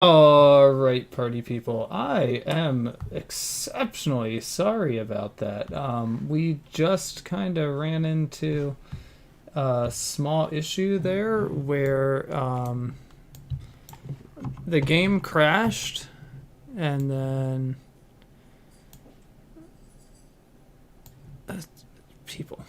Alright, party people. I am exceptionally sorry about that. We just kind of ran into a small issue there where the game crashed and then people.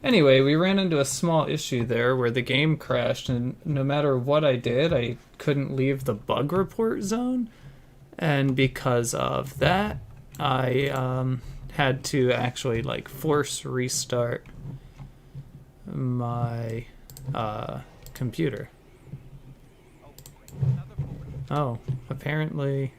Anyway, we ran into a small issue there where the game crashed, and no matter what I did, I couldn't leave the bug report zone. And because of that, I had to actually like force restart my computer. Oh, apparently.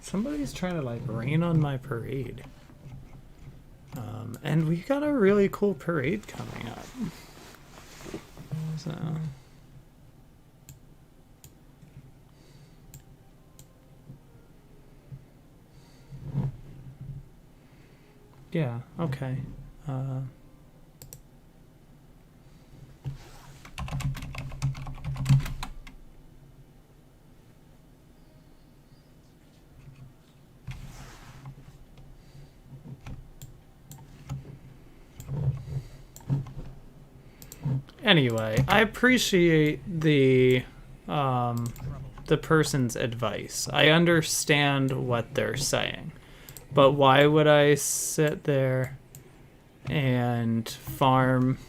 Somebody's trying to like rain on my parade. And we got a really cool parade coming up. So. Yeah, okay. Anyway, I appreciate the person's advice. I understand what they're saying. But why would I sit there and farm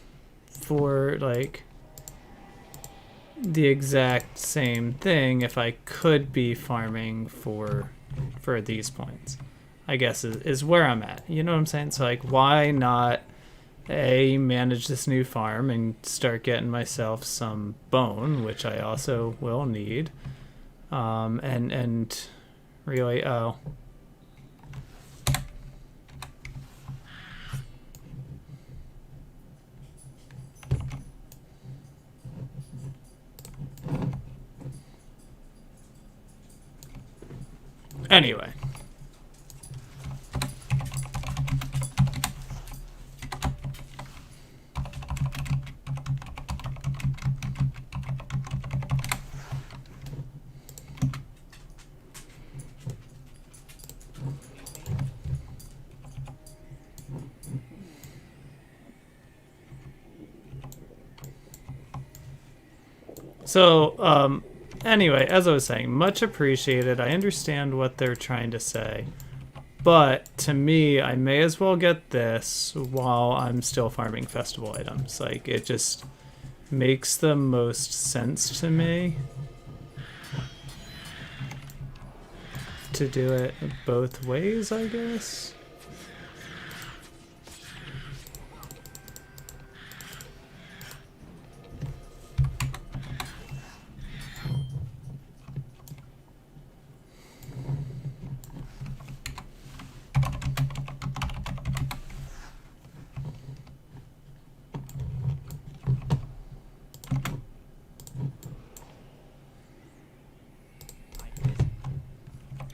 for like the exact same thing if I could be farming for these points? I guess is where I'm at. You know what I'm saying? So like, why not manage this new farm and start getting myself some bone, which I also will need, and really anyway. So, anyway, as I was saying, much appreciated. I understand what they're trying to say. But to me, I may as well get this while I'm still farming festival items. Like, it just makes the most sense to me to do it both ways, I guess.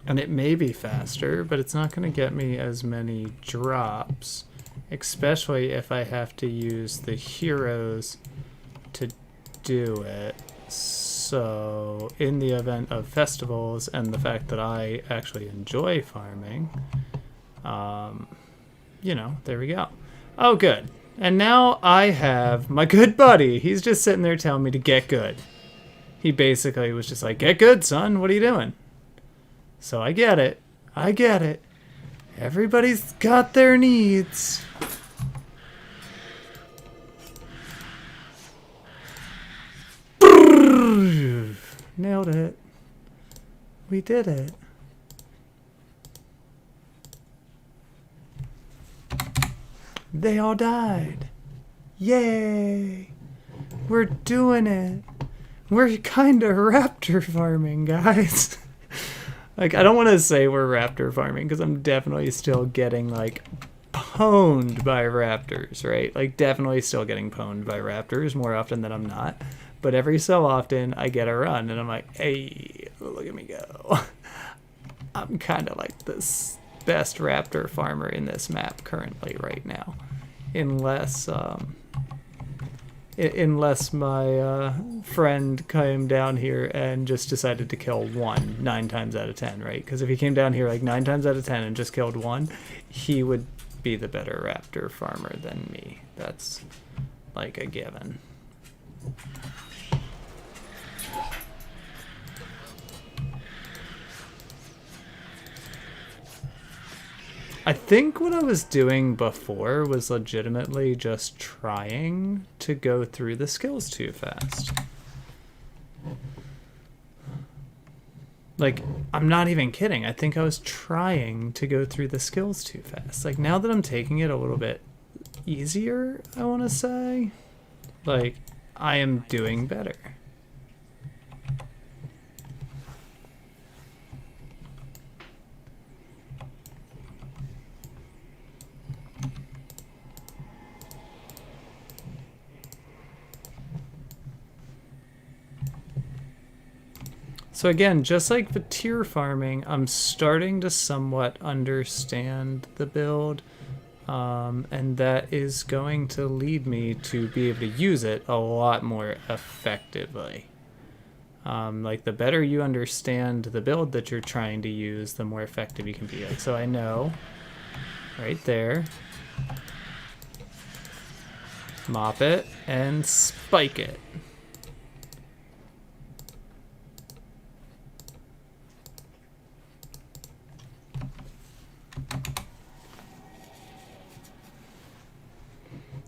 And it may be faster, but it's not going to get me as many drops, especially if I have to use the heroes to do it. So, in the event of festivals and the fact that I actually enjoy farming, you know, there we go. Oh, good. And now I have my good buddy. He's just sitting there telling me to get good. He basically was just like, get good, son. What are you doing? So I get it. I get it. Everybody's got their needs. Nailed it. We did it. They all died. Yay! We're doing it. We're kind of raptor farming, guys. Like, I don't want to say we're raptor farming because I'm definitely still getting, like, pwned by raptors, right? Like, definitely still getting pwned by raptors more often than I'm not. But every so often, I get a run, and I'm like, hey, look at me go. I'm kind of like this best raptor farmer in this map currently right now. Unless my friend came down here and just decided to kill one 9 times out of 10, right? Because if he came down here like 9 times out of 10 and just killed one, he would be the better raptor farmer than me. That's like a given. I think what I was doing before was legitimately just trying to go through the skills too fast. Like, I'm not even kidding. I think I was trying to go through the skills too fast. Like, now that I'm taking it a little bit easier, I want to say, like, I am doing better. So again, just like the tier farming, I'm starting to somewhat understand the build, and that is going to lead me to be able to use it a lot more effectively. Like, the better you understand the build that you're trying to use, the more effective you can be. Like, so I know, right there, mop it and spike it.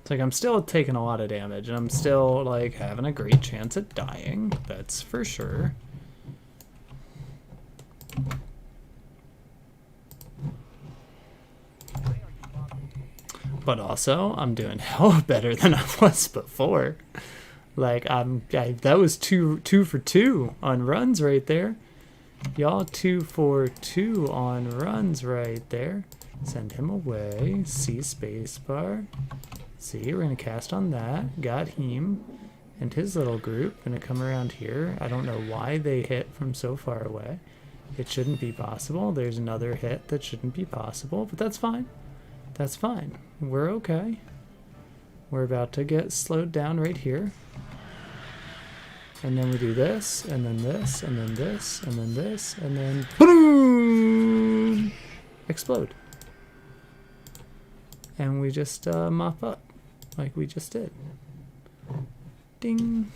Like, I'm still taking a lot of damage, and I'm still, like, having a great chance at dying. That's for sure. But also, I'm doing hell better than I was before. Like, that was two for 2 on runs right there. Y'all 2 for 2 on runs right there. Send him away. C spacebar. See, we're going to cast on that. Got him and his little group. Going to come around here. I don't know why they hit from so far away. It shouldn't be possible. There's another hit that shouldn't be possible, but that's fine. That's fine. We're okay. We're about to get slowed down right here. And then we do this, and then this, and then this, and then this, and then boom! Explode. And we just mop up. Like we just did. Ding.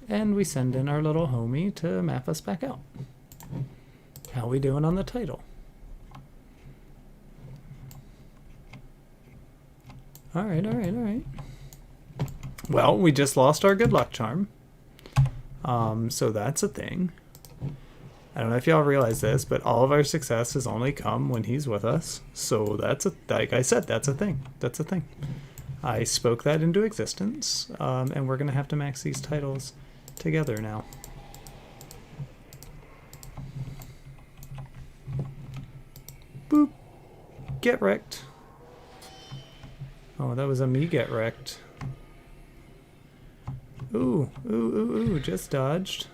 And we send in our little homie to map us back out. How we doing on the title? Alright, alright, alright. Well, we just lost our good luck charm. So that's a thing. I don't know if y'all realize this, but all of our success has only come when he's with us. So that's like I said, that's a thing. That's a thing. I spoke that into existence, and we're going to have to max these titles together now. Boop. Get wrecked. Oh, that was a me get wrecked. Ooh, ooh, ooh, ooh, just dodged.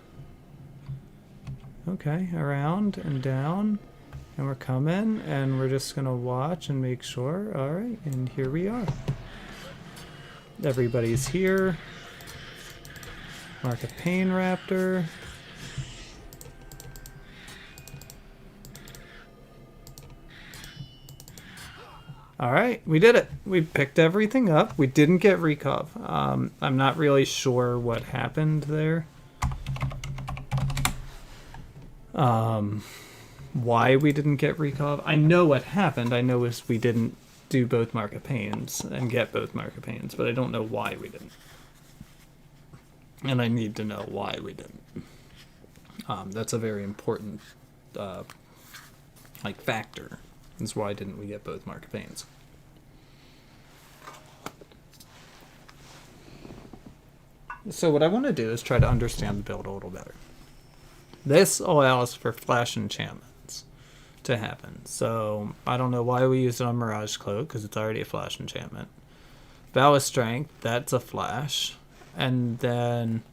Okay, around and down, and we're coming, and we're just gonna watch and make sure. All right, and here we are. Everybody's here. Mark a pain raptor. All right, we did it. We picked everything up. We didn't get recov. I'm not really sure what happened there. Why we didn't get recov. I know what happened. I know is we didn't do both Mark of Pains and get both Mark of Pains, but I don't know why we didn't. And I need to know why we didn't. That's a very important factor. Is why didn't we get both Mark of Pains? So what I want to do is try to understand the build a little better. This allows for flash enchantments to happen. So I don't know why we used it on Mirage Cloak, because it's already a flash enchantment. Vow of Strength, that's a flash. And then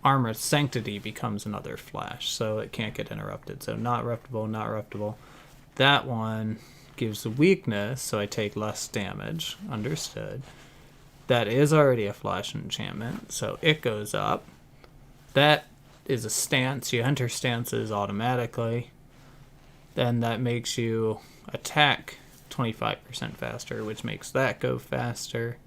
Armor Sanctity becomes another flash, so it can't get interrupted. So not reputable, not reputable. That one gives a weakness, so I take less damage. Understood. That is already a flash enchantment, so it goes up. That is a stance. You enter stances automatically. Then that makes you attack 25% faster, which makes that go faster.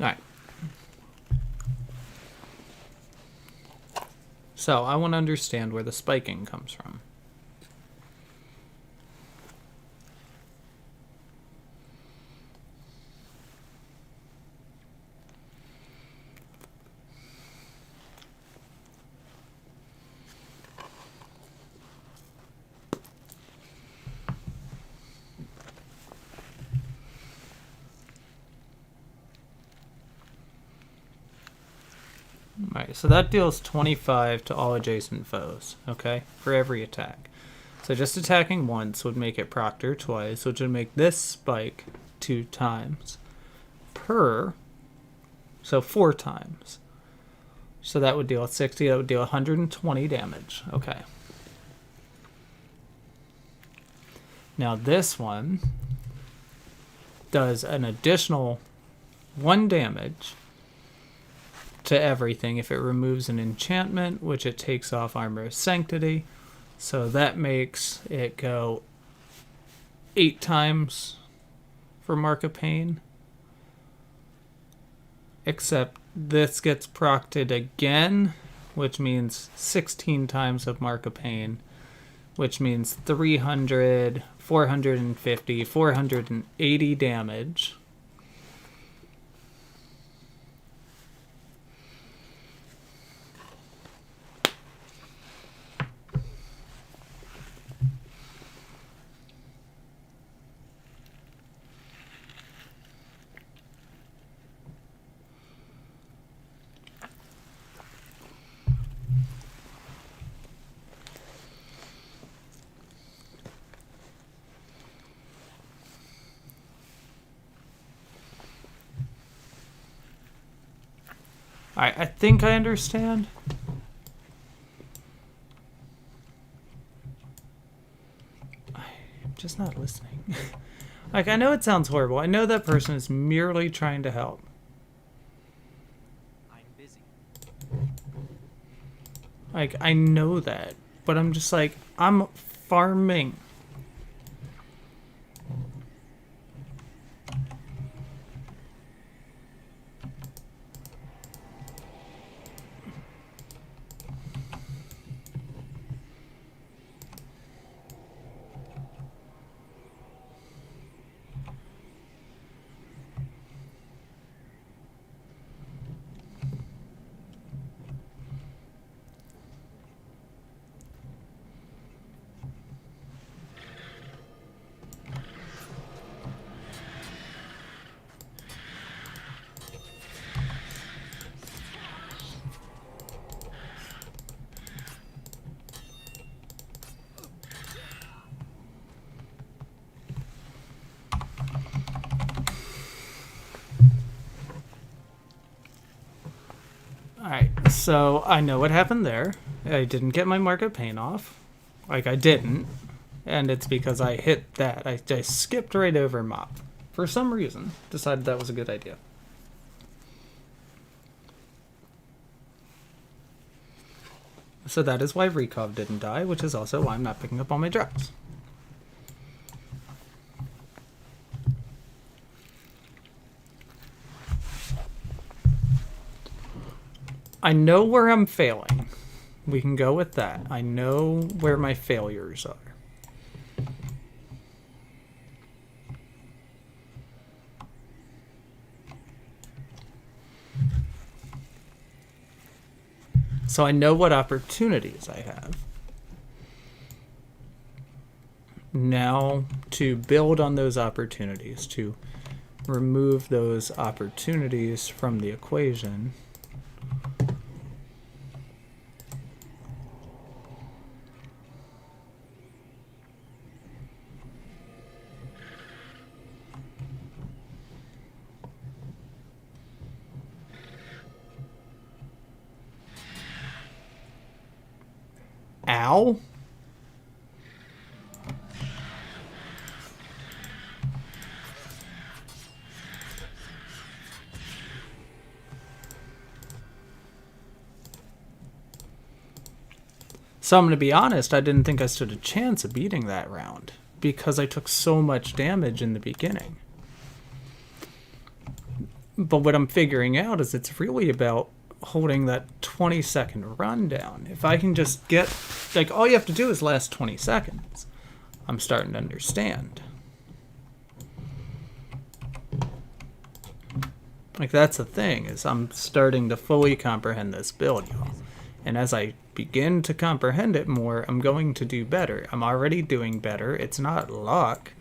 Alright. So I want to understand where the spiking comes from. Alright, so that deals 25 to all adjacent foes, okay, for every attack. So just attacking once would make it proctor twice, which would make this spike 2 times per, so 4 times. So that would deal 60, that would deal 120 damage, okay. Now this one does an additional 1 damage to everything if it removes an enchantment, which it takes off Armor of Sanctity. So that makes it go 8 times for Mark of Pain. Except this gets procted again, which means 16 times of Mark of Pain, which means 300, 450, 480 damage. I think I understand. I'm just not listening. Like, I know it sounds horrible. I know that person is merely trying to help. I'm busy. Like, I know that. But I'm just like, I'm farming. Alright, so I know what happened there. I didn't get my Mark of Pain off. Like, I didn't. And it's because I hit that. I skipped right over Mop. For some reason, decided that was a good idea. So that is why Rekov didn't die, which is also why I'm not picking up all my drops. I know where I'm failing. We can go with that. I know where my failures are. So I know what opportunities I have. Now, to build on those opportunities, to remove those opportunities from the equation, ow? So I'm going to be honest, I didn't think I stood a chance of beating that round because I took so much damage in the beginning. But what I'm figuring out is it's really about holding that 20-second rundown. If I can just get, like, all you have to do is last 20 seconds. I'm starting to understand. Like, that's the thing, is I'm starting to fully comprehend this build, y'all. And as I begin to comprehend it more, I'm going to do better. I'm already doing better. It's not luck.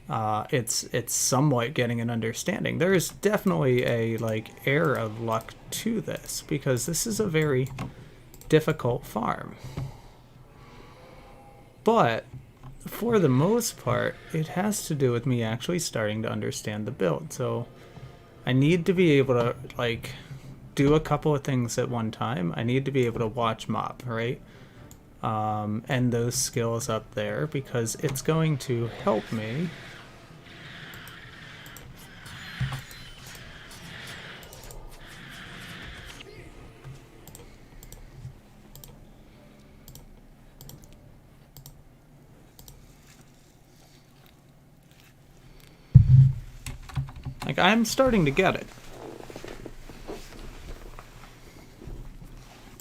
It's somewhat getting an understanding. There is definitely a air of luck to this because this is a very difficult farm. But for the most part, it has to do with me actually starting to understand the build. So I need to be able to do a couple of things at one time. I need to be able to watch mop, right? And those skills up there because it's going to help me I'm starting to get it.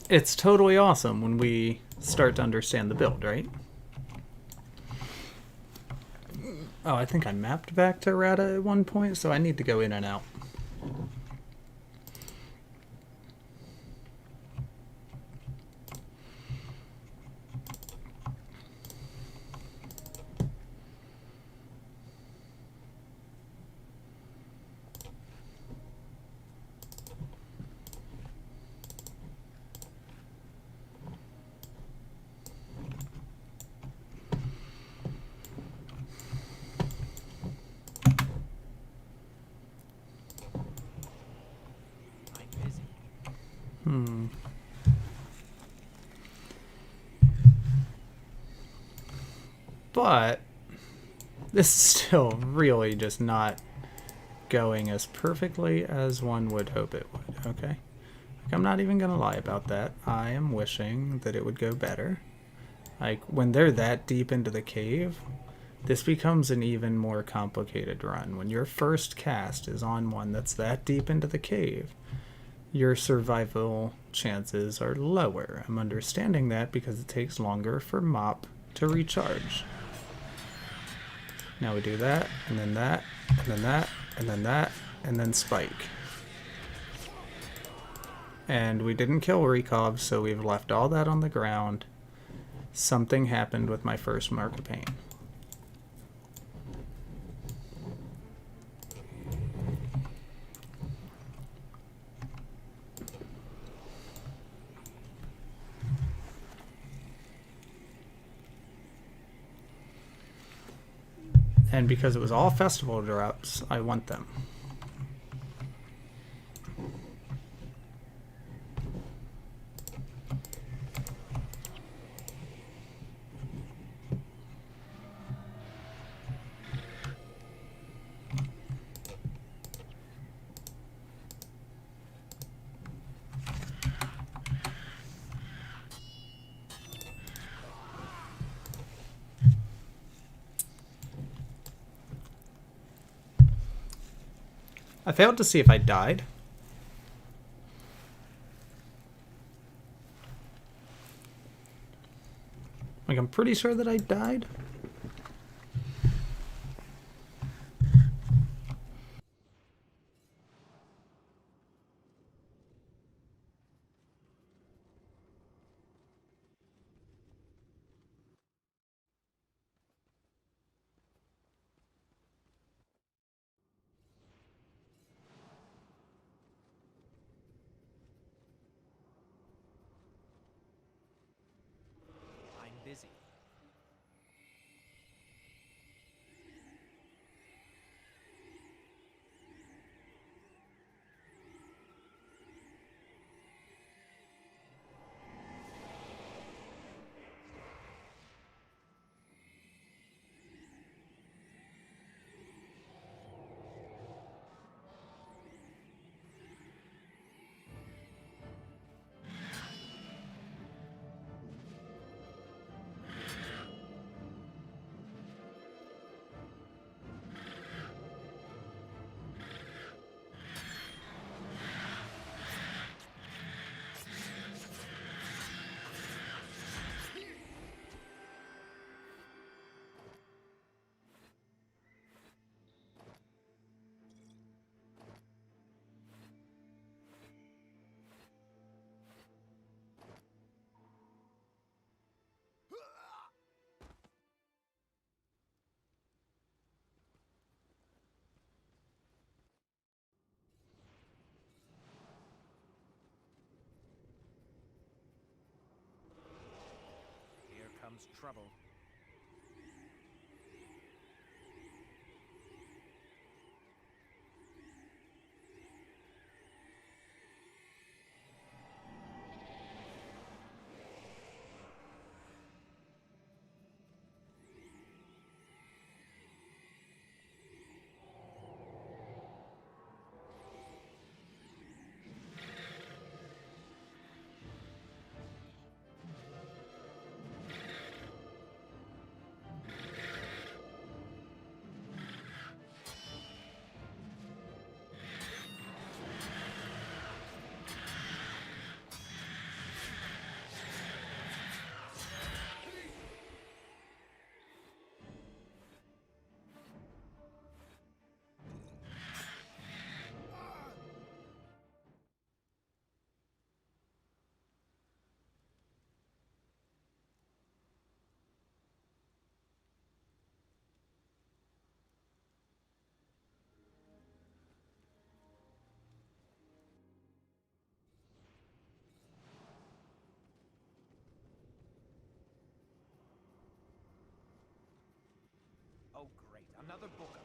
It's totally awesome when we start to understand the build, right? Oh, I think I mapped back to Rata at one point, so I need to go in and out. But this is still really just not going as perfectly as one would hope it would, okay? I'm not even gonna lie about that. I am wishing that it would go better. When they're that deep into the cave, this becomes an even more complicated run. When your first cast is on one that's that deep into the cave, your survival chances are lower. I'm understanding that because it takes longer for mop to recharge. Now we do that, and then that, and then that, and then that, and then spike. And we didn't kill Rekov, so we've left all that on the ground. Something happened with my first mark of pain. And because it was all festival drops, I want them. I failed to see if I died. Like, I'm pretty sure that I died. I'm busy. Here comes trouble. Oh, great. Another booker.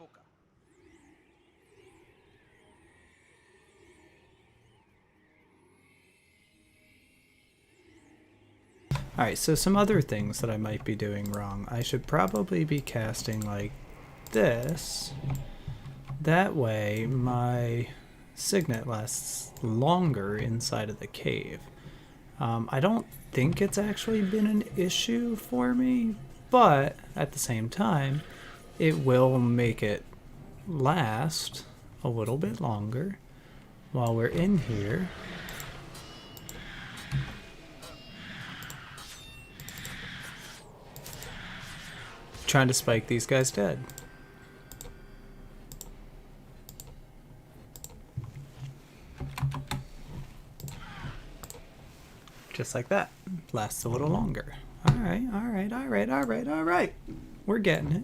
booker. Alright, so some other things that I might be doing wrong. I should probably be casting like this. That way my signet lasts longer inside of the cave. I don't think it's actually been an issue for me, but at the same time, it will make it last a little bit longer while we're in here. Trying to spike these guys dead. Just like that. Lasts a little longer. Alright, alright, alright, alright, alright. We're getting it.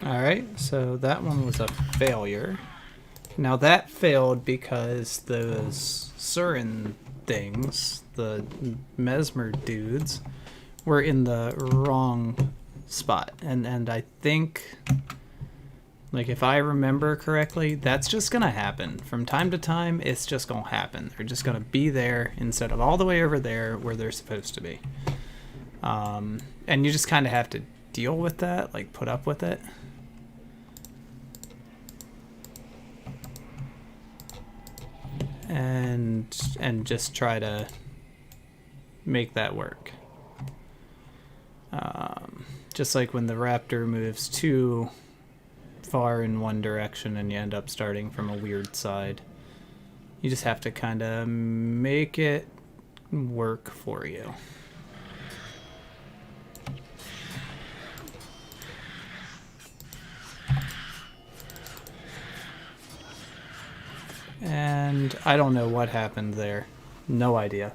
Alright, so that one was a failure. Now that failed because those Surin things, the mesmer dudes, were in the wrong spot. And I think, like, if I remember correctly, that's just gonna happen. From time to time, it's just gonna happen. They're just gonna be there instead of all the way over there where they're supposed to be. And you just kind of have to deal with that, like put up with it. And just try to make that work. Just like when the Raptor moves too far in one direction and you end up starting from a weird side. You just have to kind of make it work for you. And I don't know what happened there. No idea.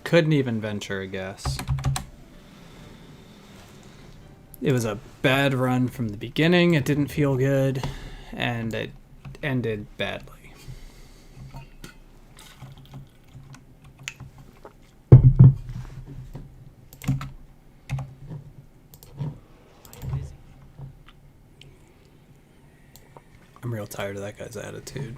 Couldn't even venture a guess. It was a bad run from the beginning. It didn't feel good. And it ended badly. I'm real tired of that guy's attitude.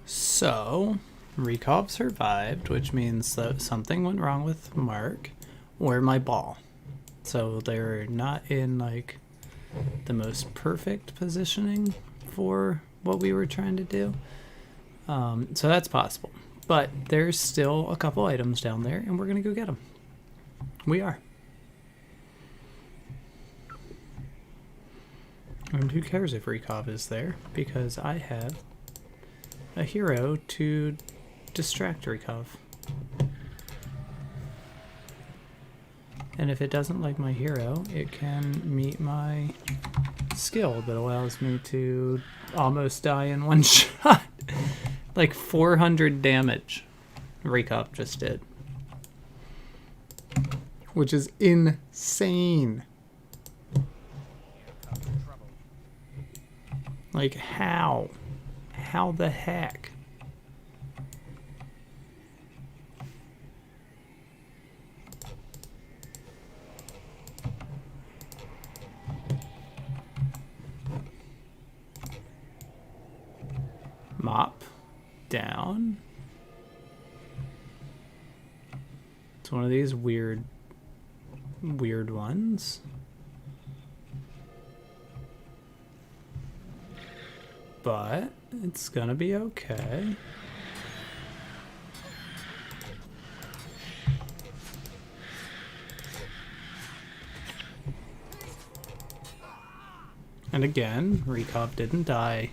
So, Rekov survived, which means that something went wrong with Mark or my ball. So they're not in like the most perfect positioning for what we were trying to do. So that's possible. But there's still a couple items down there, and we're going to go get them. We are. And who cares if Rekov is there? Because I have a hero to distract Rekov. And if it doesn't like my hero, it can meet my skill that allows me to almost die in one shot. Like 400 damage Rekov just did. Which is insane. Like how? How the heck? down. It's one of these weird ones. But it's gonna be okay. And again, Rekov didn't die.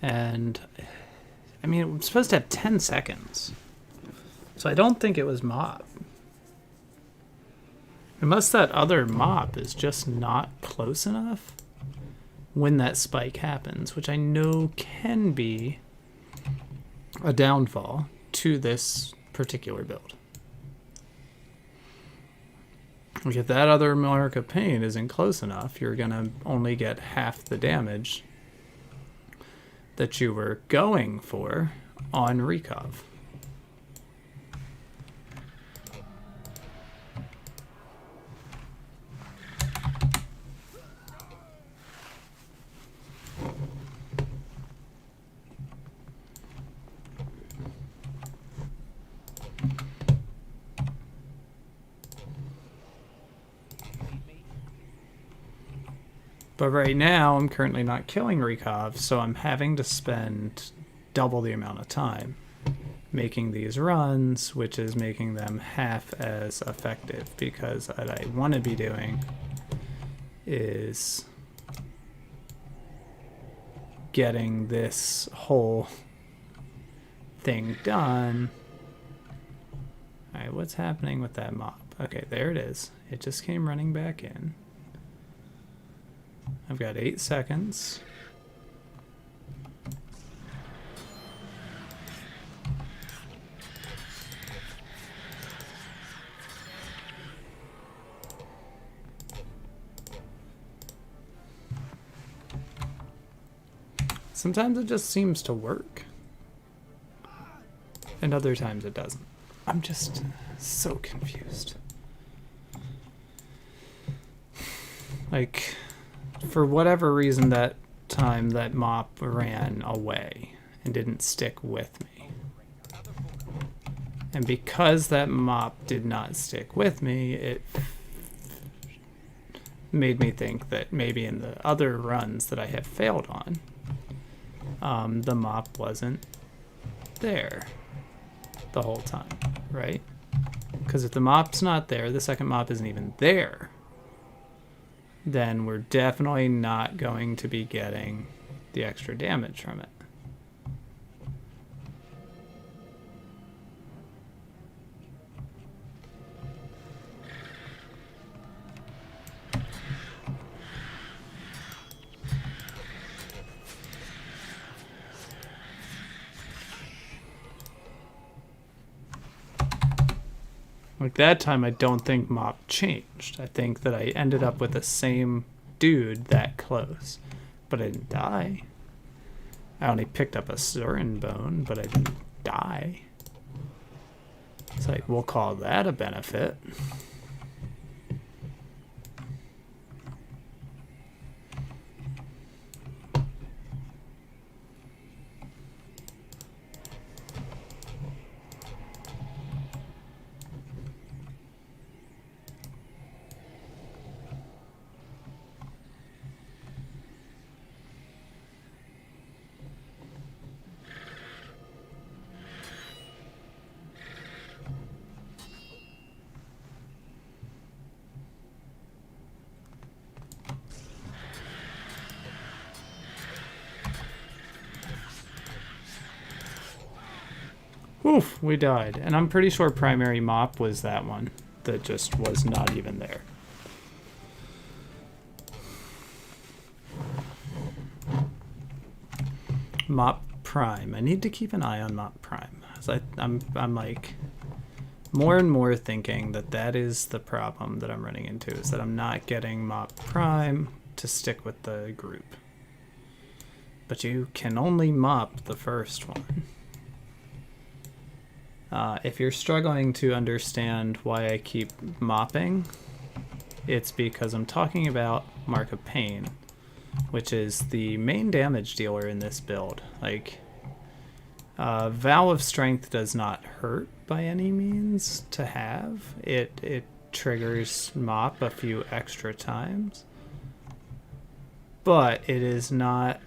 And I mean, it was supposed to have 10 seconds. So I don't think it was mop. Unless that other mop is just not close enough when that spike happens, which I know can be a downfall to this particular build. Like if that other mark of pain isn't close enough, you're gonna only get half the damage that you were going for on Rekov. But right now, I'm currently not killing Rekov, so I'm having to spend double the amount of time making these runs, which is making them half as effective, because what I want to be doing is getting this whole thing done. Alright, what's happening with that mob? Okay, there it is. It just came running back in. I've got 8 seconds. Sometimes it just seems to work. And other times it doesn't. I'm just so confused. Like, for whatever reason that time that mop ran away and didn't stick with me. And because that mop did not stick with me, it made me think that maybe in the other runs that I have failed on, the mop wasn't there the whole time, right? Because if the mop's not there, the second mop isn't even there, then we're definitely not going to be getting the extra damage from it. Like that time, I don't think mop changed. I think that I ended up with the same dude that close. But I didn't die. I only picked up a Surin bone, but I didn't die. It's like, we'll call that a benefit. Oof, we died. And I'm pretty sure primary mop was that one that just was not even there. Mop prime. I need to keep an eye on mop prime. I'm like more and more thinking that that is the problem that I'm running into, is that I'm not getting mop prime to stick with the group. But you can only mop the first one. If you're struggling to understand why I keep mopping, it's because I'm talking about Mark of Pain, which is the main damage dealer in this build. Like, Vow of Strength does not hurt by any means to have. It triggers Mop a few extra times. But it is not...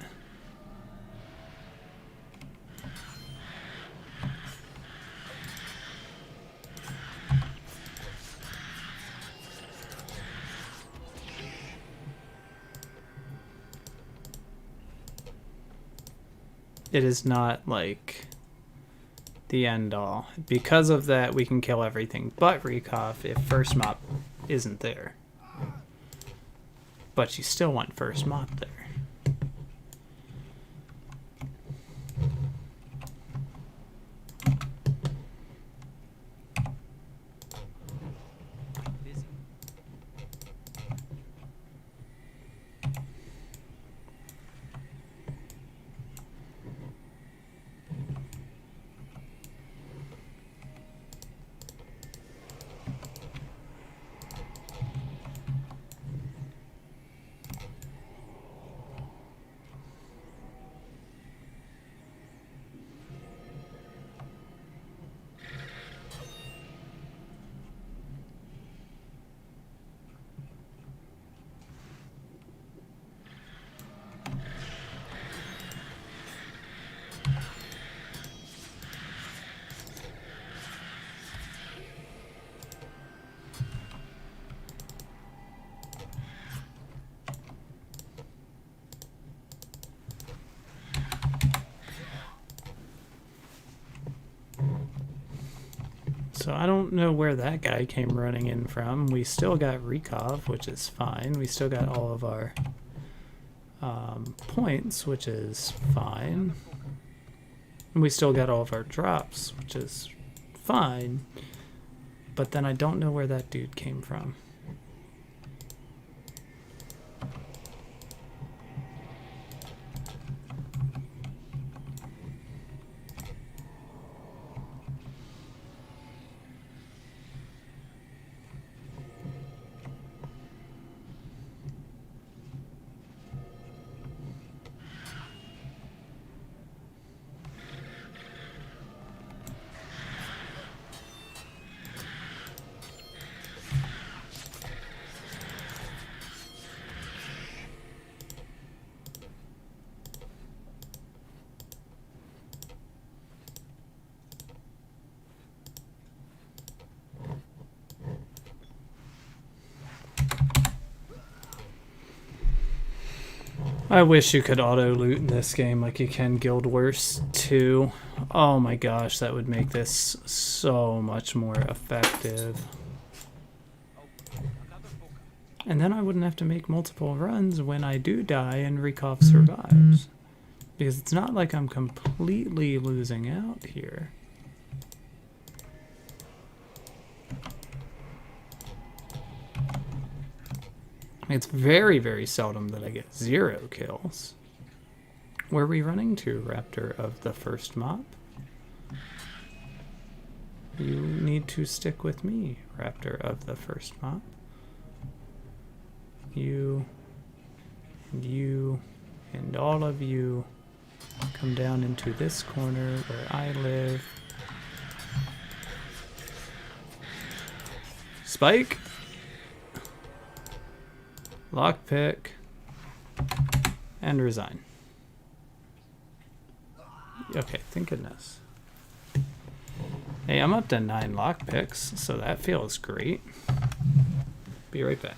It is not like the end all. Because of that, we can kill everything but Recough if first Mop isn't there. But you still want first Mop there. Busy. So I don't know where that guy came running in from. We still got Recough, which is fine. We still got all of our points, which is fine. And we still got all of our drops, which is fine. But then I don't know where that dude came from. I wish you could auto loot in this game like you can Guild Wars 2. Oh my gosh, that would make this so much more effective. And then I wouldn't have to make multiple runs when I do die and Recough survives. Because it's not like I'm completely losing out here. It's very, very seldom that I get 0 kills. Where are we running to, Raptor of the first Mop? You need to stick with me, Raptor of the first Mop. You, and all of you come down into this corner where I live. Spike! Lockpick, and resign. Okay, thank goodness. Hey, I'm up to 9 lockpicks, so that feels great. Be right back.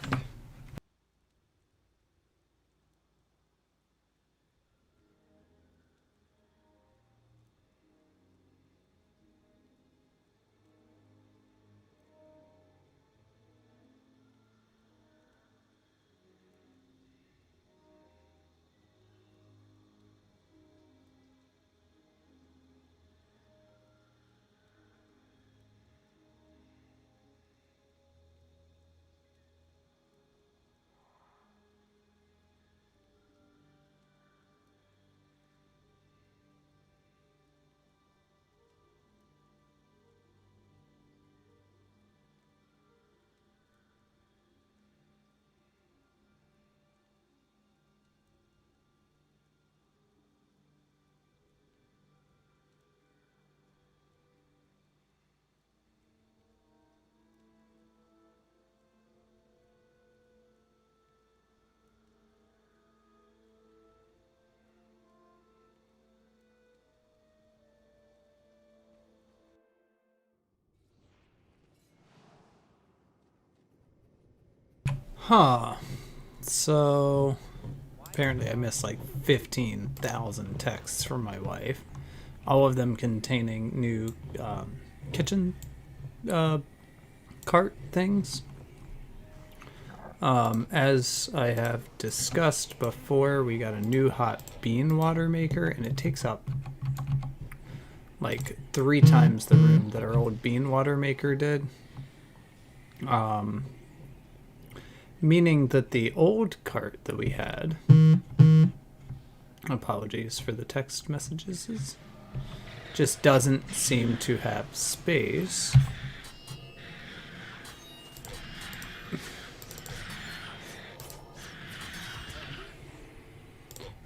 Huh. So apparently I missed like 15,000 texts from my wife, all of them containing new kitchen uh, cart things. As I have discussed before, we got a new hot bean water maker, and it takes up like 3 times the room that our old bean water maker did. Meaning that the old cart that we had, apologies for the text messages, just doesn't seem to have space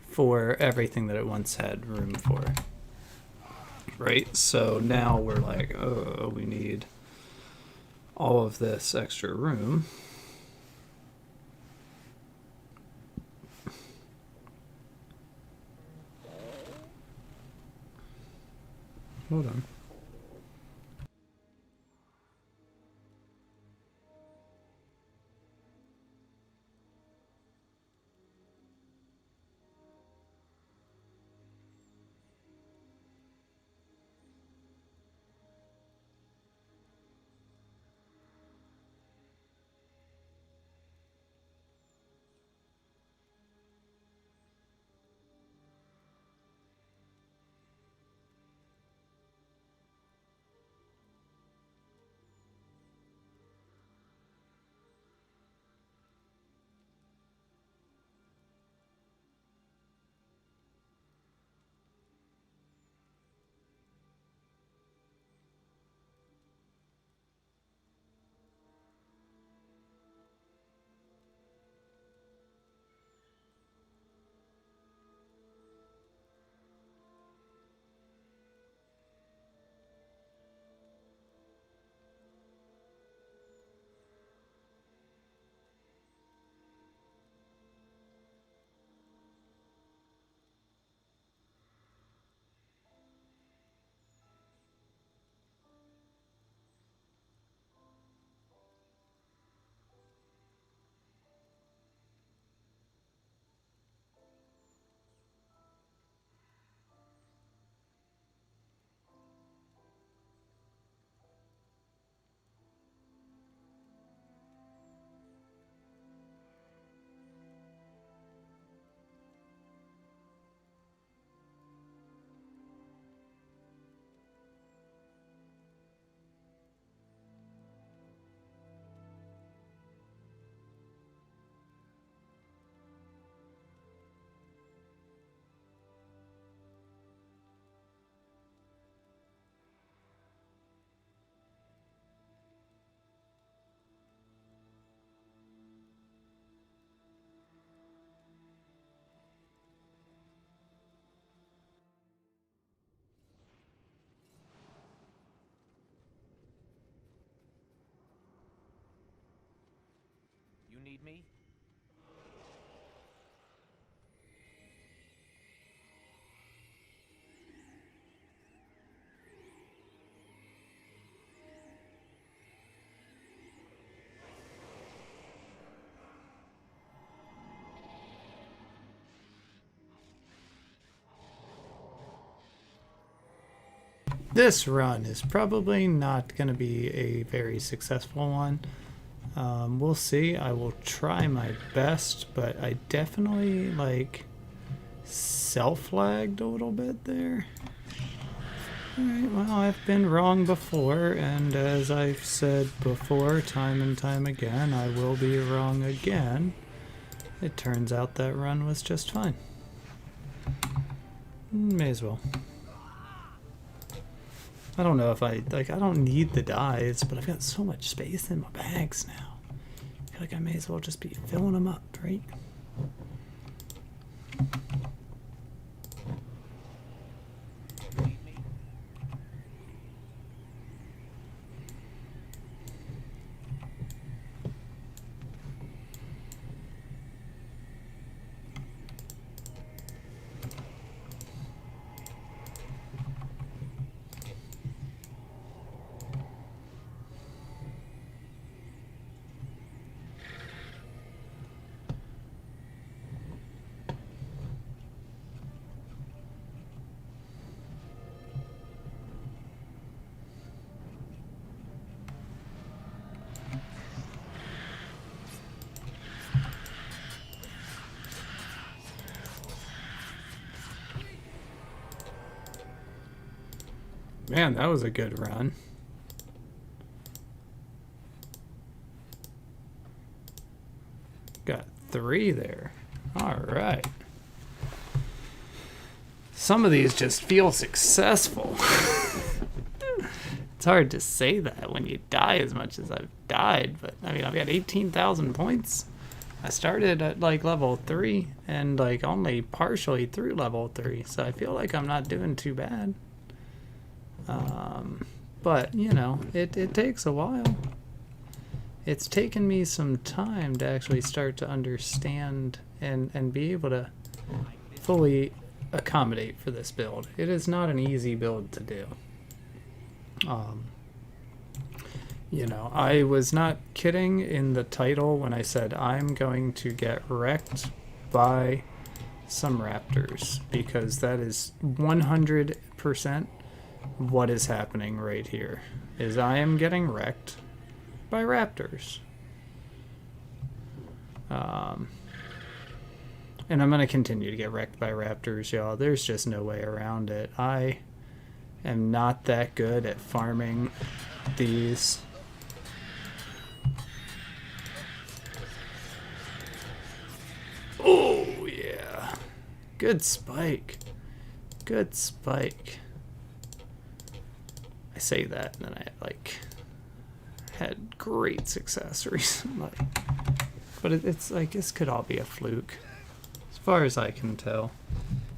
for everything that it once had room for. Right? So now we're like, oh, we need all of this extra room. Hold on. You need me? This run is probably not going to be a very successful one. We'll see. I will try my best, but I definitely like self-lagged a little bit there. Alright, well, I've been wrong before, and as I've said before, time and time again, I will be wrong again. It turns out that run was just fine. May as well. I don't know if I don't need the dies, but I've got so much space in my bags now. I feel like I may as well just be filling them up, right? Man, that was a good run. Got 3 there. Alright. Some of these just feel successful. It's hard to say that when you die as much as I've died, but I mean, I've got 18,000 points. I started at like level 3 and like only partially through level 3, so I feel like I'm not doing too bad. But, you know, it takes a while. It's taken me some time to actually start to understand and be able to fully accommodate for this build. It is not an easy build to do. You know, I was not kidding in the title when I said I'm going to get wrecked by some raptors, because that is 100% what is happening right here. Is I am getting wrecked by raptors. And I'm going to continue to get wrecked by raptors, y'all. There's just no way around it. I am not that good at farming these. Oh, yeah. Good spike. Good spike. I say that, and then I, like, had great success recently. But it's like, this could all be a fluke. As far as I can tell,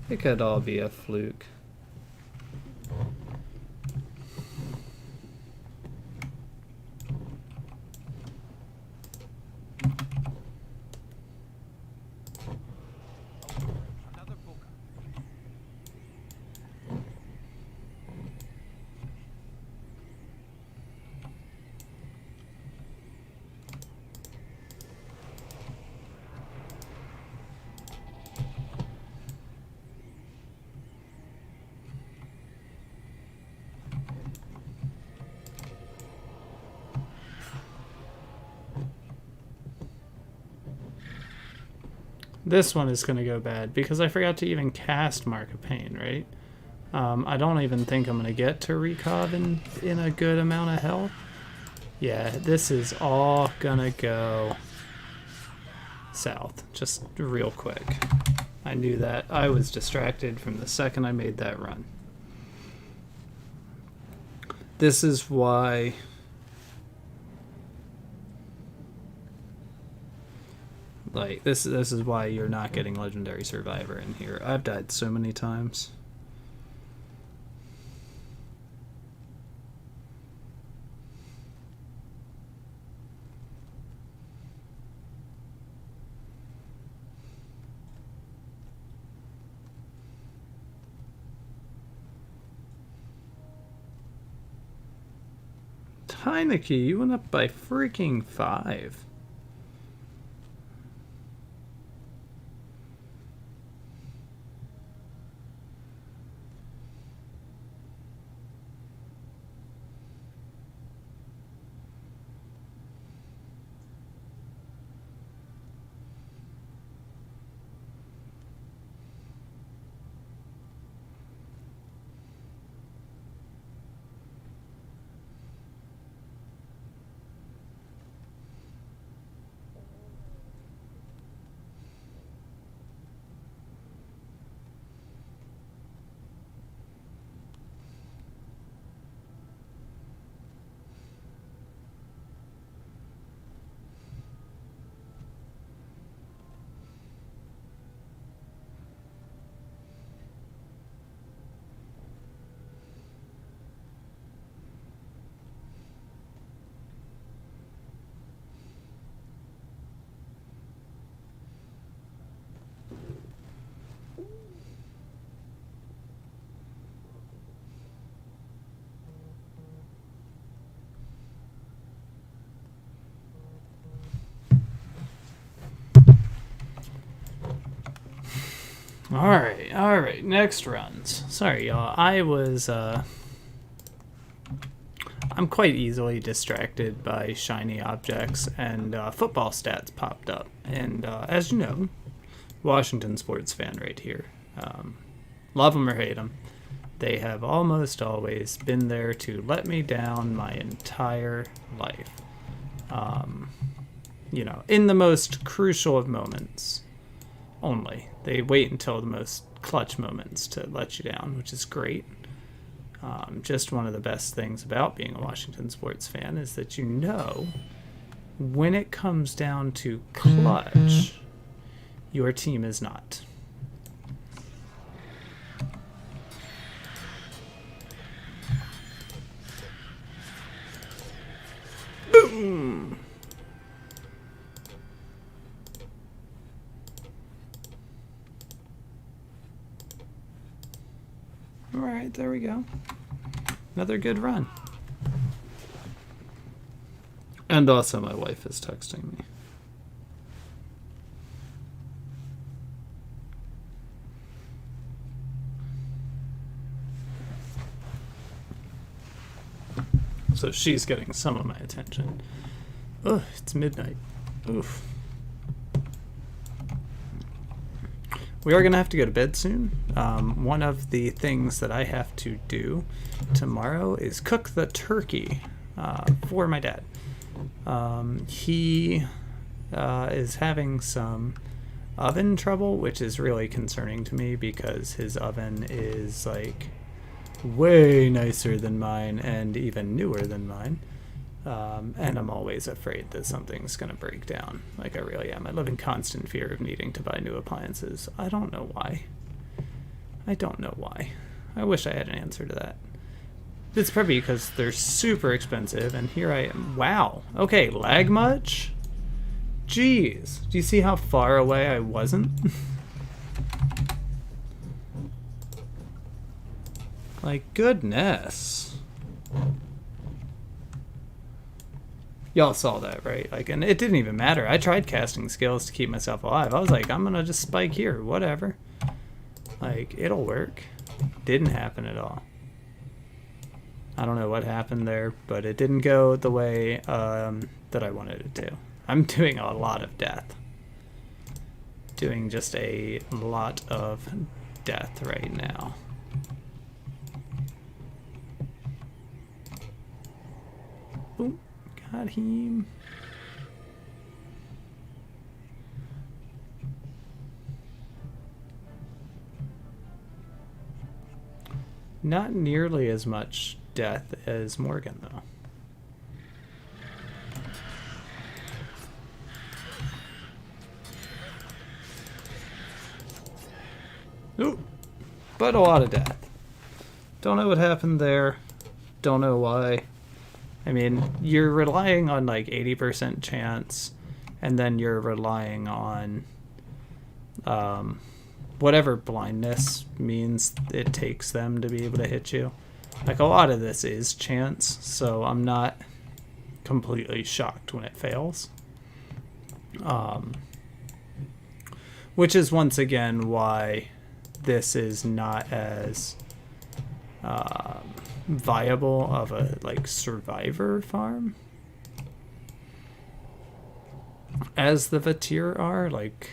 it could all be a fluke. This one is going to go bad because I forgot to even cast Mark of Pain, right? I don't even think I'm going to get to Recov in a good amount of health. Yeah, this is all going to go south, just real quick. I knew that. I was distracted from the second I made that run. This is why... Like, this is why you're not getting Legendary Survivor in here. I've died so many times. Heineke, you went up by freaking 5. Alright, next runs. Sorry, y'all. I'm quite easily distracted by shiny objects, and football stats popped up. And as you know, Washington sports fan right here. Love them or hate them. They have almost always been there to let me down my entire life. You know, in the most crucial of moments only. They wait until the most clutch moments to let you down, which is great. Just one of the best things about being a Washington sports fan is that you know when it comes down to clutch, your team is not. Boom! All right, there we go. Another good run. And also my wife is texting me. So she's getting some of my attention. Ugh, it's midnight. Oof. We are going to have to go to bed soon. One of the things that I have to do tomorrow is cook the turkey for my dad. He is having some oven trouble, which is really concerning to me because his oven is like way nicer than mine and even newer than mine. And I'm always afraid that something's going to break down. Like I really am. I live in constant fear of needing to buy new appliances. I don't know why. I wish I had an answer to that. It's probably because they're super expensive, and here I am. Wow. Okay, lag much? Jeez. Do you see how far away I wasn't? Like, goodness. Y'all saw that, right? Like, and it didn't even matter. I tried casting skills to keep myself alive. I was like, I'm gonna just spike here, whatever. Like, it'll work. Didn't happen at all. I don't know what happened there, but it didn't go the way that I wanted it to. I'm doing a lot of death. Doing just a lot of death right now. Boom. Got him. Not nearly as much death as Morgan, though. Ooh, but a lot of death. Don't know what happened there. Don't know why. I mean, you're relying on like 80% chance, and then you're relying on whatever blindness means it takes them to be able to hit you. Like, a lot of this is chance, so I'm not completely shocked when it fails. Which is once again why this is not as viable of a like survivor farm as the Vatir are. Like,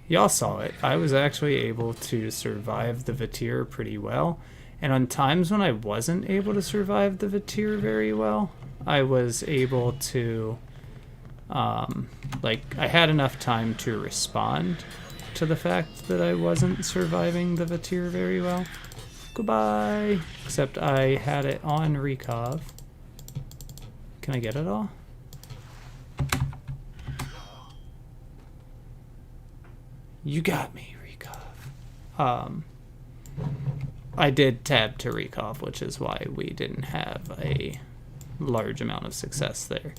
y'all saw it. I was actually able to survive the Vatir pretty well, and on times when I wasn't able to survive the Vatir very well, I was able to like, I had enough time to respond to the fact that I wasn't surviving the Vatir very well. Goodbye. Except I had it on recov. Can I get it all? You got me, recov. I did tab to recov, which is why we didn't have a large amount of success there.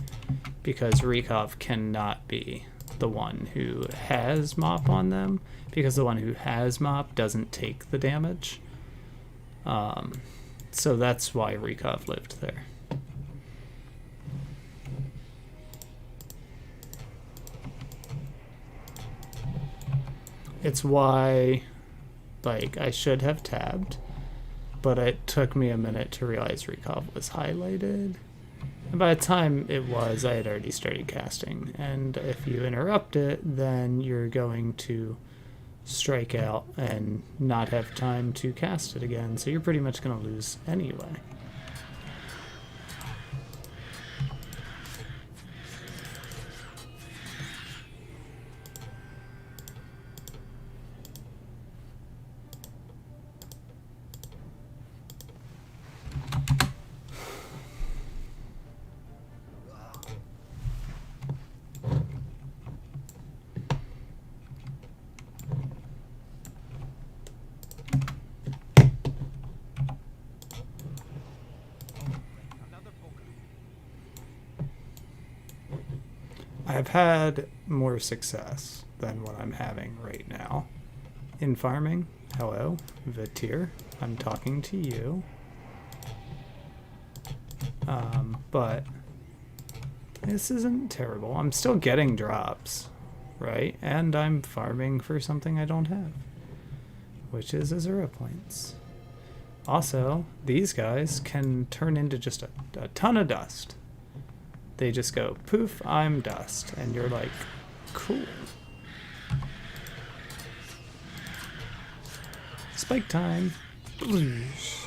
Because recov cannot be the one who has mop on them, because the one who has mop doesn't take the damage. So that's why recov lived there. It's why, like, I should have tabbed, but it took me a minute to realize recov was highlighted. And by the time it was, I had already started casting. And if you interrupt it, then you're going to strike out and not have time to cast it again, so you're pretty much going to lose anyway. I've had more success than what I'm having right now in farming. Hello, Vitir. I'm talking to you. But this isn't terrible. I'm still getting drops, right? And I'm farming for something I don't have, which is asura points. Also, these guys can turn into just a ton of dust. They just go, poof, I'm dust. And you're like, cool. Spike time. Bloosh.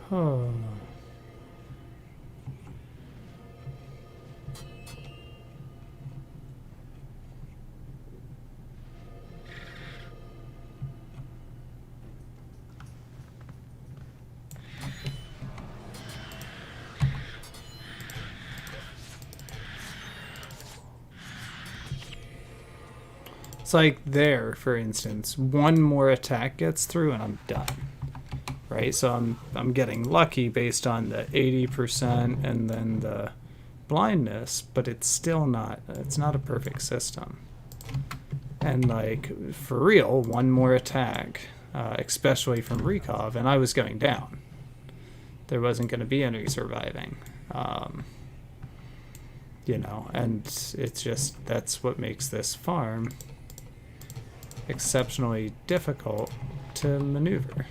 Oh. It's like there, for instance, one more attack gets through and I'm done. Right, so I'm getting lucky based on the 80% and then the blindness, but it's not a perfect system. And like for real, one more attack, especially from Recov, and I was going down. There wasn't going to be any surviving, you know, and it's just that's what makes this farm exceptionally difficult to maneuver.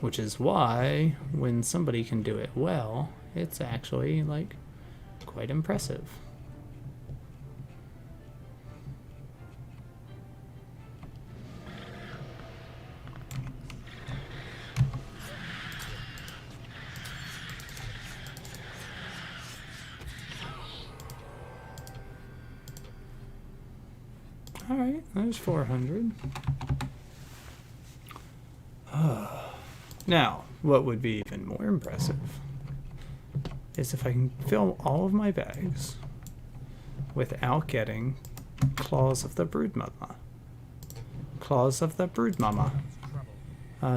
Which is why, when somebody can do it well, it's actually, like, quite impressive. Alright, there's 400. Now, what would be even more impressive is if I can fill all of my bags without getting Claws of the Broodmama. Claws of the Broodmama.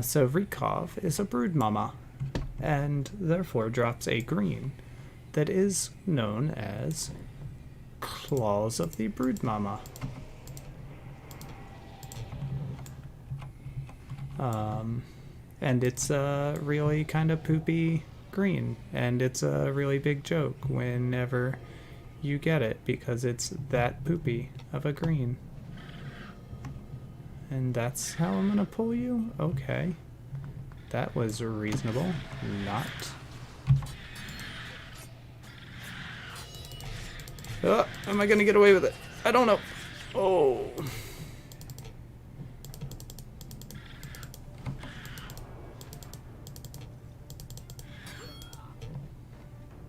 So Rekov is a Broodmama, and therefore drops a green that is known as Claws of the Broodmama. And it's a really kind of poopy green, and it's a really big joke whenever you get it because it's that poopy of a green. And that's how I'm gonna pull you? Okay. That was reasonable. Not. Am I gonna get away with it? I don't know. Oh.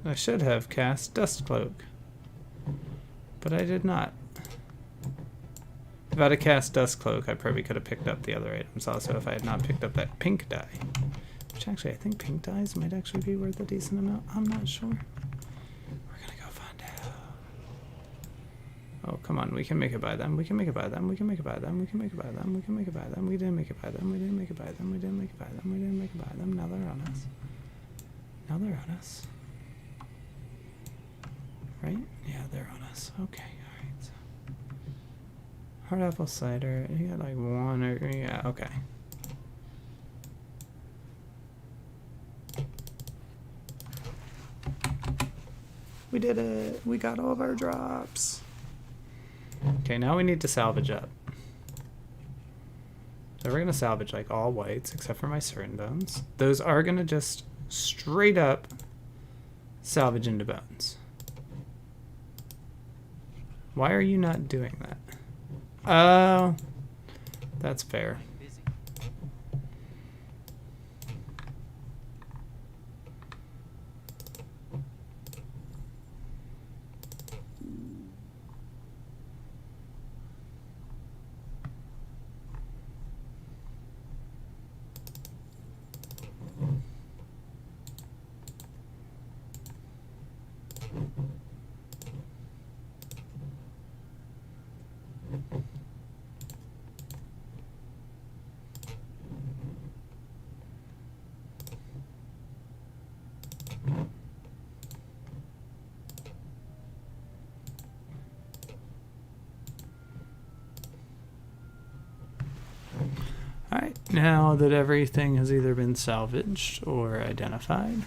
I should have cast Dust Cloak, but I did not. If I had cast Dust Cloak, I probably could have picked up the other items also if I had not picked up that pink die, which Which actually, I think pink dyes might actually be worth a decent amount. I'm not sure. We're gonna go find out. Oh, come on. We can make it by them. We can make it by them. We can make it by them. We can make it by them. We can make it by them. We didn't make it by them. We didn't make it by them. We didn't make it by them. We didn't make it by them. Now they're on us. Now they're on us. Right? Yeah, they're on us. Okay, alright. So. Hard apple cider. You got like one or... Yeah, okay. We did it! We got all of our drops! Okay, now we need to salvage up. So we're gonna salvage like all whites except for my certain bones. Those are gonna just straight up salvage into bones. Why are you not doing that? Oh, that's fair. Busy. Alright, now that everything has either been salvaged or identified,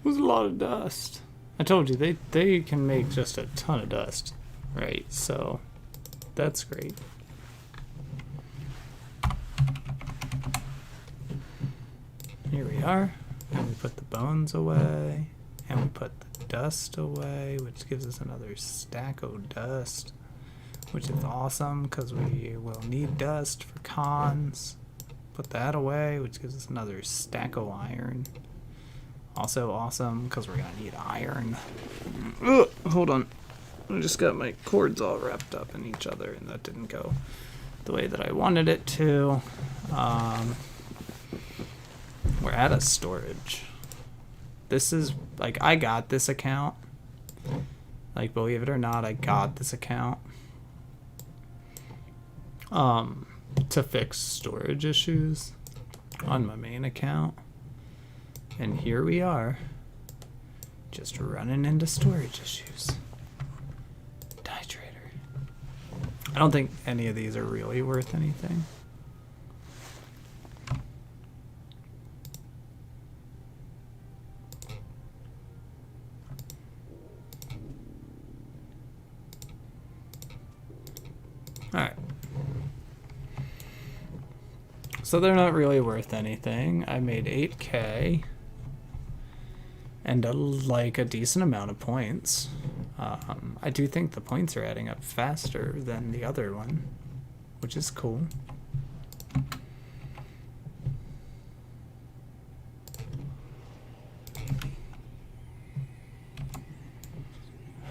it was a lot of dust. I told you, they can make just a ton of dust, right? So, that's great. Here we are, and we put the bones away, and we put the dust away, which gives us another stack of dust, which is awesome, because we will need dust for cons. Put that away, which gives us another stack of iron. Also awesome, because we're going to need iron. Ugh, hold on. I just got my cords all wrapped up in each other, and that didn't go the way that I wanted it to. We're out of storage. This is, like, I got this account. Like, believe it or not, I got this account. To fix storage issues on my main account. And here we are, just running into storage issues. Die trader. I don't think any of these are really worth anything. Alright. So they're not really worth anything. I made 8K. And like a decent amount of points. I do think the points are adding up faster than the other one, which is cool.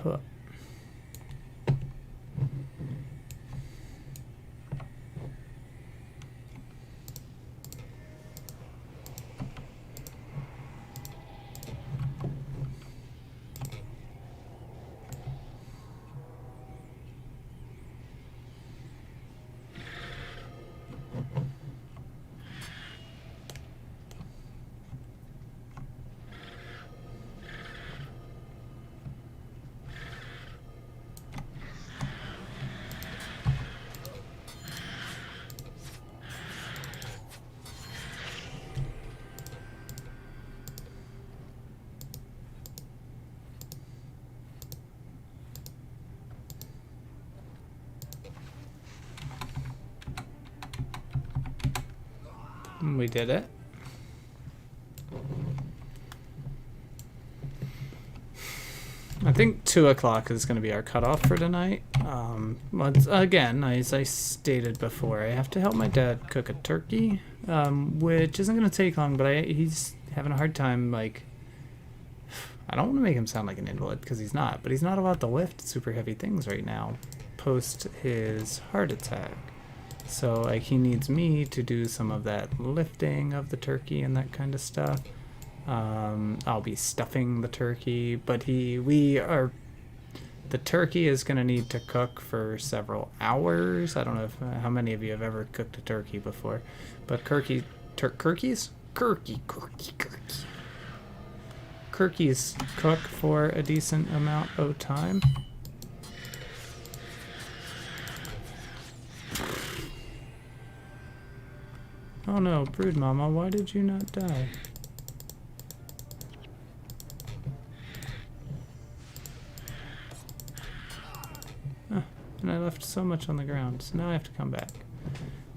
Huh. We did it. I think 2 o'clock is going to be our cutoff for tonight. Once again, as I stated before, I have to help my dad cook a turkey, which isn't going to take long, but he's having a hard time, like, I don't want to make him sound like an invalid, because he's not, but he's not allowed to lift super heavy things right now, post his heart attack. So, like, he needs me to do some of that lifting of the turkey and that kind of stuff. I'll be stuffing the turkey, but the turkey is going to need to cook for several hours. I don't know how many of you have ever cooked a turkey before, but turkeys cook for a decent amount of time. Oh no, brood mama, why did you not die? And I left so much on the ground, so now I have to come back.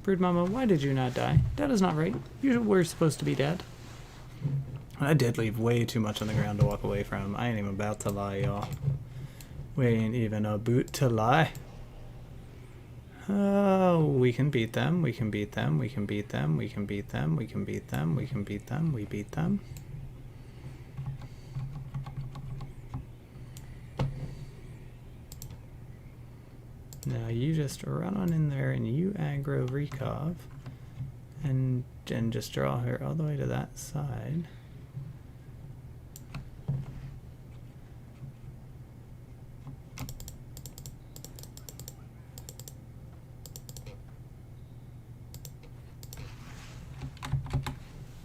Brood mama, why did you not die? That is not right. You were supposed to be dead. I did leave way too much on the ground to walk away from. I ain't even about to lie, y'all. We ain't even about to lie. Oh, we can beat them. We can beat them. We can beat them. We can beat them. We can beat them. We can beat them. We beat them. Now you just run on in there and you aggro Rekov and just draw her all the way to that side.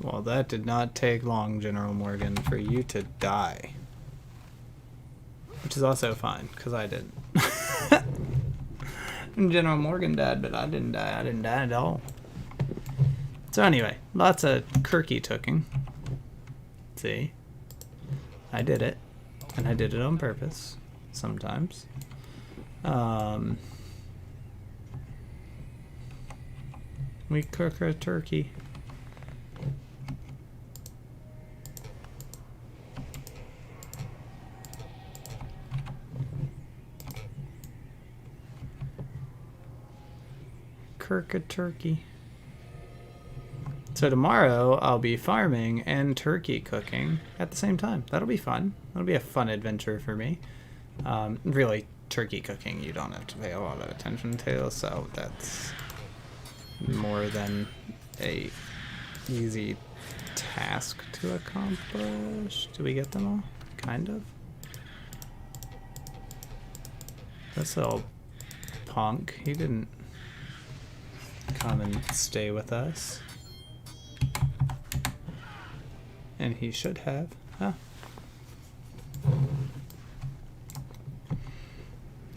Well, that did not take long, General Morgan, for you to die. Which is also fine, because I didn't. General Morgan died, but I didn't die. I didn't die at all. So anyway, lots of turkey cooking. See? I did it. And I did it on purpose. Sometimes. We cook a turkey. Cook a turkey. So tomorrow I'll be farming and turkey cooking at the same time. That'll be fun. That'll be a fun adventure for me. Really, turkey cooking you don't have to pay a lot of attention to, so that's more than a easy task to accomplish. Do we get them all? Kind of. This little punk, he didn't come and stay with us. And he should have. Huh.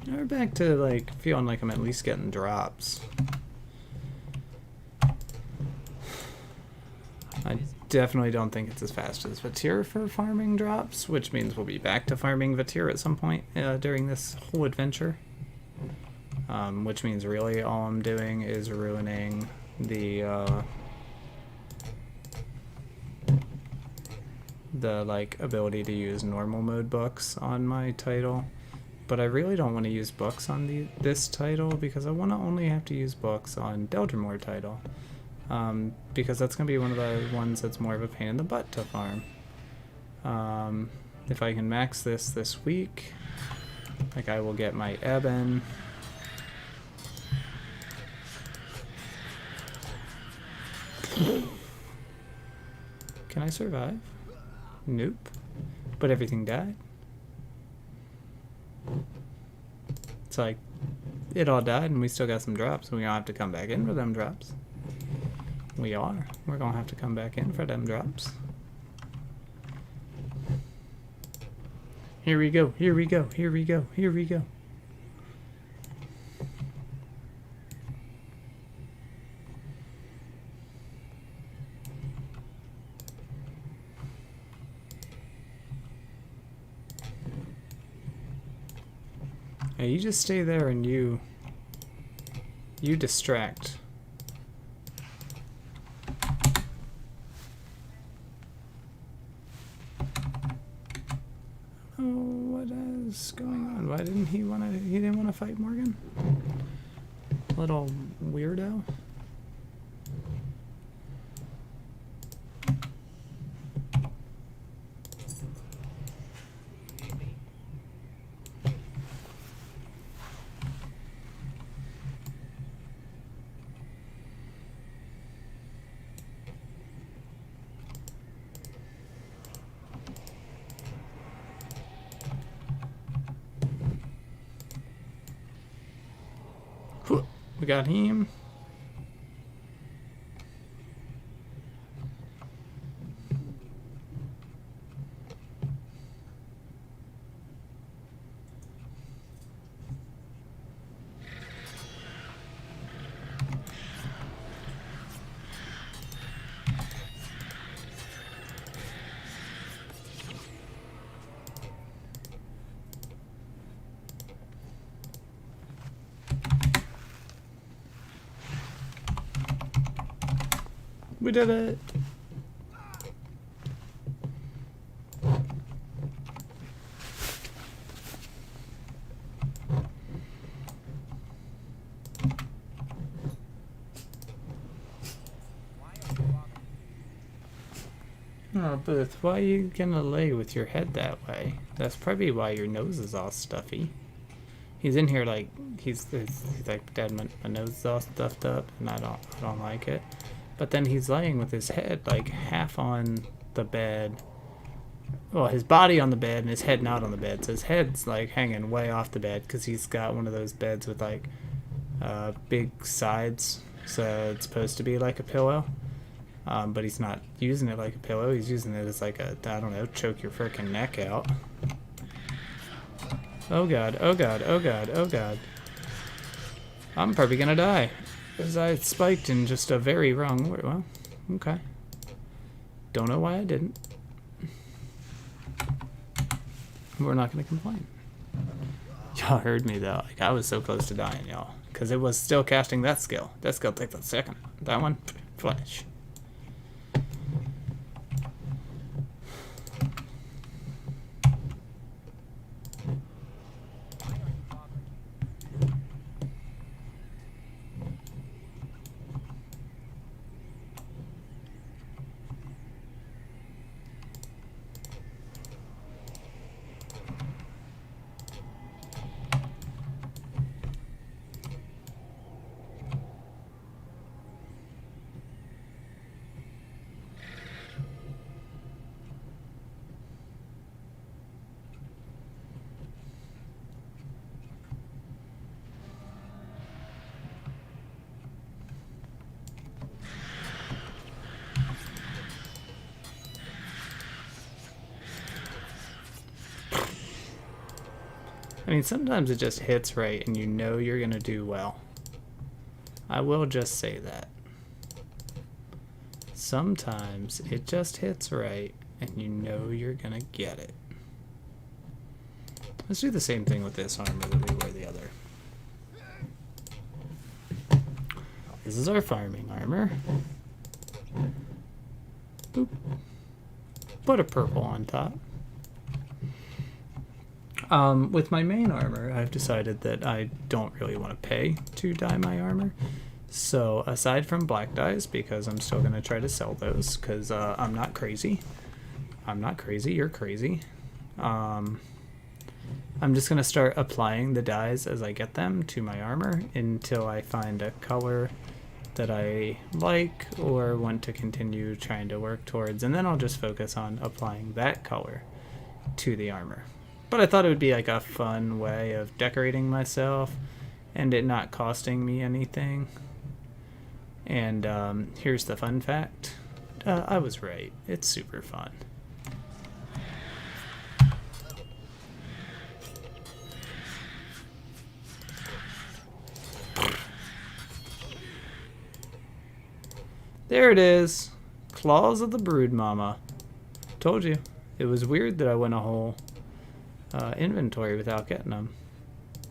We're back to, like, feeling like I'm at least getting drops. I definitely don't think it's as fast as Vatir for farming drops, which means we'll be back to farming Vatir at some point during this whole adventure. Which means really all I'm doing is ruining the like ability to use normal mode books on my title, but I really don't want to use books on this title because I want to only have to use books on Deldrimore title, because that's gonna be one of the ones that's more of a pain in the butt to farm. If I can max this week, like, I will get my Eben. Can I survive? Nope. But everything died. It's like, it all died and we still got some drops. We don't have to come back in for them drops. We are. We're gonna have to come back in for them drops. Here we go, here we go, here we go, here we go. Yeah, you just stay there and you distract. what is going on? Why didn't he want to? He didn't want to fight Morgan. Little weirdo. We got him. We did it. Oh, Booth, why are you gonna lay with your head that way? That's probably why your nose is all stuffy. He's in here like he's like, Dad, my nose is all stuffed up, and I don't like it. But then he's laying with his head like half on the bed. Well, his body on the bed and his head not on the bed. So his head's like hanging way off the bed because he's got one of those beds with like big sides. So it's supposed to be like a pillow. But he's not using it like a pillow. He's using it as like a, I don't know, choke your frickin' neck out. Oh god, oh god, oh god, oh god. I'm probably gonna die. Because I spiked in just a very wrong word. Well, okay. Don't know why I didn't. We're not going to complain. Y'all heard me though. Like, I was so close to dying, y'all. Because it was still casting that skill. That skill takes a second. That one, flash. I mean, sometimes it just hits right and you know you're going to do well. I will just say that. Sometimes it just hits right and you know you're going to get it. Let's do the same thing with this armor that we wear the other. This is our farming armor. Boop. Put a purple on top. With my main armor, I've decided that I don't really want to pay to dye my armor. So aside from black dyes, because I'm still going to try to sell those, because I'm not crazy. I'm not crazy, you're crazy. I'm just going to start applying the dyes as I get them to my armor until I find a color that I like or want to continue trying to work towards, and then I'll just focus on applying that color to the armor. But I thought it would be like a fun way of decorating myself and it not costing me anything. And here's the fun fact. I was right. It's super fun. There it is. Claws of the Brood Mama. Told you. It was weird that I went a whole inventory without getting them.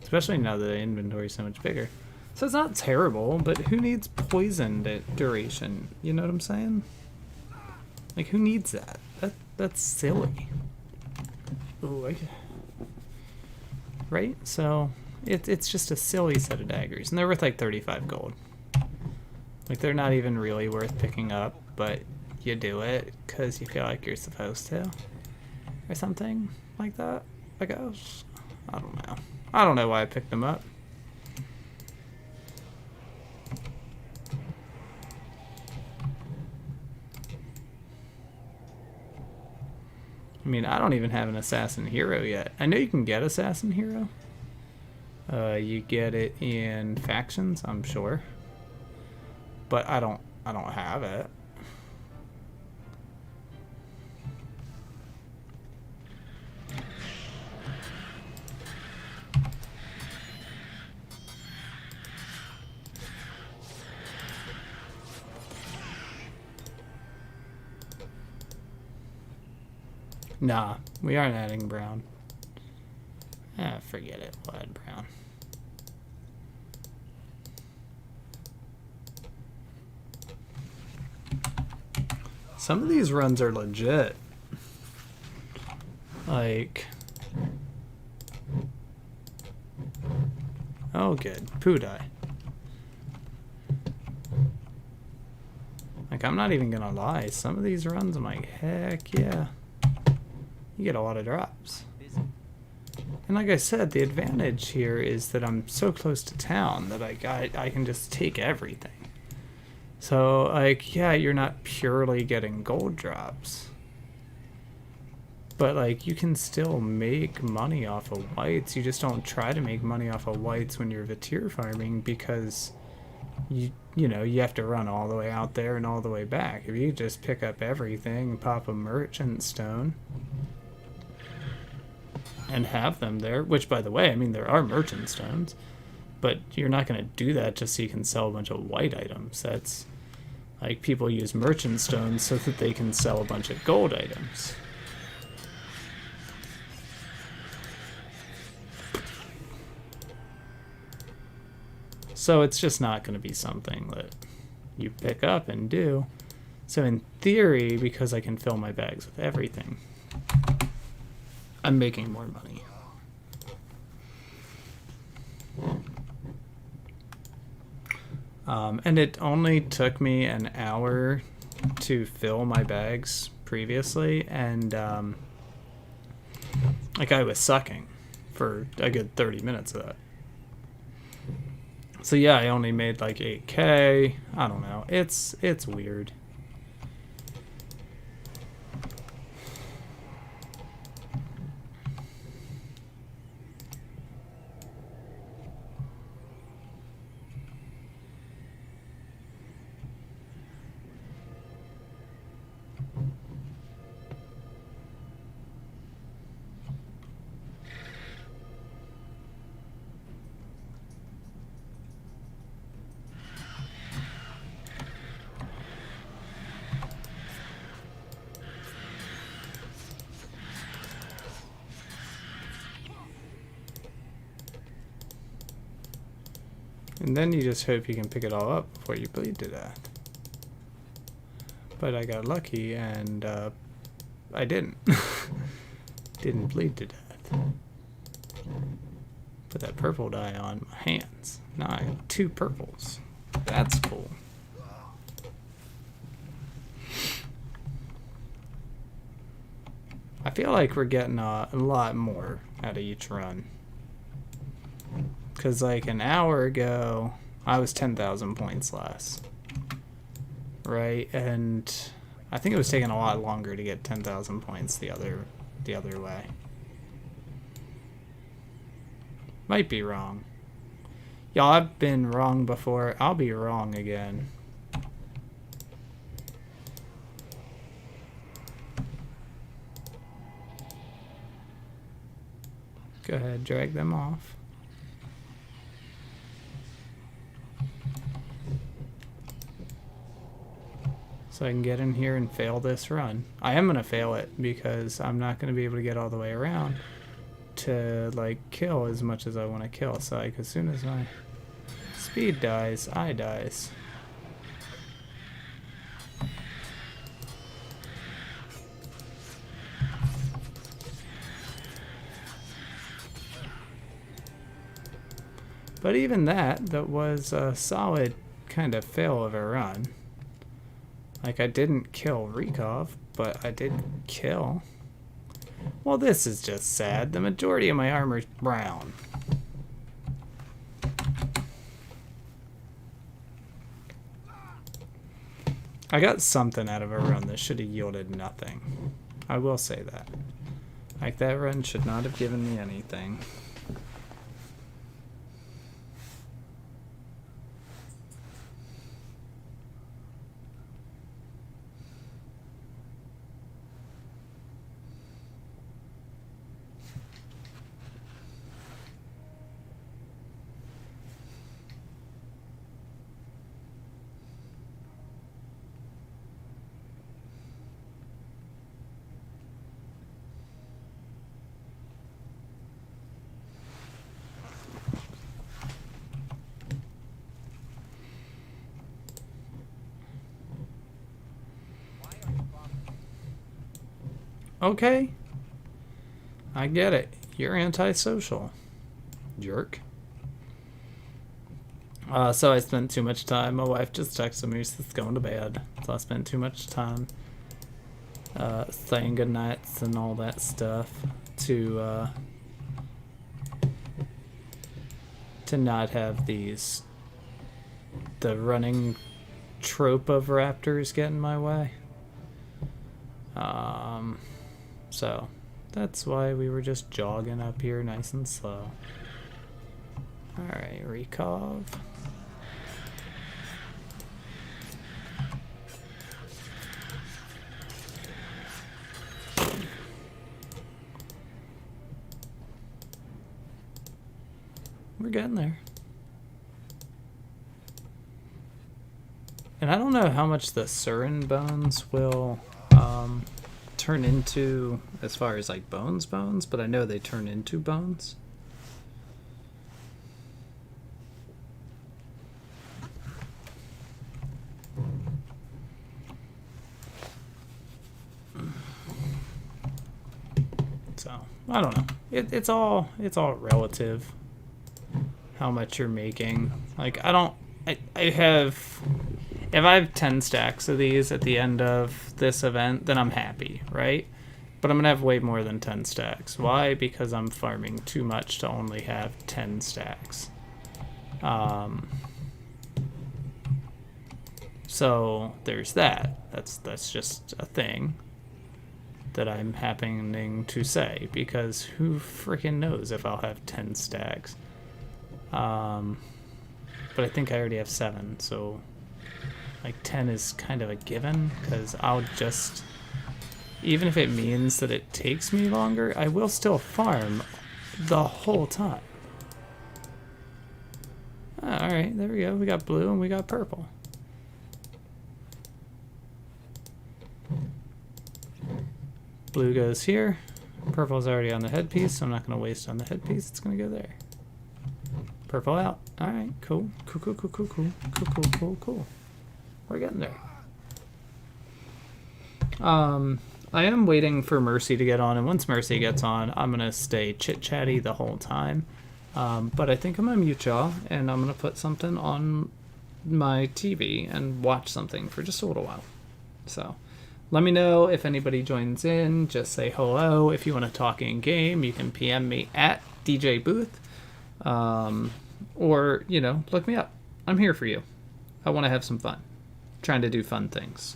Especially now that the inventory is so much bigger. So it's not terrible, but who needs poisoned at duration? You know what I'm saying? Like, who needs that? That's silly. Ooh, right? So it's just a silly set of daggers, and they're worth like 35 gold. Like, they're not even really worth picking up, but you do it because you feel like you're supposed to, or something like that, I guess. I don't know. I don't know why I picked them up. I mean, I don't even have an assassin hero yet. I know you can get assassin hero. You get it in factions, I'm sure. But I don't have it. Nah, we aren't adding brown. Ah, forget it. We'll add brown. Some of these runs are legit. Like... Oh, good. Poo die. Like, I'm not even gonna lie. Some of these runs, I'm like, heck yeah. You get a lot of drops. And like I said, the advantage here is that I'm so close to town that I can just take everything. So, like, yeah, you're not purely getting gold drops. But, like, you can still make money off of whites. You just don't try to make money off of whites when you're Vatir farming because, you know, you have to run all the way out there and all the way back. If you just pick up everything and pop a merchant stone and have them there, which, by the way, I mean, there are merchant stones, but you're not going to do that just so you can sell a bunch of white items. That's, like, people use merchant stones so that they can sell a bunch of gold items. So it's just not going to be something that you pick up and do. So in theory, because I can fill my bags with everything, I'm making more money. And it only took me an hour to fill my bags previously, and like, I was sucking for a good 30 minutes of that. So yeah, I only made like 8K. I don't know. It's weird. And then you just hope you can pick it all up before you bleed to death. But I got lucky and I didn't. Didn't bleed to death. Put that purple dye on my hands. Now I have 2 purples. That's cool. I feel like we're getting a lot more out of each run. Because like an hour ago, I was 10,000 points less. Right? And I think it was taking a lot longer to get 10,000 points the other way. Might be wrong. Y'all, I've been wrong before. I'll be wrong again. Go ahead, drag them off. So I can get in here and fail this run. I am going to fail it because I'm not going to be able to get all the way around to like kill as much as I want to kill. So like, as soon as my speed dies, I dies. But even that was a solid kind of fail of a run. Like, I didn't kill Rykov, but I did kill. Well, this is just sad. The majority of my armor is brown. I got something out of a run that should have yielded nothing. I will say that. Like, that run should not have given me anything. Okay. I get it. You're antisocial. Jerk. So I spent too much time. My wife just texted me. She's going to bed. So I spent too much time saying goodnights and all that stuff to not have the running trope of raptors get in my way. So that's why we were just jogging up here nice and slow. Alright, Rykov. We're getting there. And I don't know how much the Surin bones will turn into as far as like bones, but I know they turn into bones. So I don't know. It's all relative. How much you're making. Like I have. If I have 10 stacks of these at the end of this event, then I'm happy, right? But I'm going to have way more than 10 stacks. Why? Because I'm farming too much to only have 10 stacks. So there's that. That's just a thing that I'm happening to say, because who freaking knows if I'll have 10 stacks. But I think I already have 7, so like 10 is kind of a given, because I'll just, even if it means that it takes me longer, I will still farm the whole time. Alright, there we go. We got blue and we got purple. Blue goes here. Purple's already on the headpiece, so I'm not going to waste on the headpiece. It's going to go there. Purple out. Alright, cool. Cool. We're getting there. I am waiting for Mercy to get on, and once Mercy gets on, I'm gonna stay chit-chatty the whole time. But I think I'm gonna mute y'all, and I'm gonna put something on my TV and watch something for just a little while. So, let me know if anybody joins in. Just say hello. If you want to talk in game, you can PM me at DJ Booth. Or, look me up. I'm here for you. I want to have some fun. Trying to do fun things.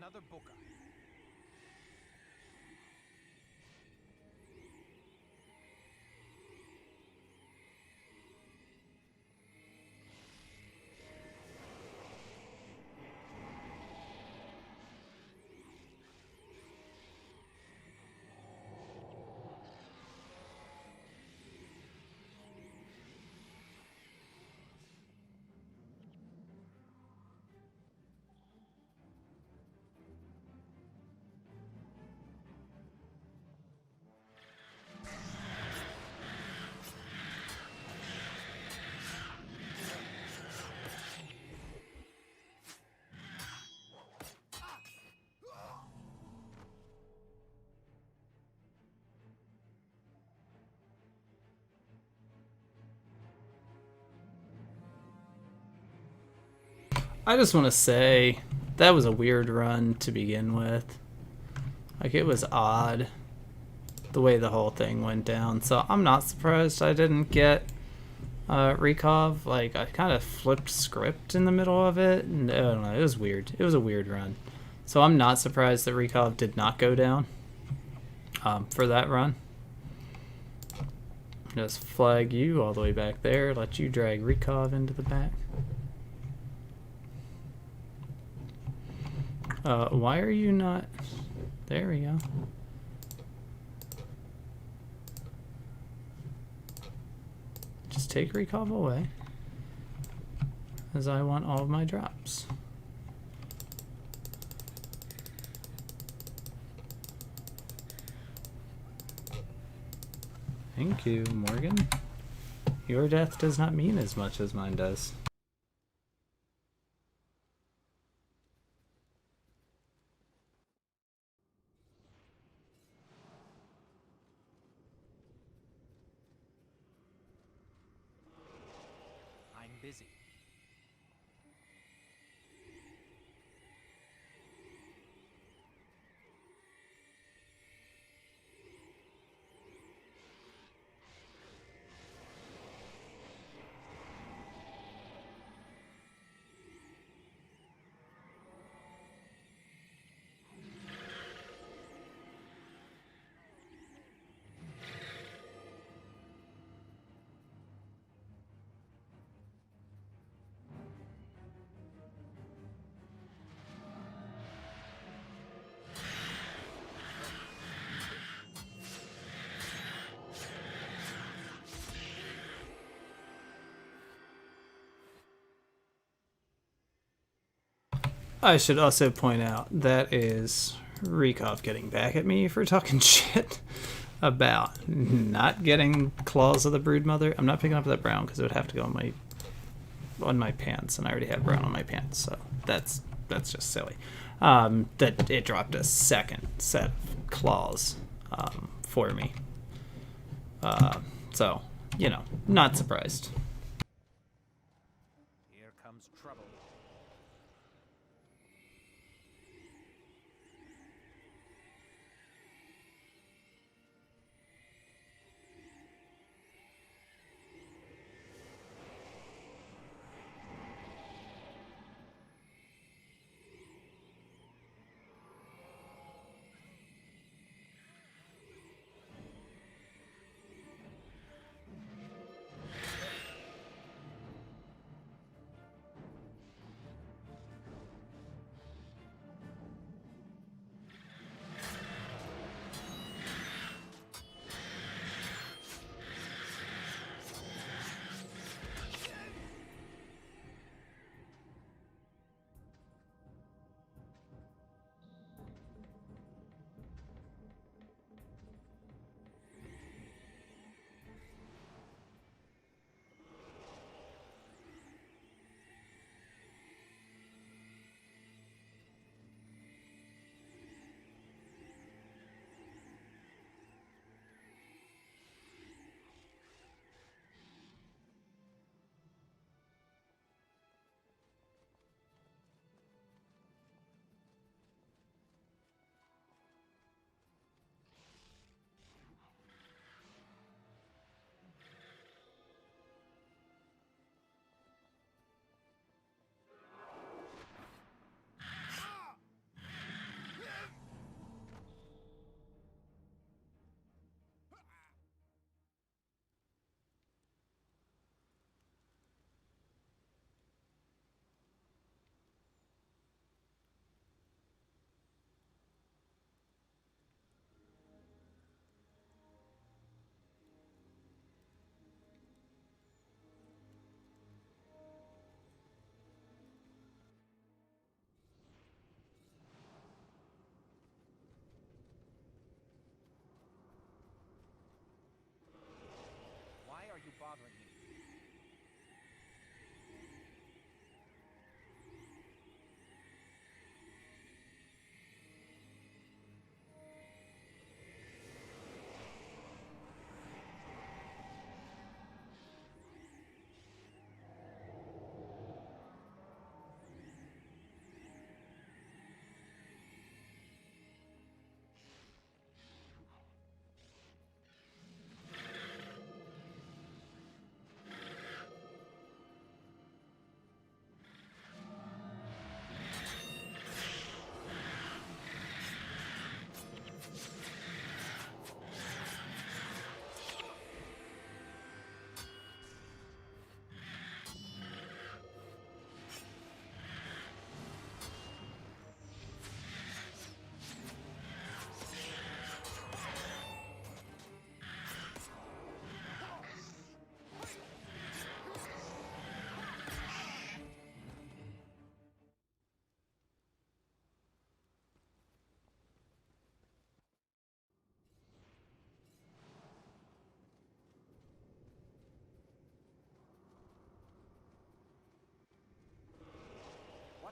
another booker. I just want to say that was a weird run to begin with. Like, it was odd the way the whole thing went down. So I'm not surprised I didn't get recov. Like, I kind of flipped script in the middle of it. And I don't know, it was weird. It was a weird run. So I'm not surprised that recov did not go down for that run. Just flag you all the way back there. Let you drag recov into the back. Why are you not... There we go. Just take recall away, as I want all of my drops. Thank you, Morgan. Your death does not mean as much as mine does. I'm busy. I should also point out that is Rekov getting back at me for talking shit about not getting Claws of the Broodmother. I'm not picking up that brown because it would have to go on my pants, and I already have brown on my pants, so that's just silly. That it dropped a second set of claws for me. So, you know, not surprised. Here comes trouble.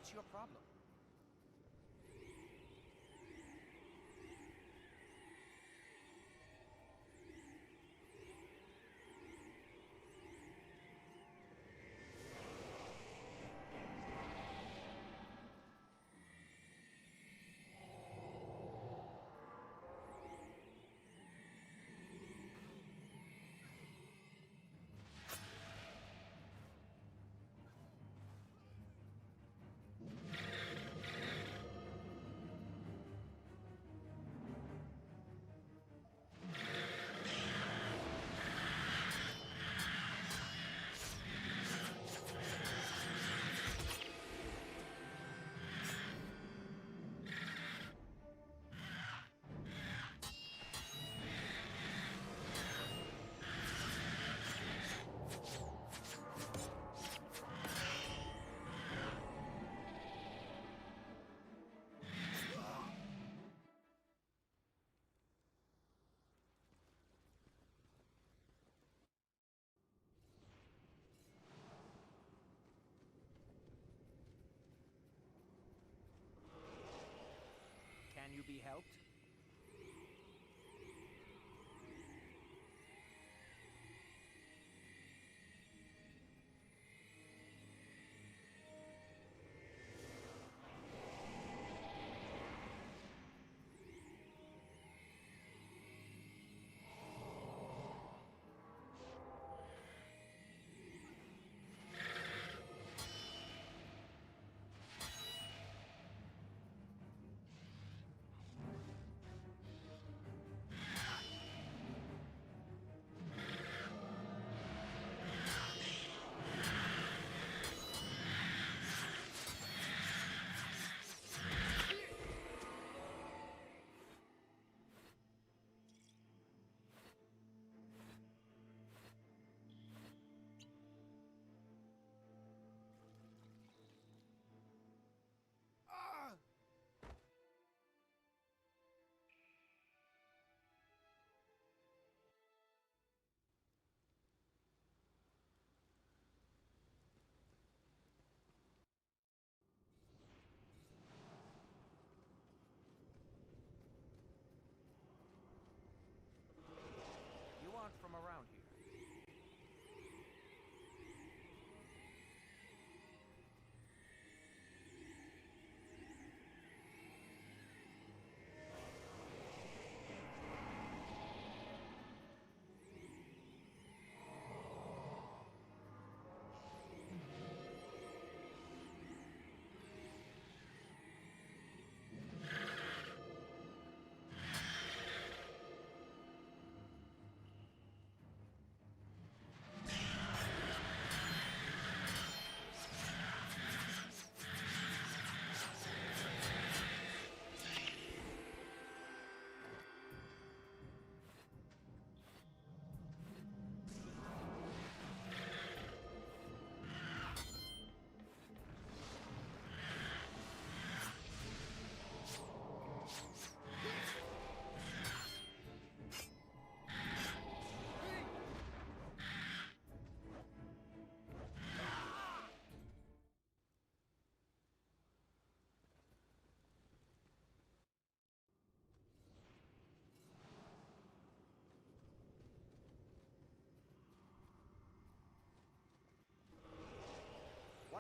What's your problem? Can you be helped? You aren't from around here.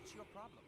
What's your problem?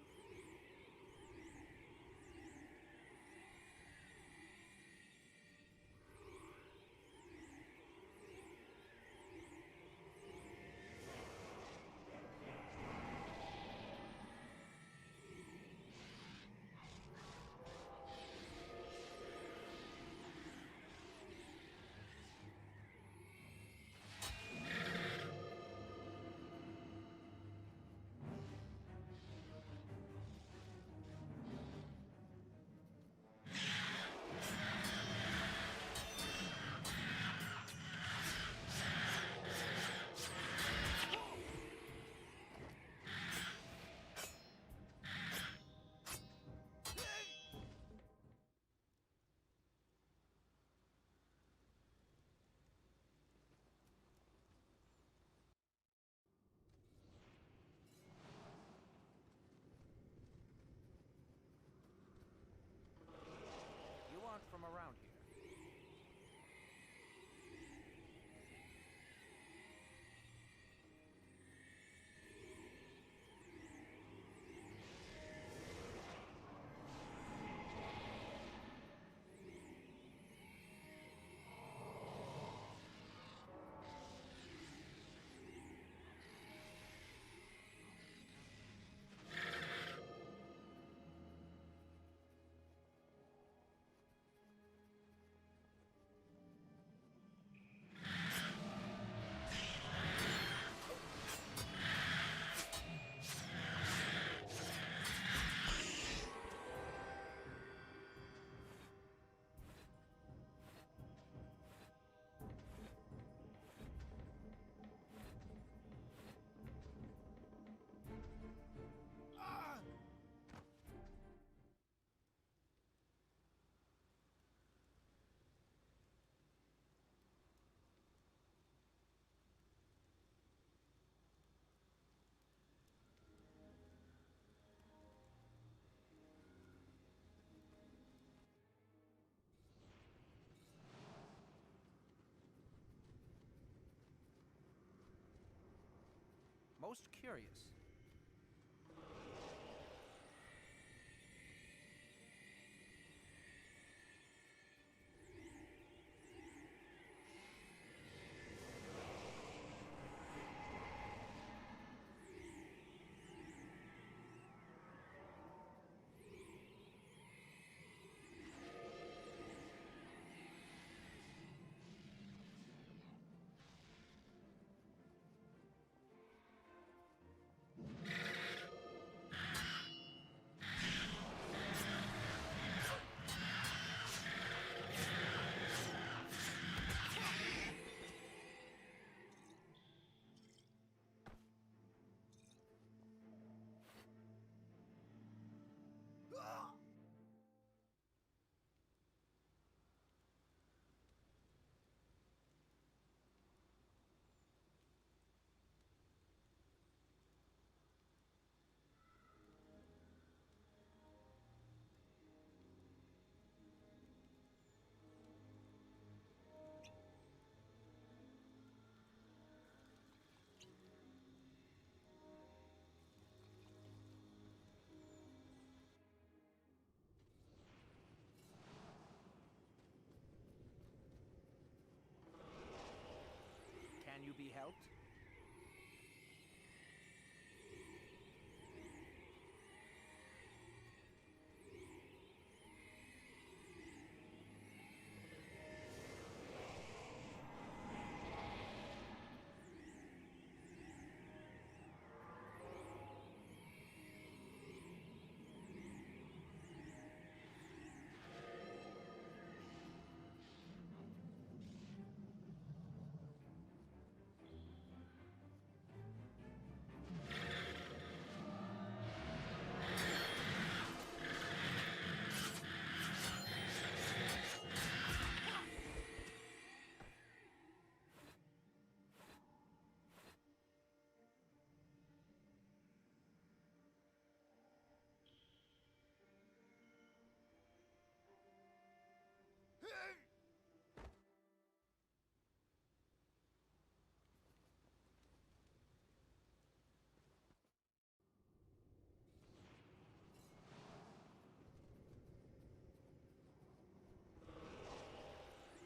Most curious. Can you be helped?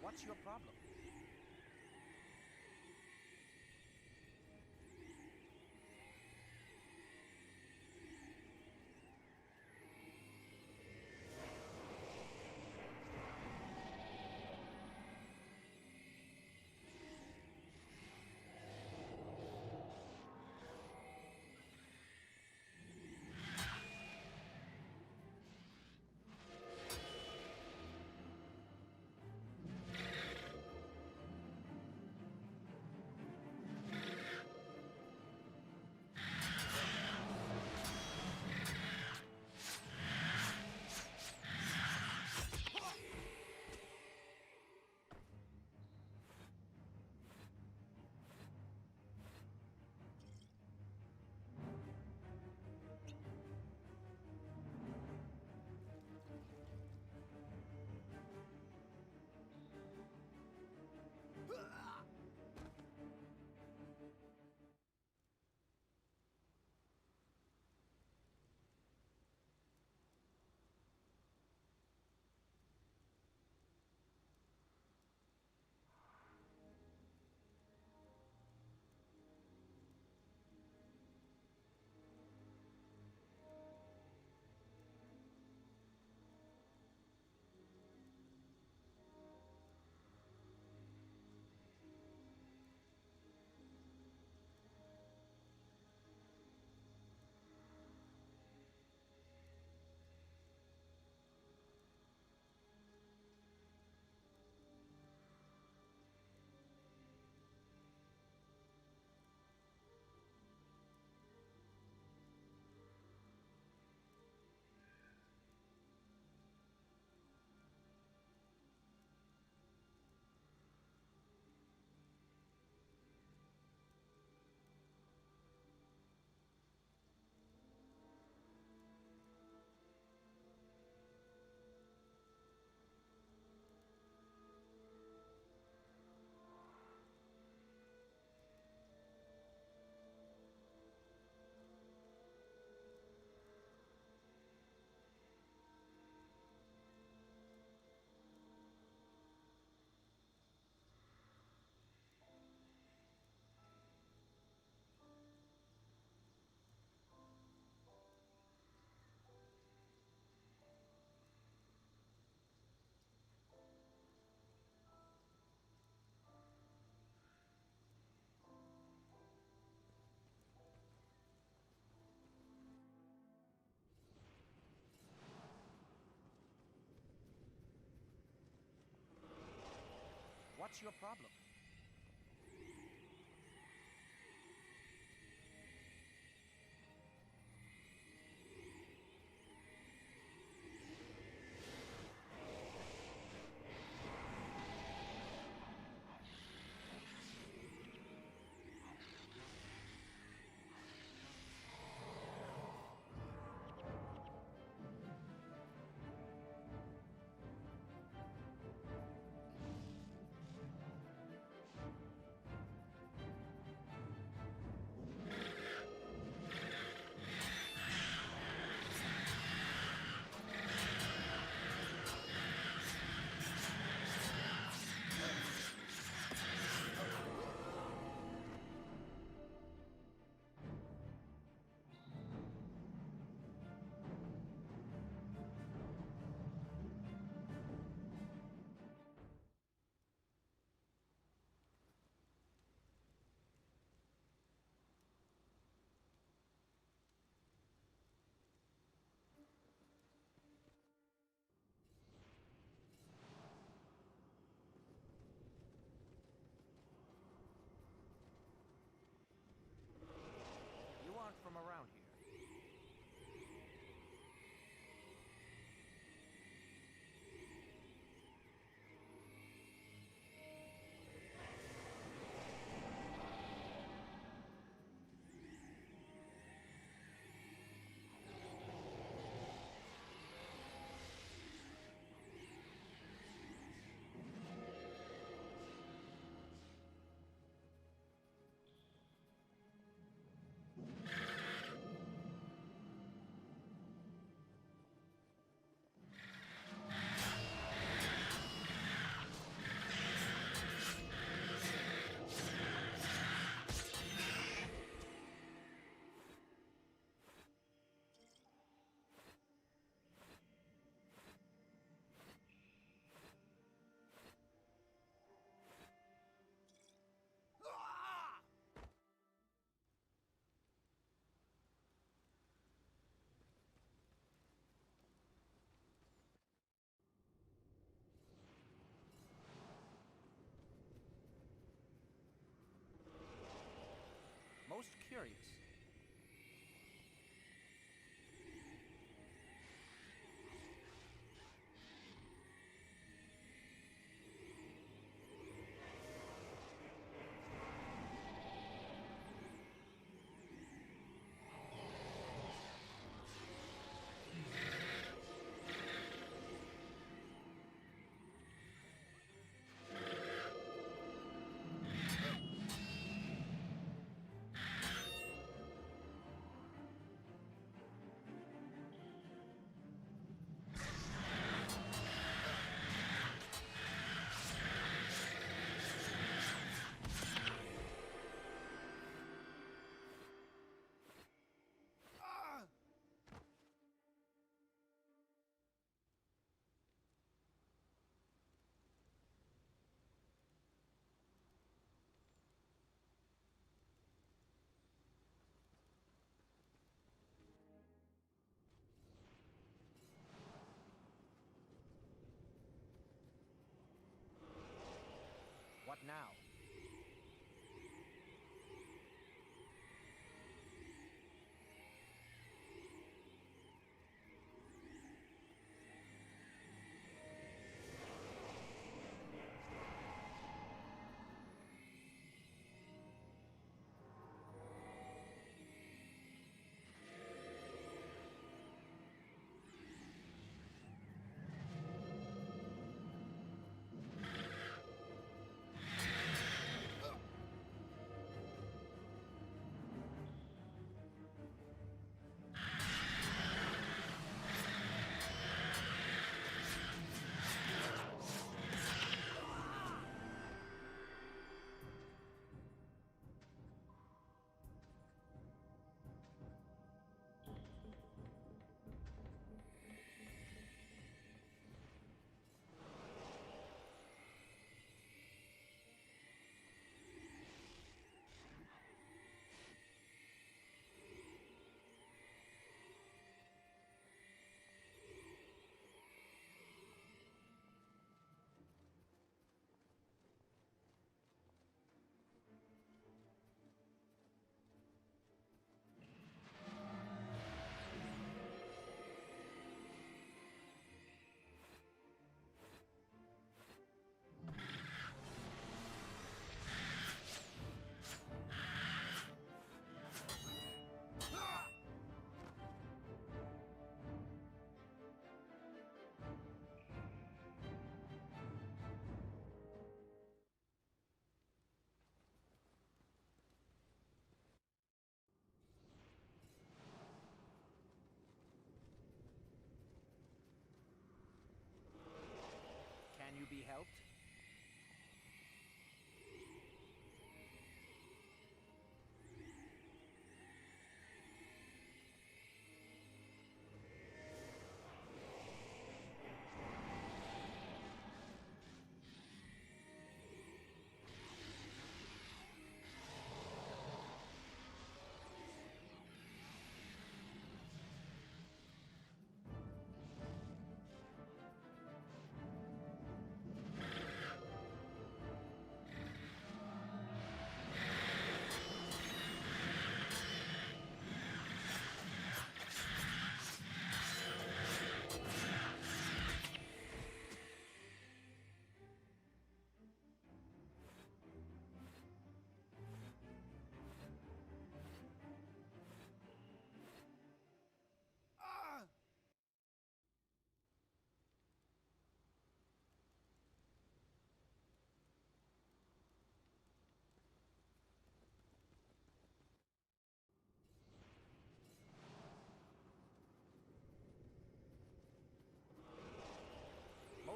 What's your problem? What's your problem? You aren't from around here. Most curious. What now?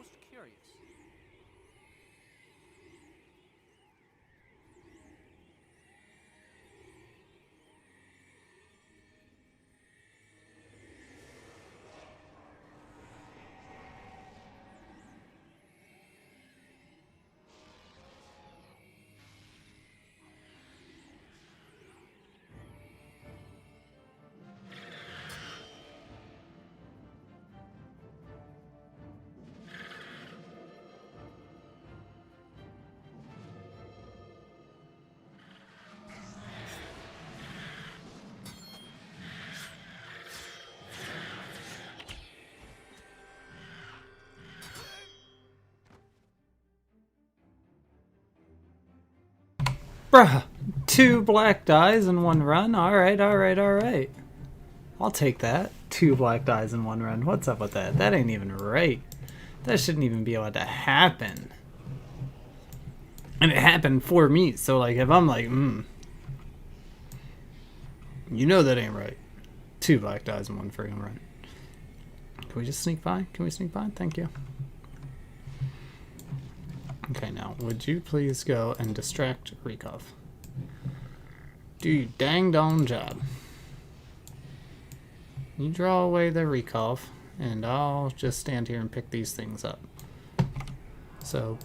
Most curious. Bruh, 2 black dies in 1 run? Alright, alright, alright. I'll take that. 2 black dies in 1 run. What's up with that? That ain't even right. That shouldn't even be able to happen. And it happened for me, so like if I'm like, you know that ain't right. 2 black dies in 1 friggin' run. Can we just sneak by? Can we sneak by? Thank you. Okay, now, would you please go and distract Rikov? Do your dang dong job. You draw away the Rikov, and I'll just stand here and pick these things up. So...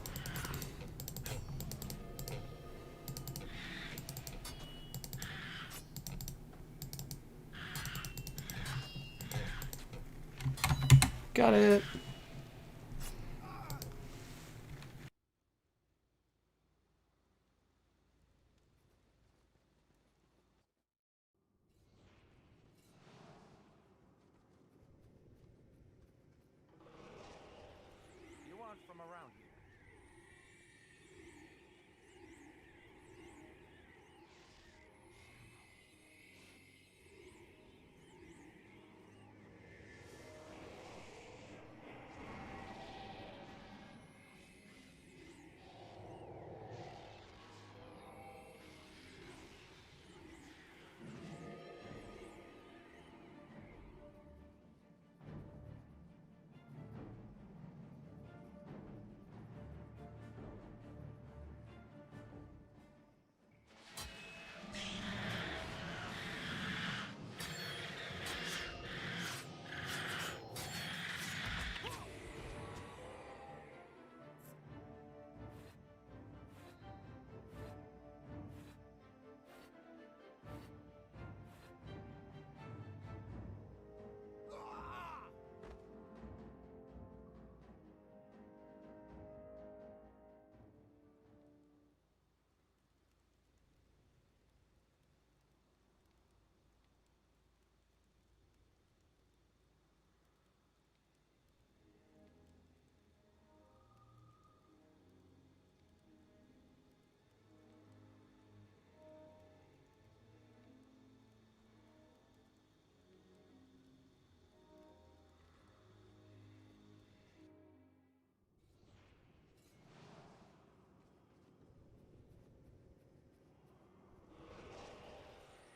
Got it! You aren't from around here.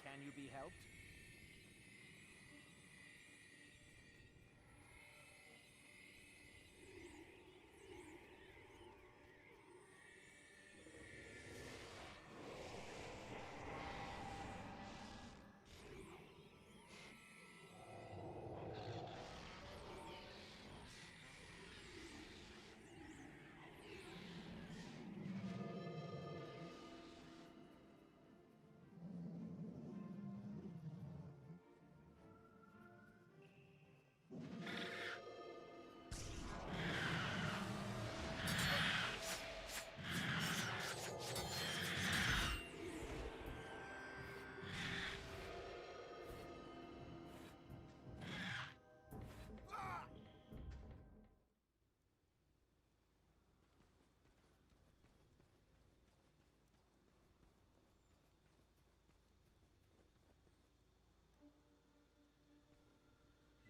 Can you be helped?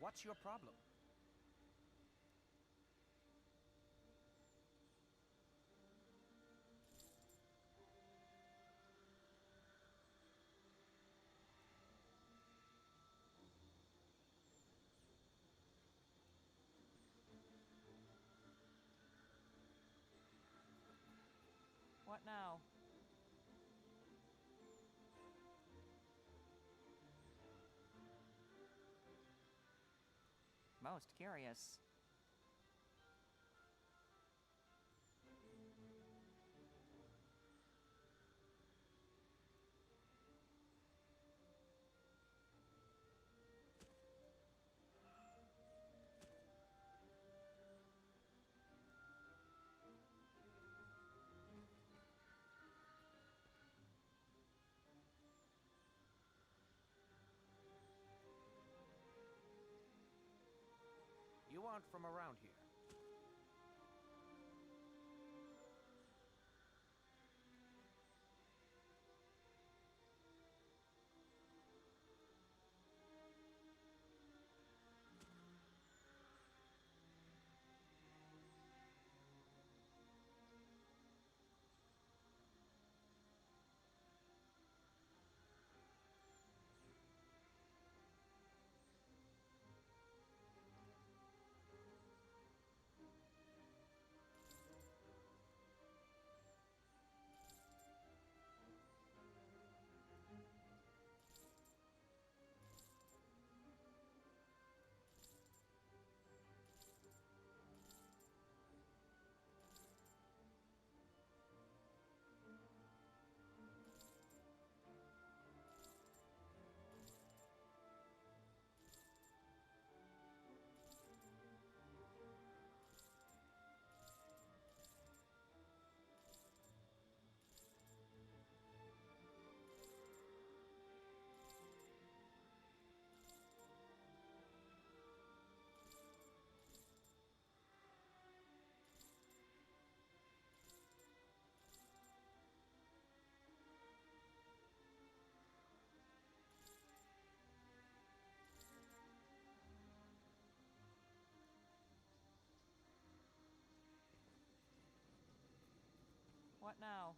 What's your problem? What now? Most curious. You aren't from around here. What now?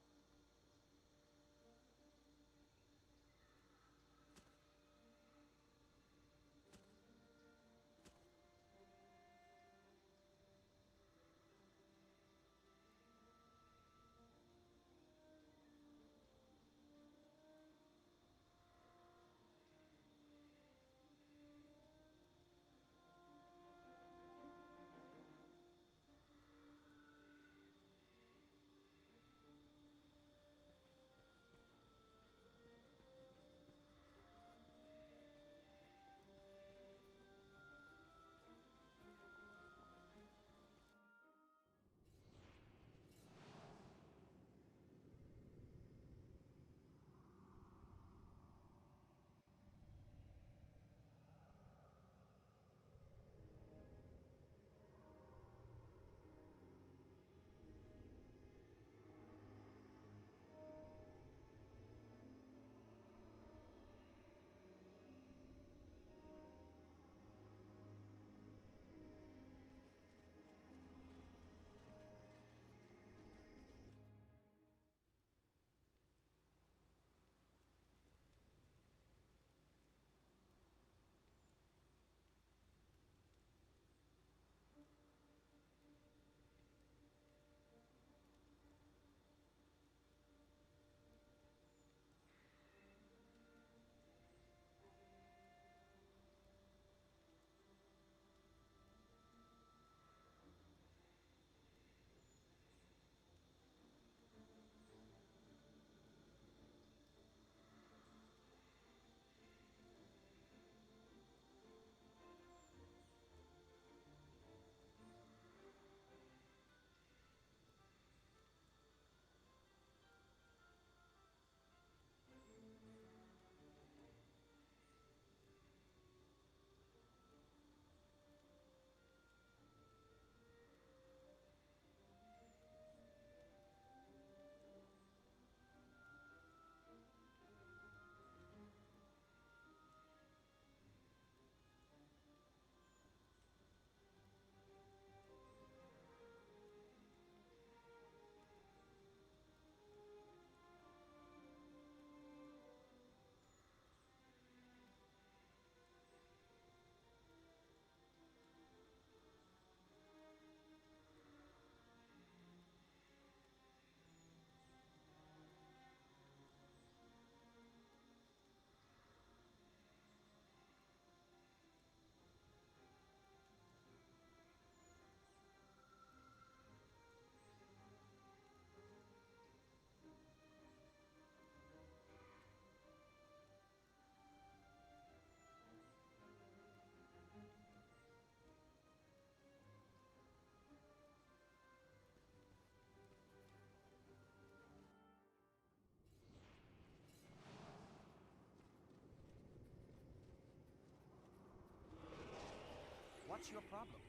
What's your problem?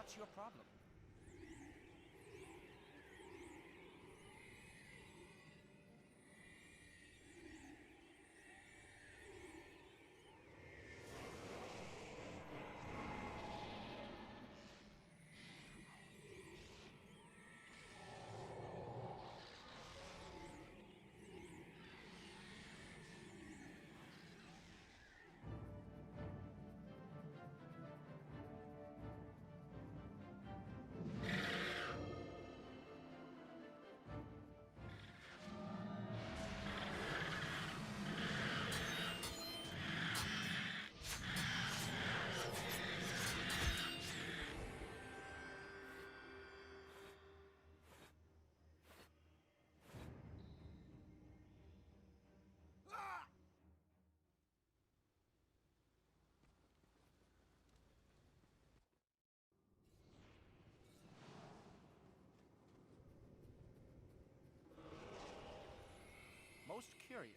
What's your problem? Most curious.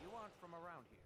You aren't from around here.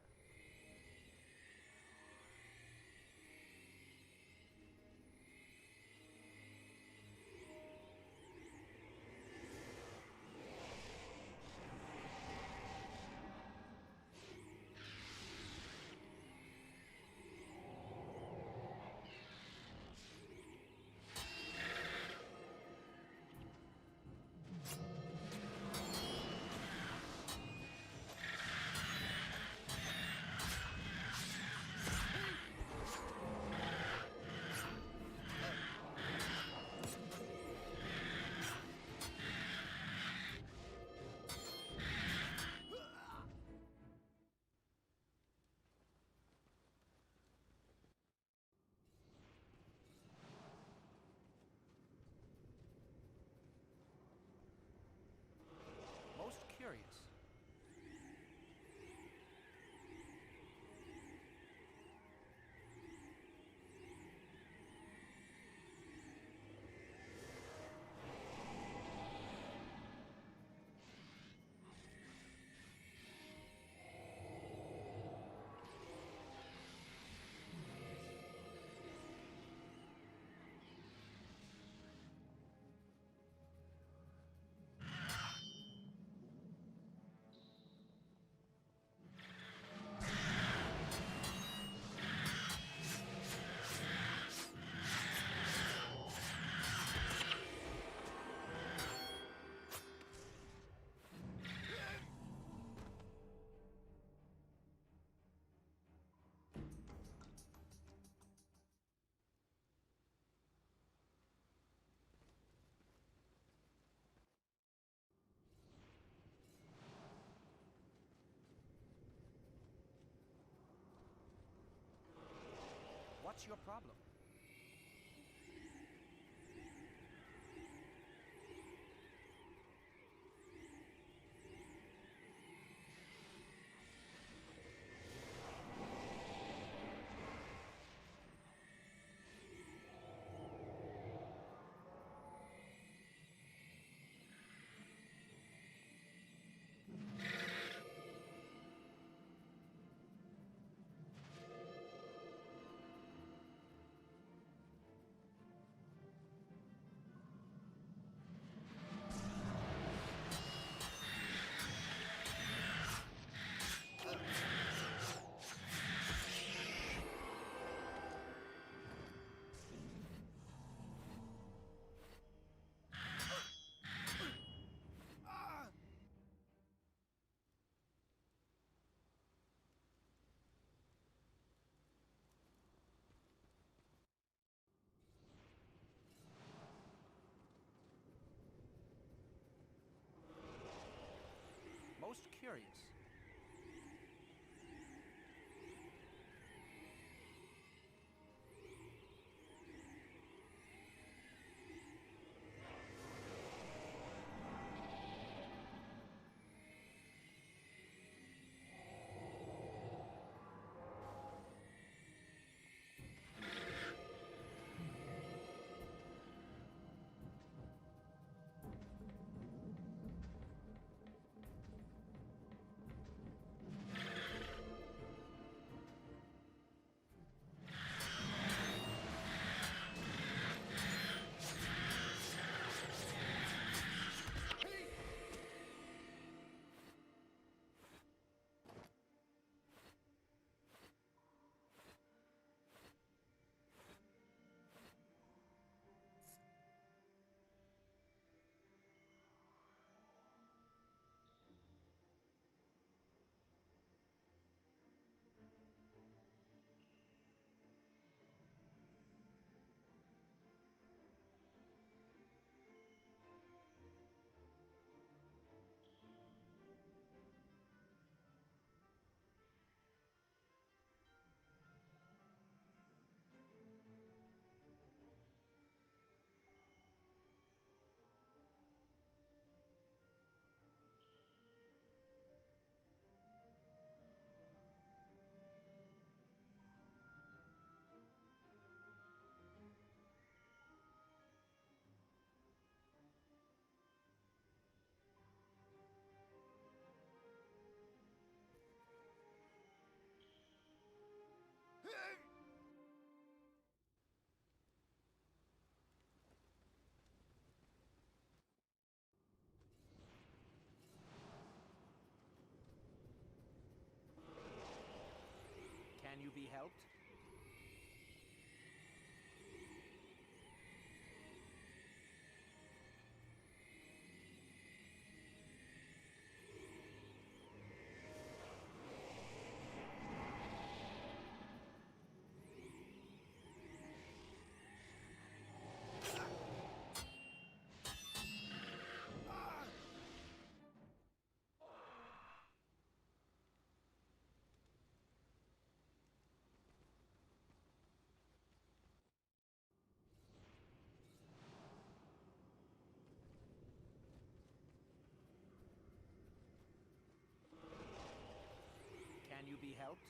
Most curious. What's your problem? Most curious. Can you be helped? Can you be helped?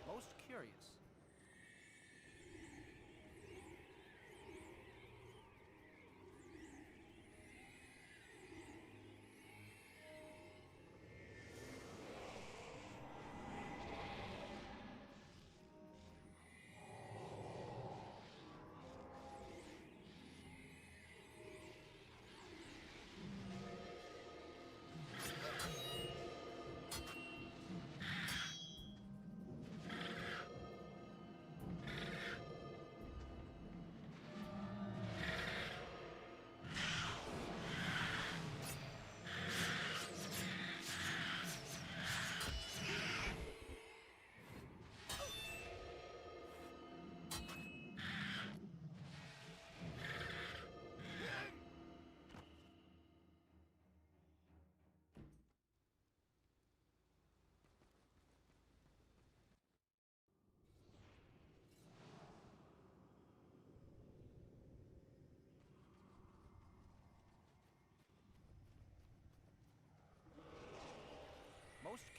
Most curious.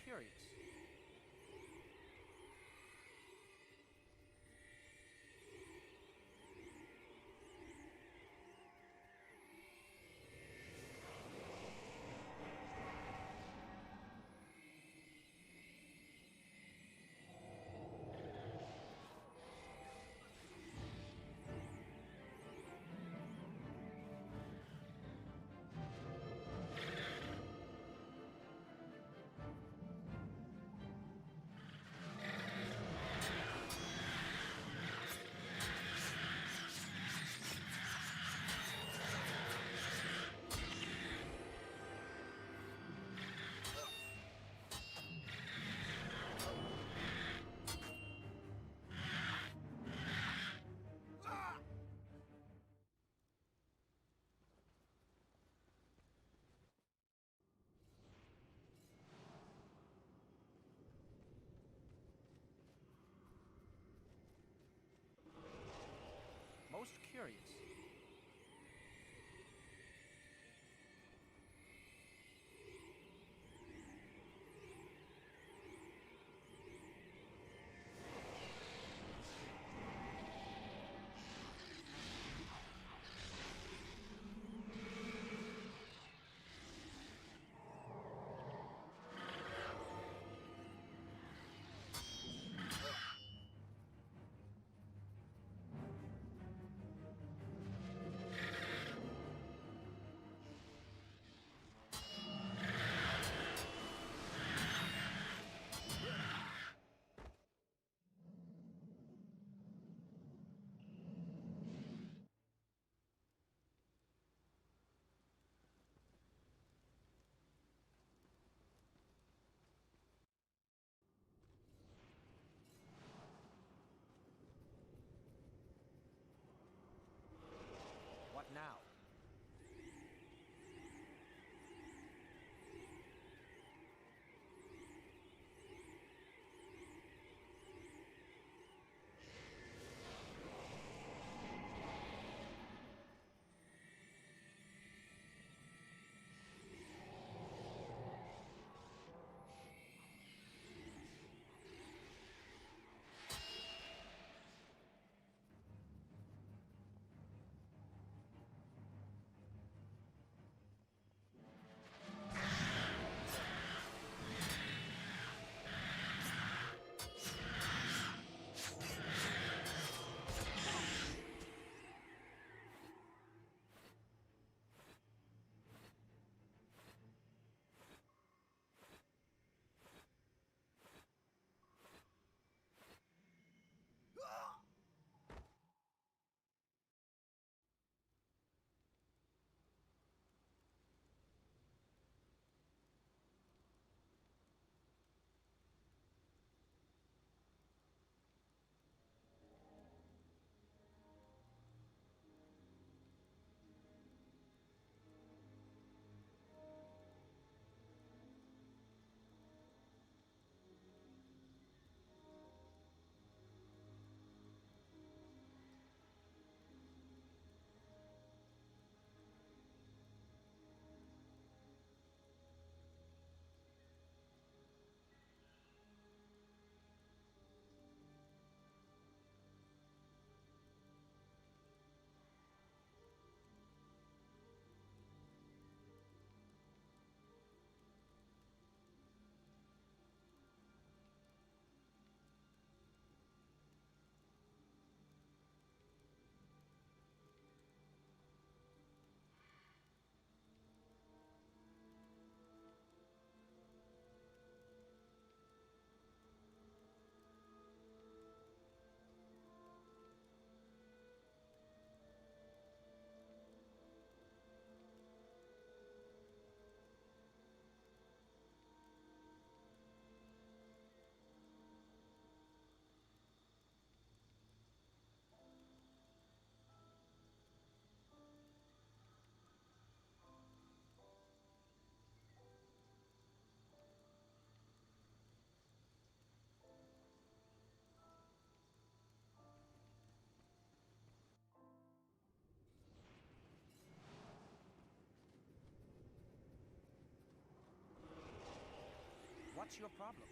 curious. Most curious. What's your problem?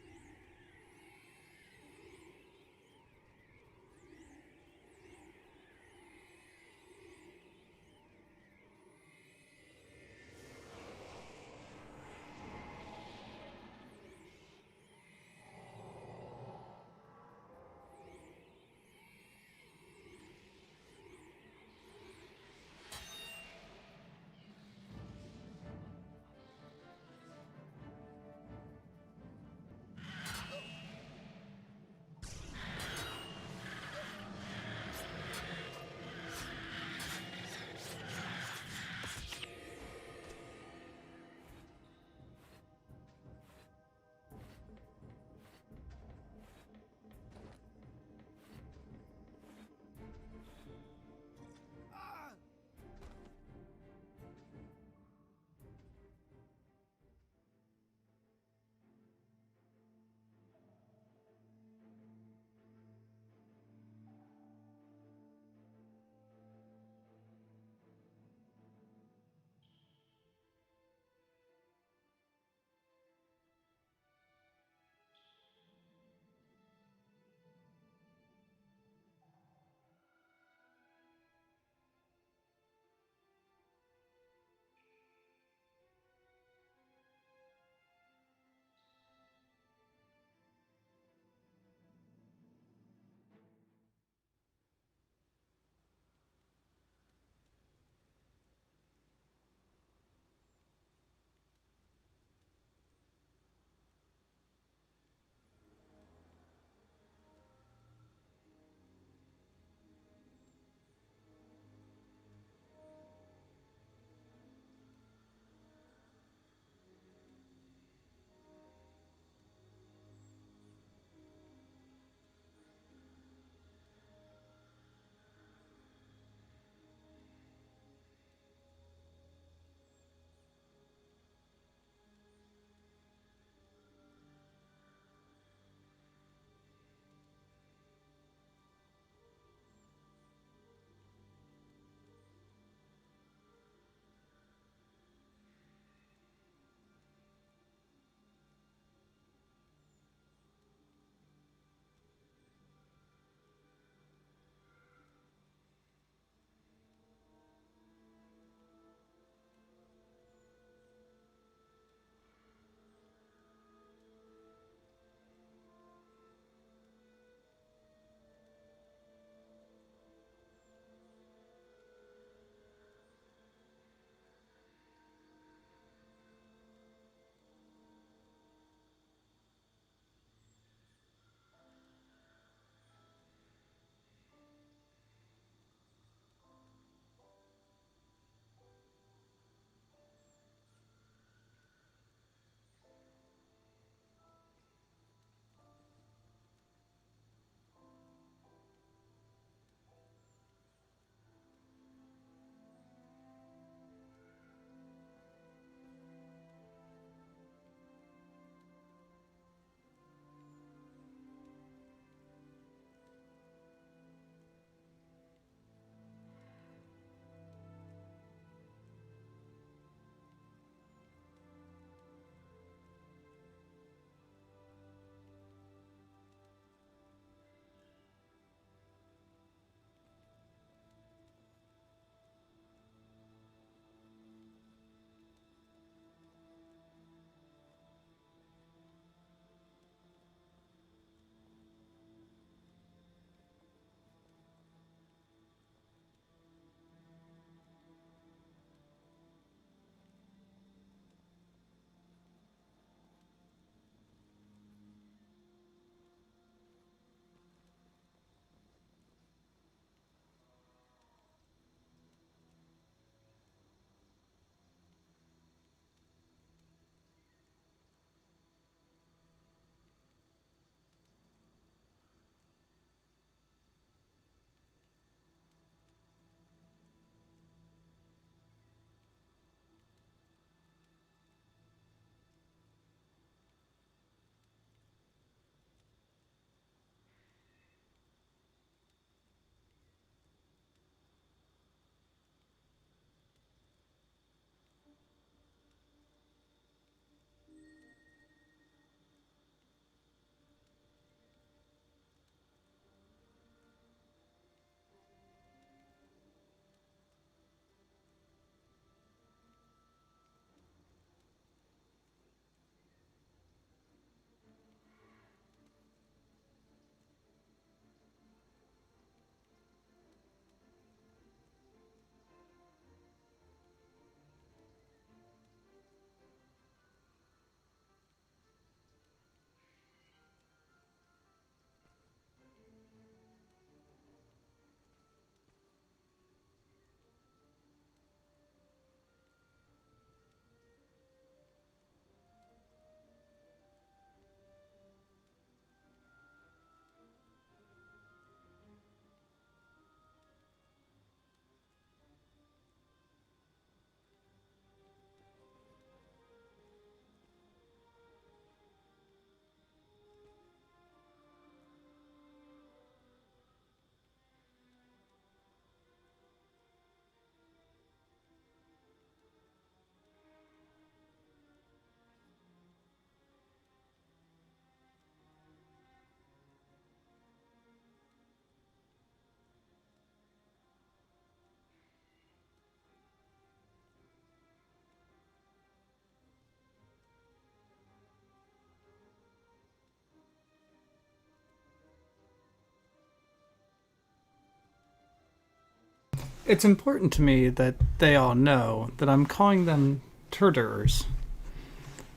It's important to me that they all know that I'm calling them Turdurers.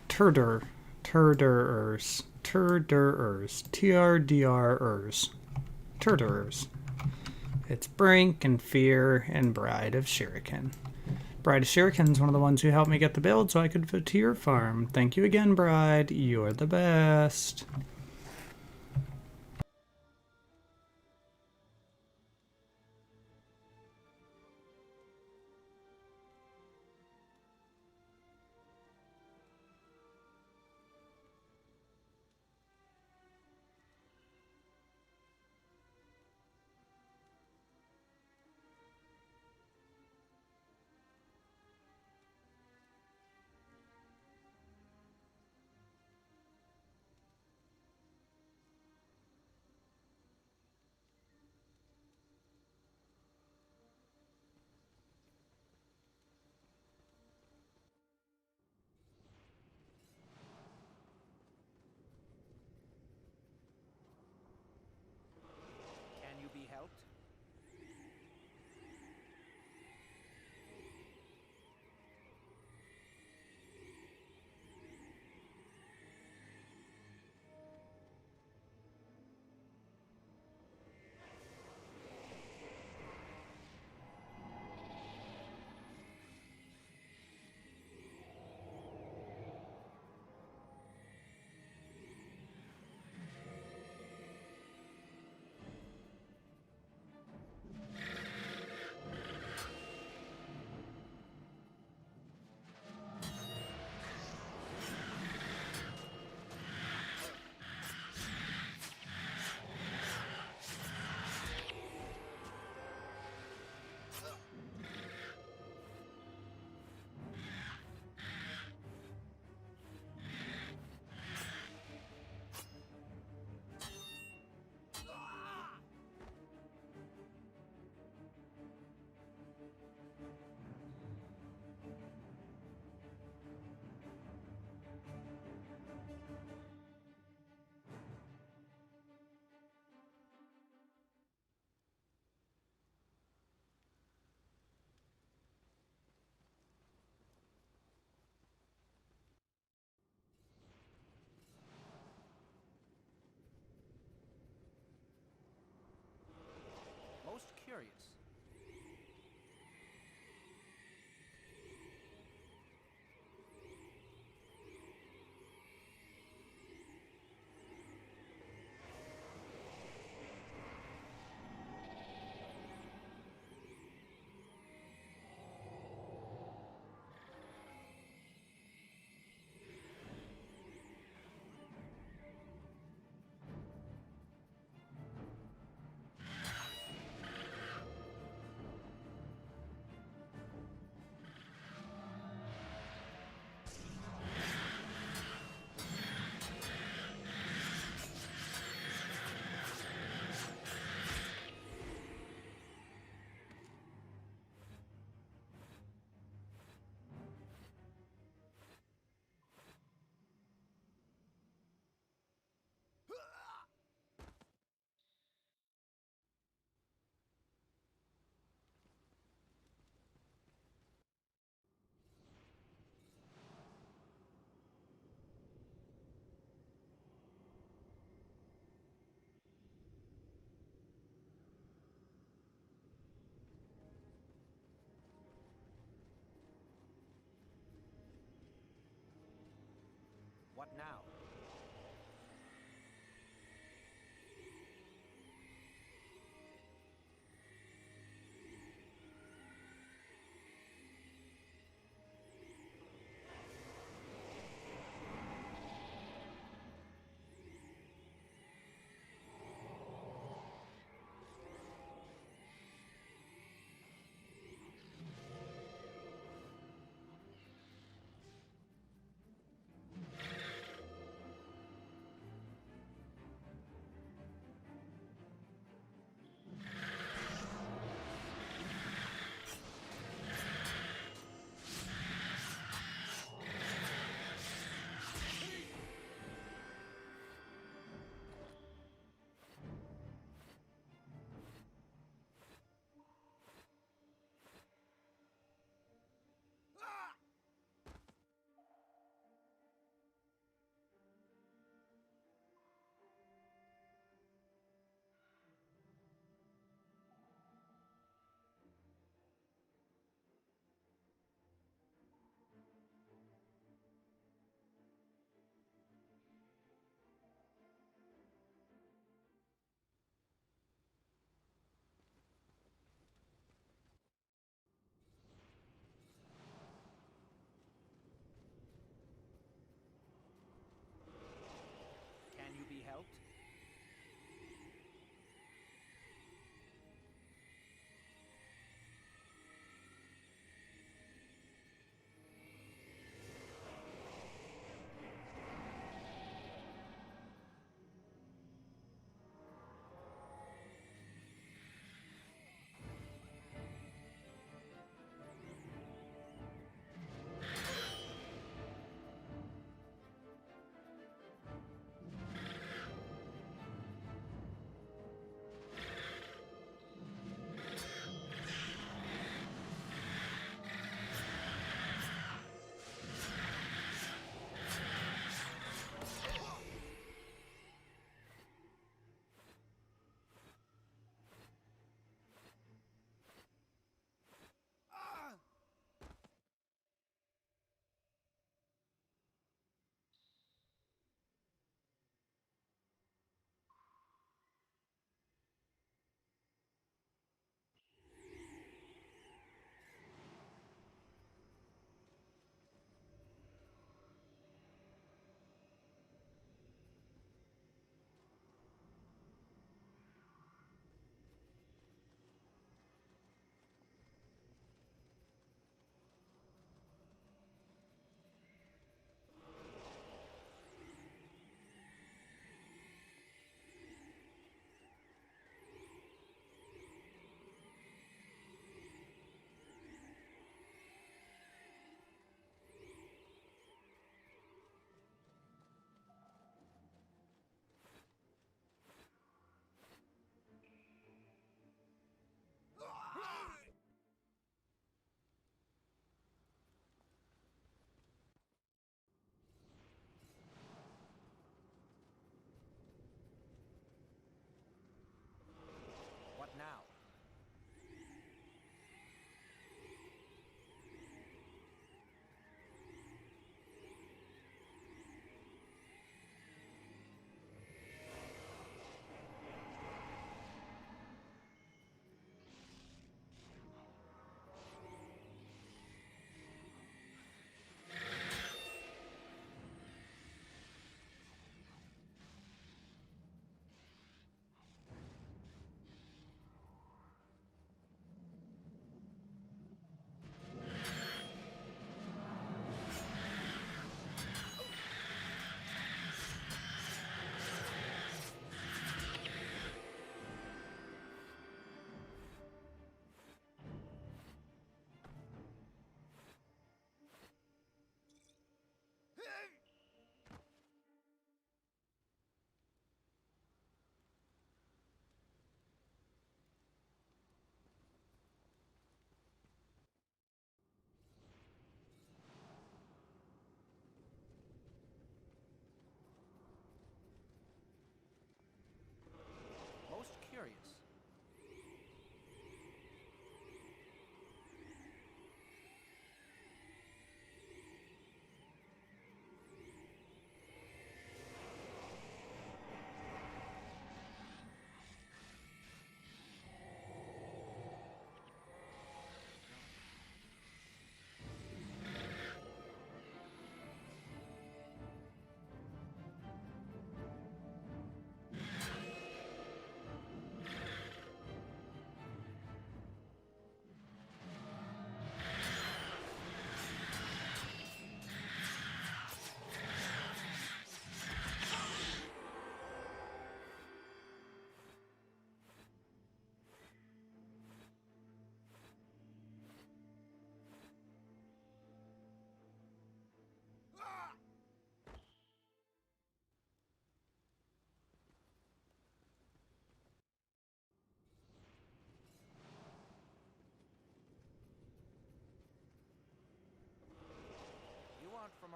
Turdurers. TRDRers. Turdurers. It's Brink and Fear and Bride of Shuriken. Bride of Shuriken's one of the ones who helped me get the build so I could go to your farm. Thank you again, Bride. You're the best. Can you be helped? Most curious. What now?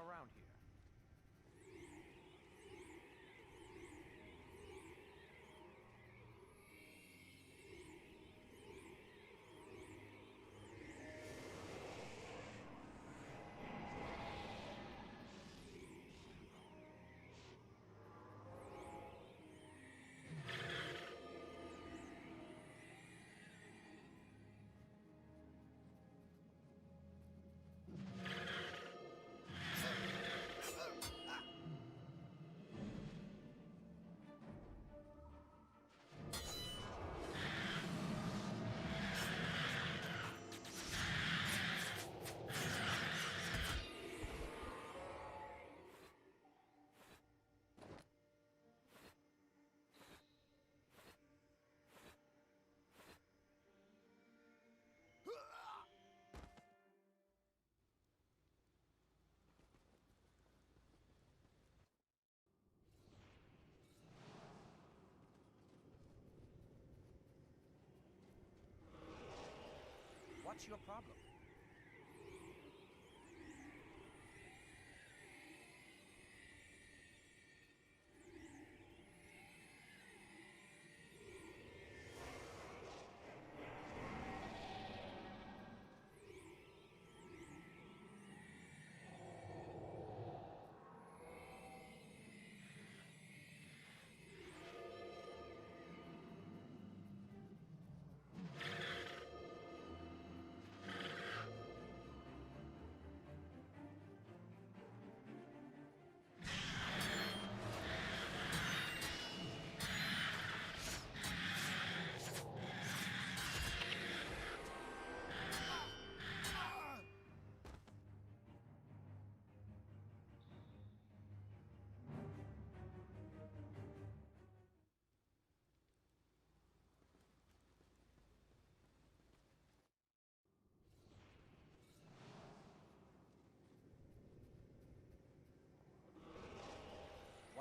around here. What's your problem?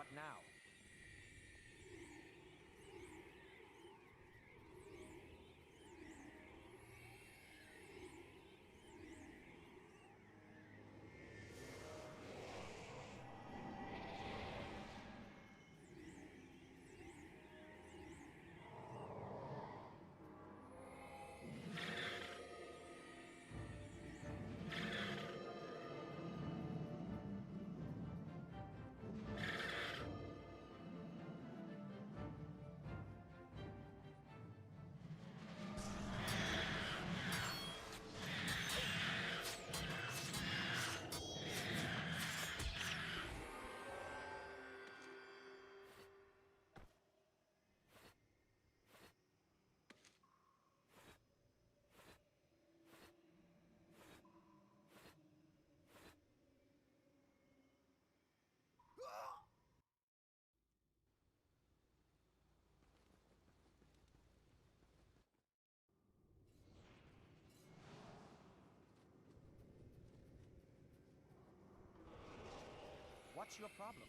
What now? What's your problem?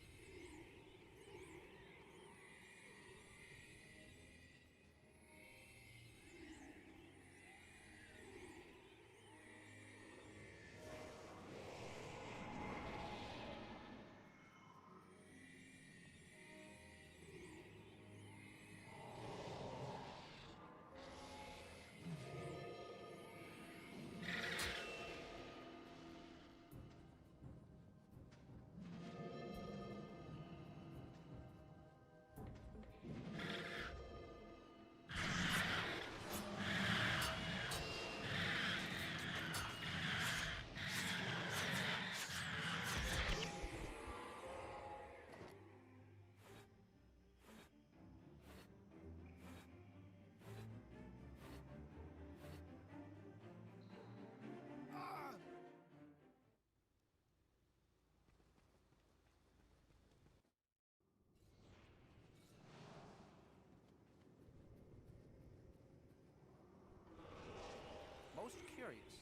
Most curious.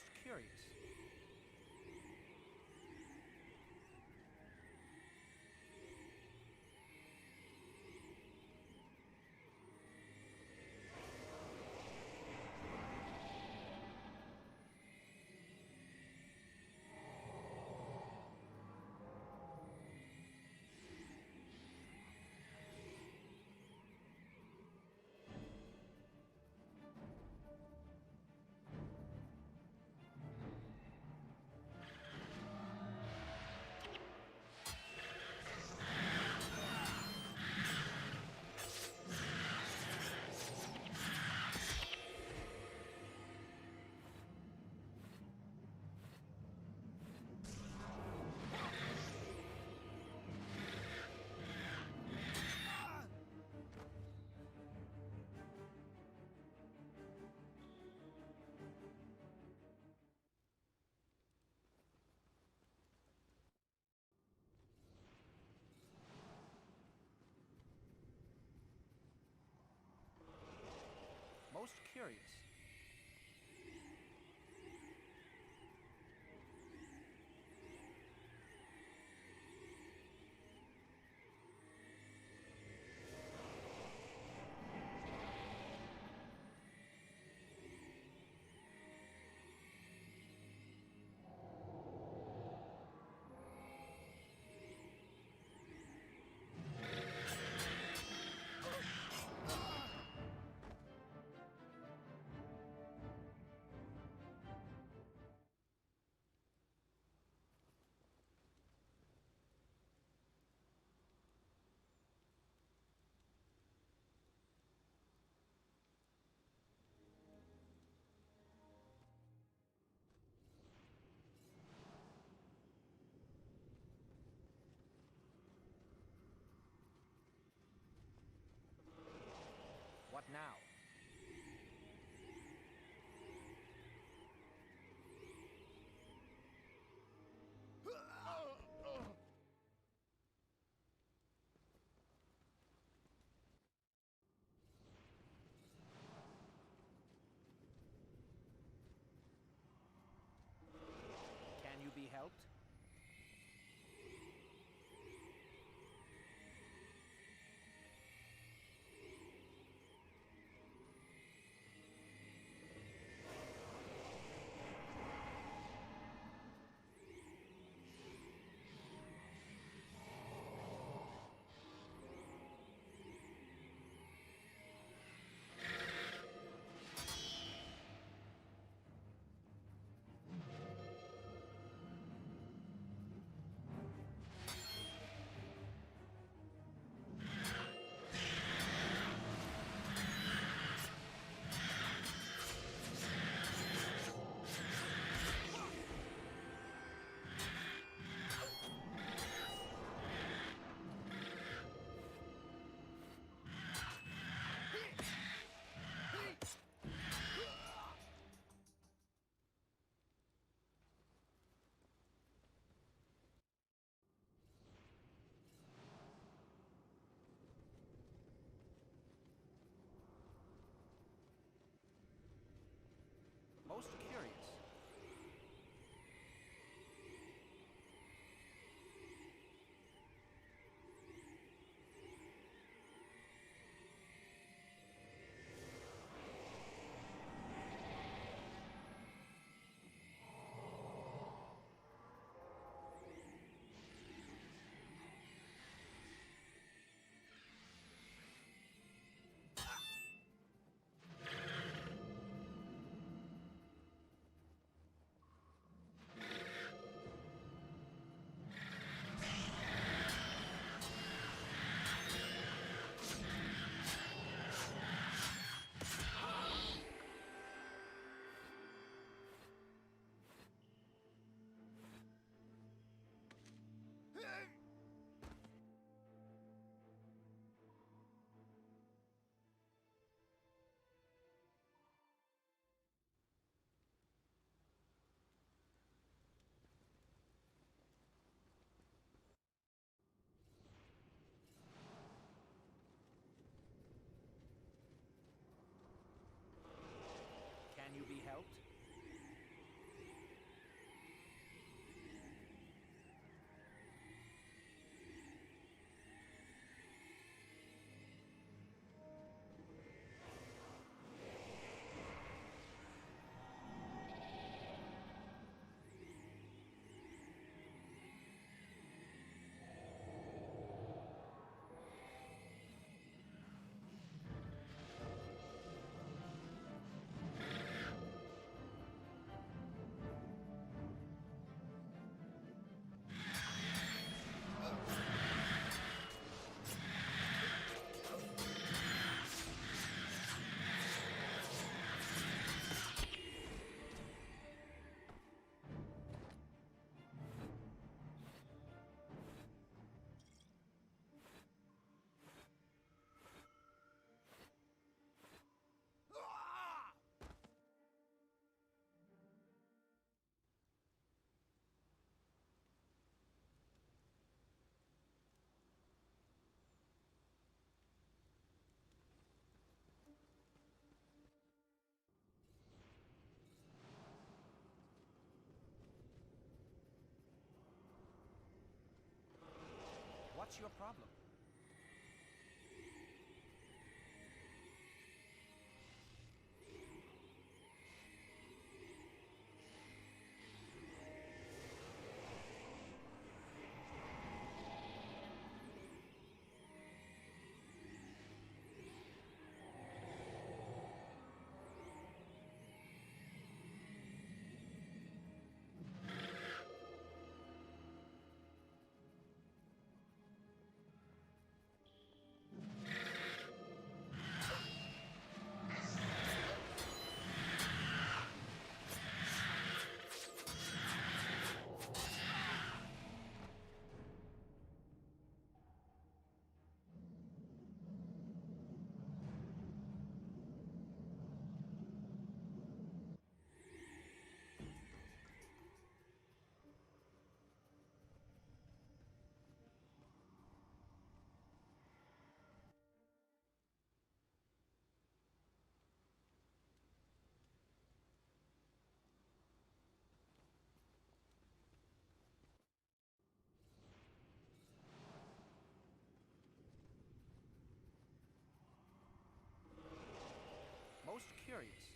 Most curious. Most curious. What now? Can you be helped? Most curious. What's your problem? Most curious.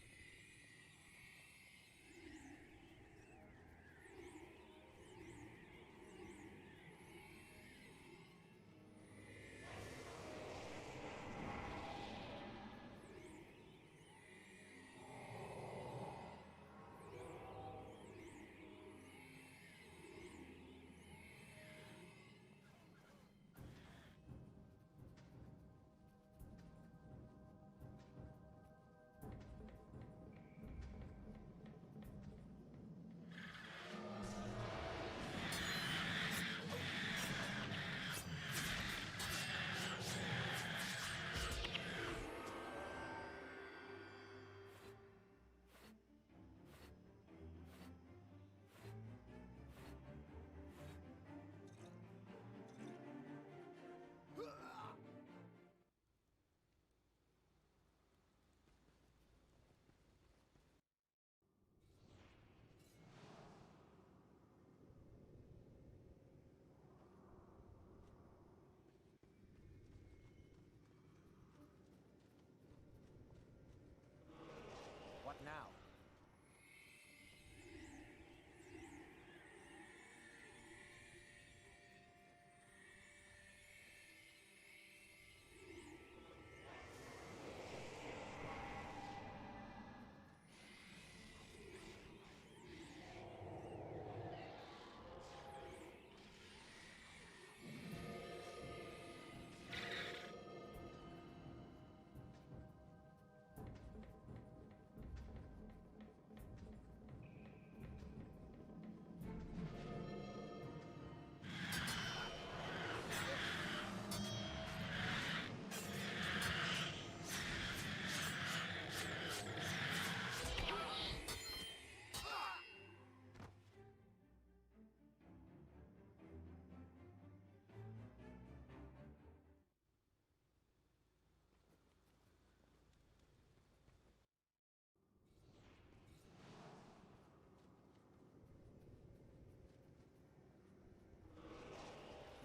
What now?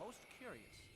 Most curious.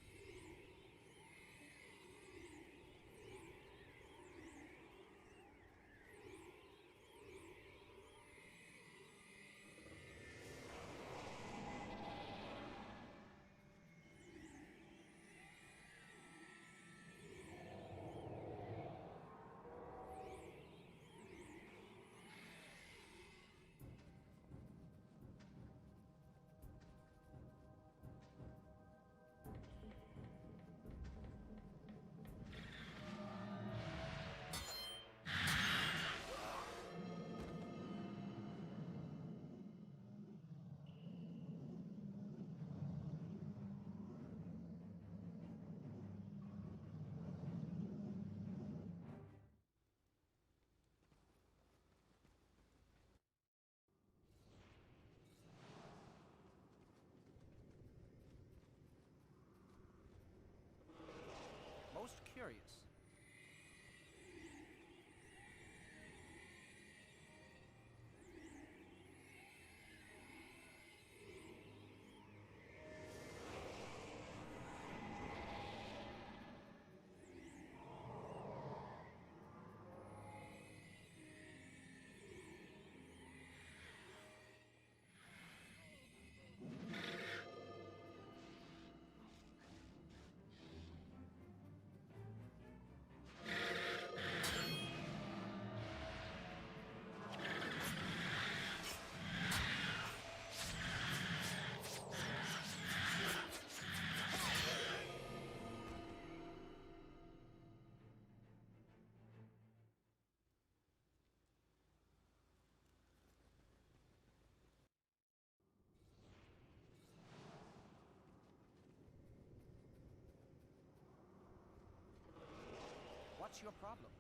Most curious. What's your problem?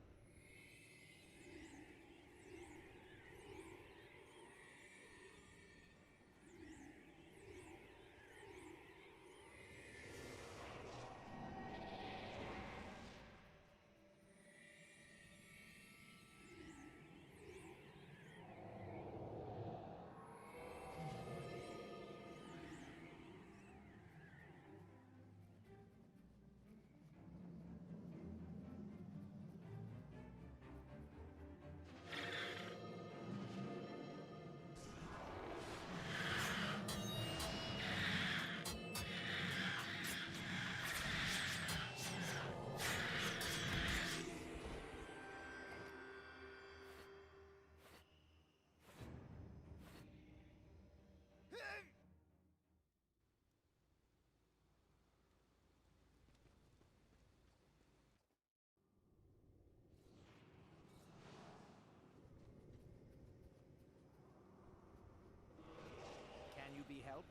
Can you be helped?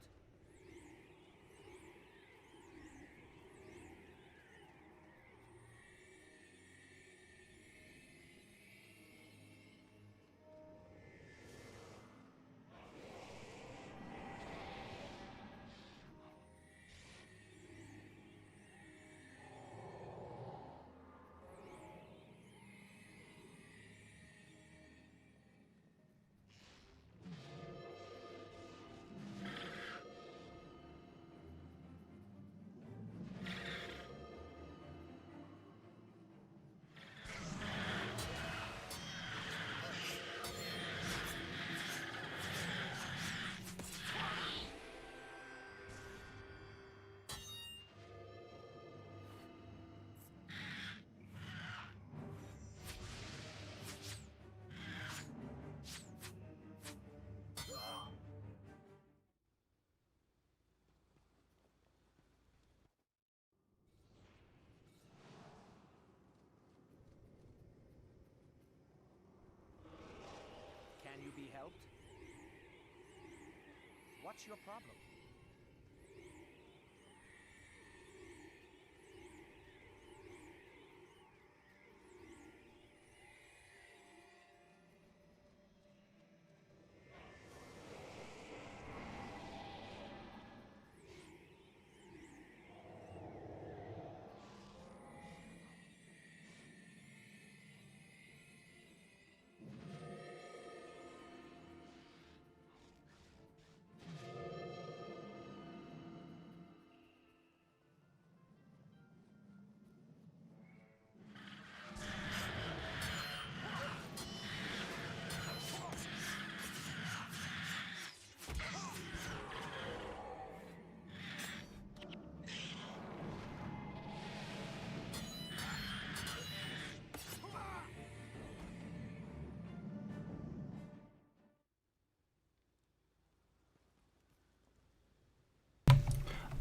Can you be helped? What's your problem?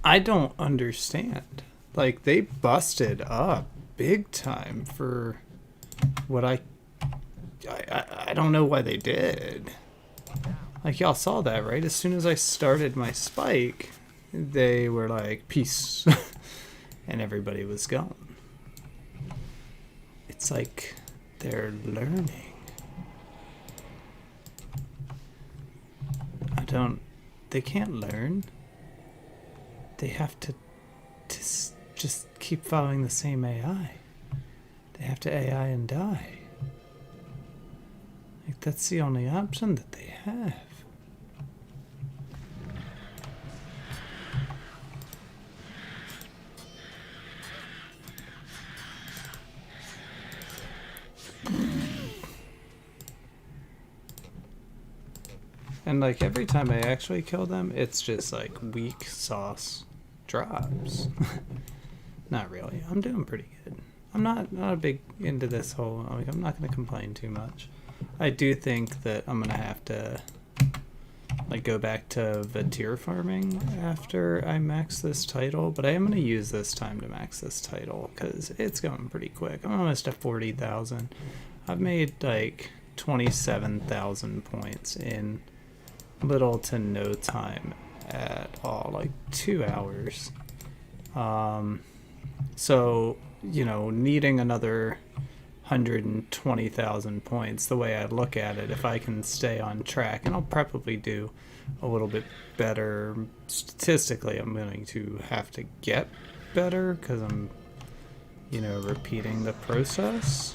I don't understand. Like, they busted up big time for what I don't know why they did. Like, y'all saw that, right? As soon as I started my spike, they were like, peace. And everybody was gone. It's like they're learning. They can't learn. They have to just keep following the same AI. They have to AI and die. Like, that's the only option that they have. And like every time I actually kill them, it's just like weak sauce drops. Not really. I'm doing pretty good. I'm not a big into this whole, like, I'm not gonna complain too much. I do think that I'm gonna have to like go back to Vatir farming after I max this title, but I am gonna use this time to max this title because it's going pretty quick. I'm almost at 40,000. I've made like 27,000 points in little to no time at all, like 2 hours. So, you know, needing another 120,000 points the way I look at it if I can stay on track. And I'll probably do a little bit better. Statistically, I'm going to have to get better because I'm, you know, repeating the process.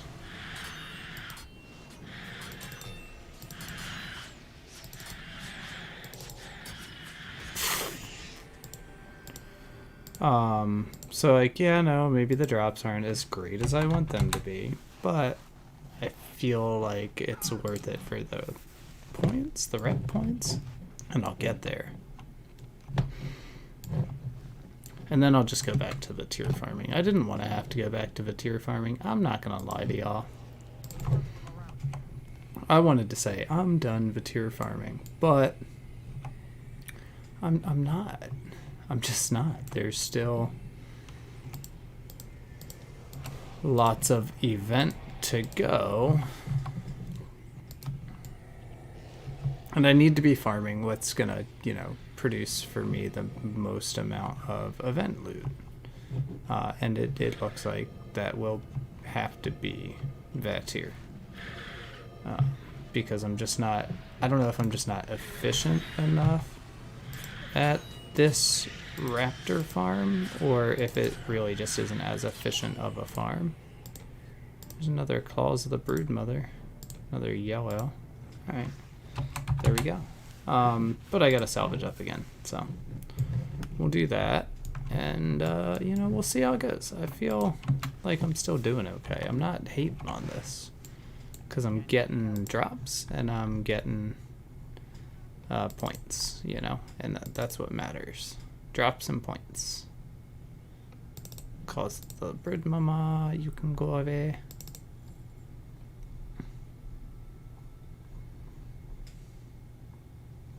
So like, yeah, no, maybe the drops aren't as great as I want them to be, but I feel like it's worth it for the points, the rep points, and I'll get there. And then I'll just go back to the tier farming. I didn't want to have to go back to the tier farming. I'm not gonna lie to y'all. I wanted to say I'm done with tier farming, but I'm not. I'm just not. There's still lots of event to go. And I need to be farming what's gonna, you know, produce for me the most amount of event loot. And it looks like that will have to be that tier. Because I'm just not, I don't know if I'm just not efficient enough at this Raptor farm, or if it really just isn't as efficient of a farm. There's another Claws of the Broodmother. Another yellow. Alright. There we go. But I gotta salvage up again, so we'll do that. And, you know, we'll see how it goes. I feel like I'm still doing okay. I'm not hating on this, because I'm getting drops, and I'm getting points, you know, and that's what matters. Drops and points. Cause the bird mama, you can go away.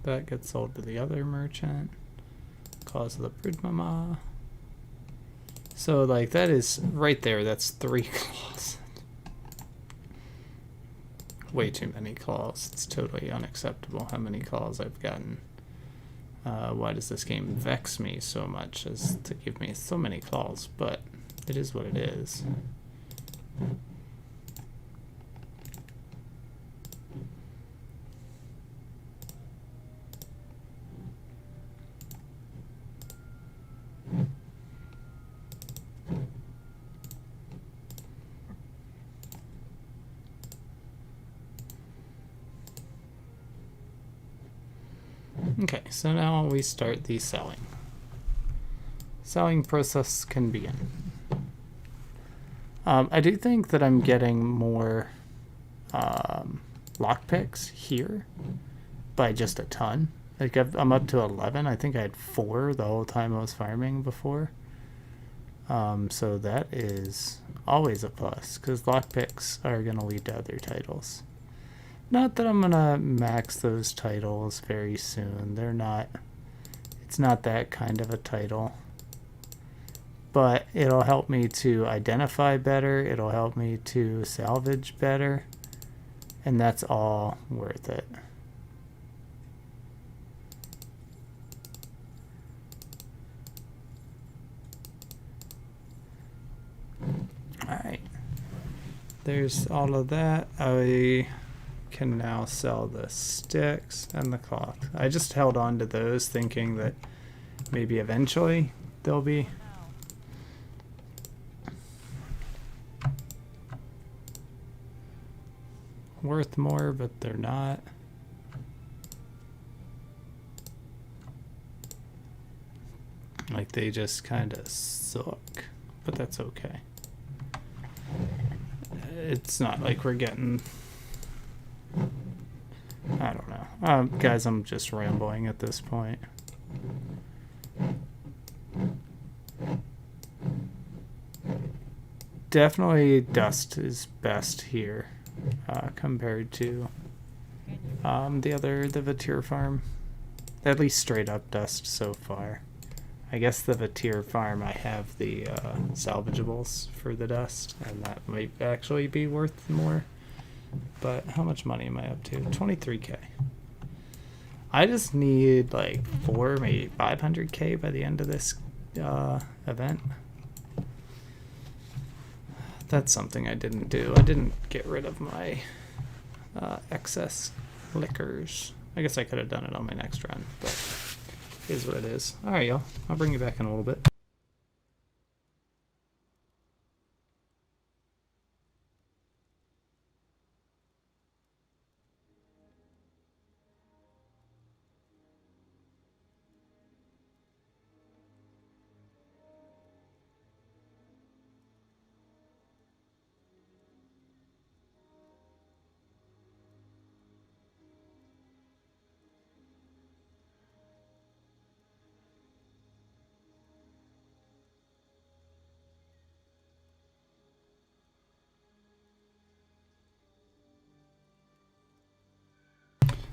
That gets sold to the other merchant. Cause the bird mama. So like that is right there, that's 3 claws. Way too many claws. It's totally unacceptable how many claws I've gotten. Why does this game vex me so much as to give me so many claws? But it is what it is. Okay, so now we start the selling. Selling process can begin. I do think that I'm getting more lockpicks here by just a ton. Like I'm up to 11. I think I had 4 the whole time I was farming before. So that is always a plus, because lockpicks are going to lead to other titles. Not that I'm gonna max those titles very soon. They're not, it's not that kind of a title. But it'll help me to identify better, it'll help me to salvage better, and that's all worth it. Alright. There's all of that. I can now sell the sticks and the cloth. I just held on to those thinking that maybe eventually they'll be worth more, but they're not. Like they just kind of suck, but that's okay. It's not like we're getting, I don't know. Guys, I'm just rambling at this point. Definitely dust is best here compared to the Vatir farm. At least straight up dust so far. I guess the Vatir farm, I have the salvageables for the dust, and that might actually be worth more. But how much money am I up to? 23k. I just need like 4, maybe 500k by the end of this event. that's something I didn't do. I didn't get rid of my excess liquors. I guess I could have done it on my next run, but it is what it is. All right, y'all. I'll bring you back in a little bit.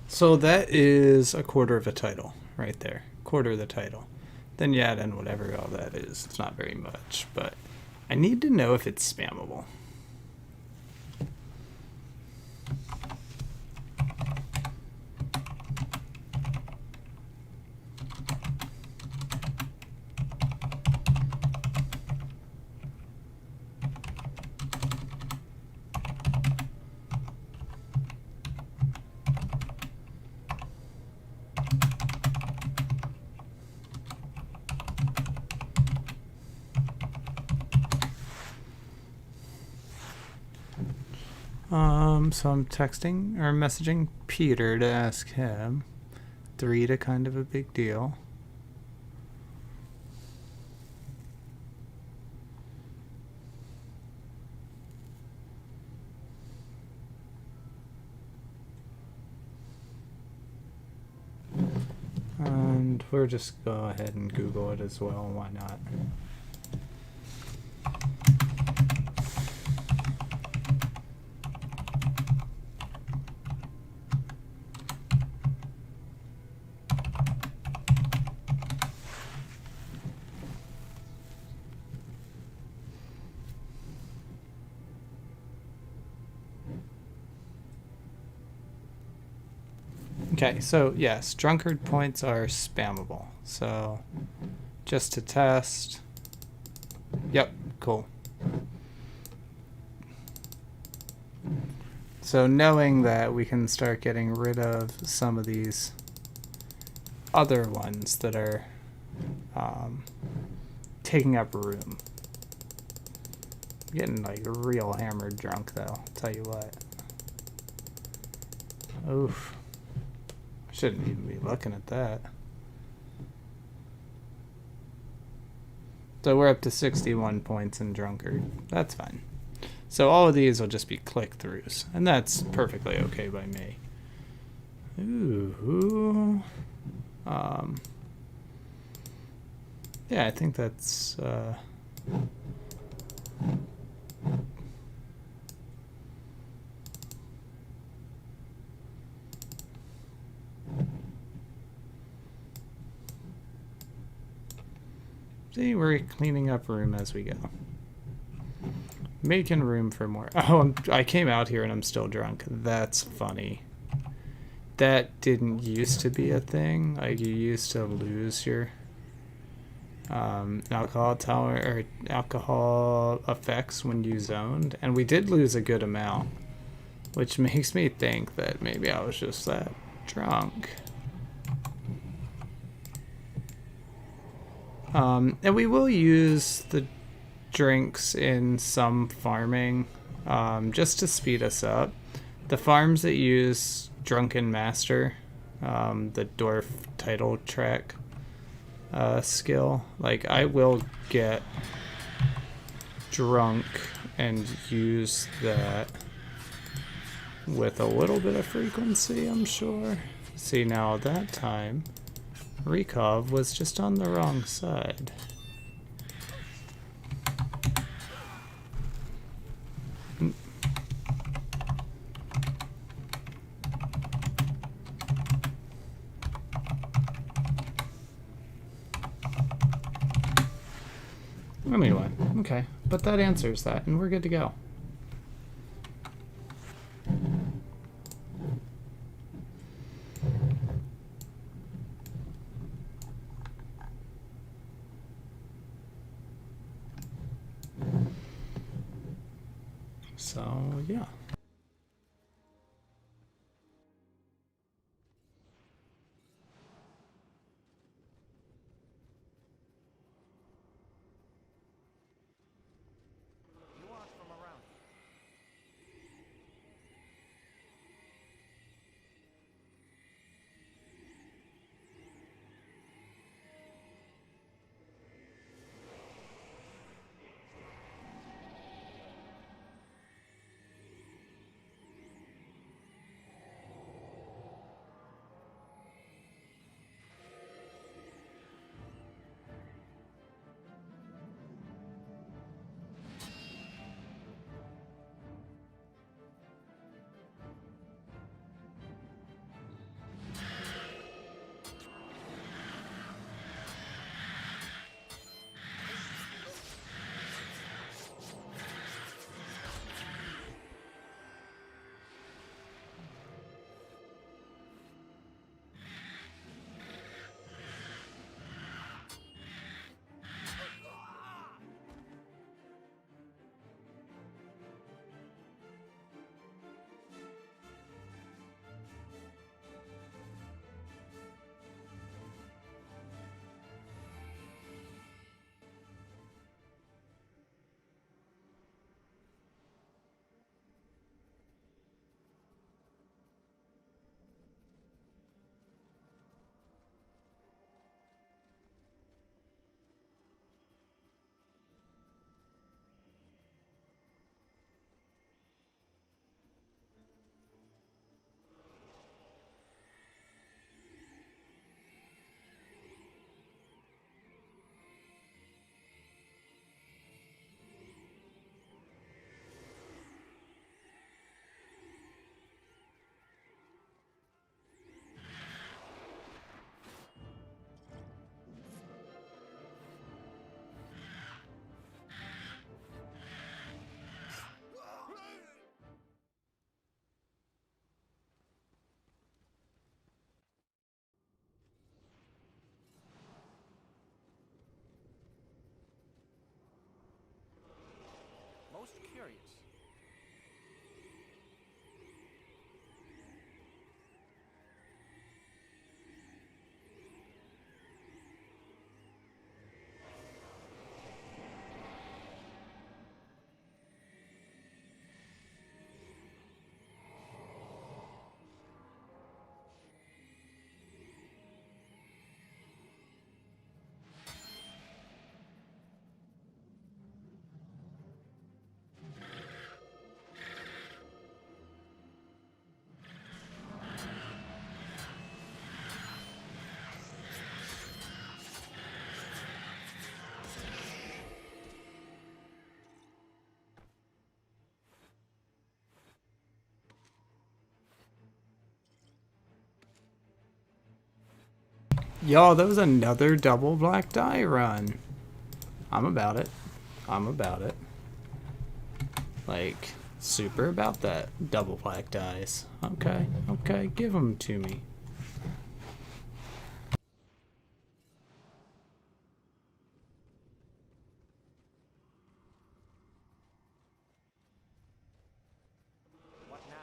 So that is a quarter of a title right there. Quarter of the title. Then you add in whatever all that is. It's not very much, but I need to know if it's spammable. So I'm texting or messaging Peter to ask him. 3 to kind of a big deal. And we'll just go ahead and Google it as well. Why not? Okay, so yes, drunkard points are spammable. So just to test. Yep, cool. So knowing that, we can start getting rid of some of these other ones that are taking up room. I'm getting like real hammered drunk though, I'll tell you what. Oof. Shouldn't even be looking at that. So we're up to 61 points in drunkard. That's fine. So all of these will just be click-throughs, and that's perfectly okay by me. Ooh. Yeah, I think that's see, we're cleaning up room as we go. Making room for more. Oh, I came out here and I'm still drunk. That's funny. That didn't used to be a thing. Like, you used to lose your alcohol tolerance or alcohol effects when you zoned, and we did lose a good amount, which makes me think that maybe I was just that drunk. And we will use the drinks in some farming just to speed us up. The farms that use Drunken Master, the dwarf title track skill, like, I will get drunk and use that with a little bit of frequency, I'm sure. See, now that time Rekov was just on the wrong side. Anyway, okay, but that answers that, and we're good to go. So, yeah. You aren't from around here. Most curious. Y'all, that was another double black die run. I'm about it. I'm about it. Like, super about that double black dice. Okay, okay, give them to me. What now?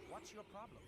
What's your problem?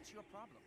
What's your problem?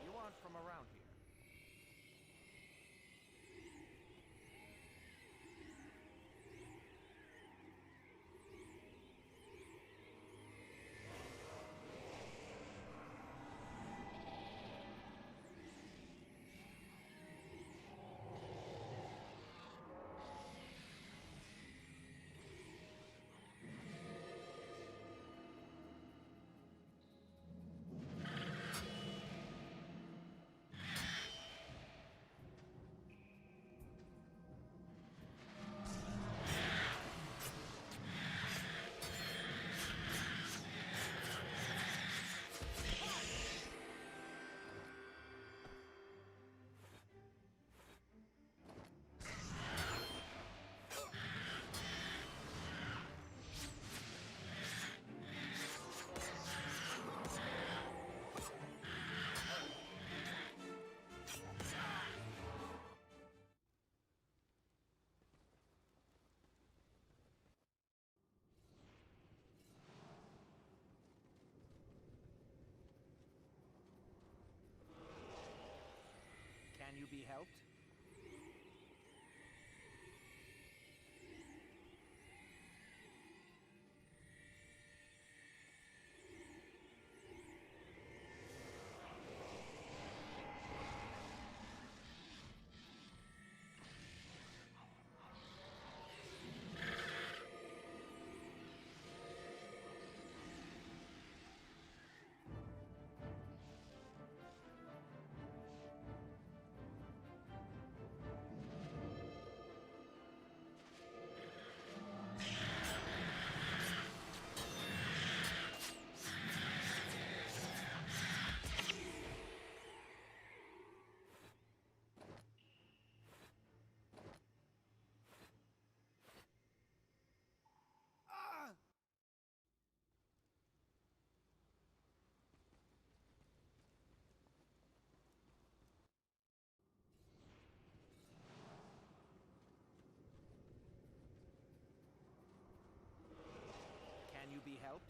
You aren't from around here. Can you be helped? Can you be helped?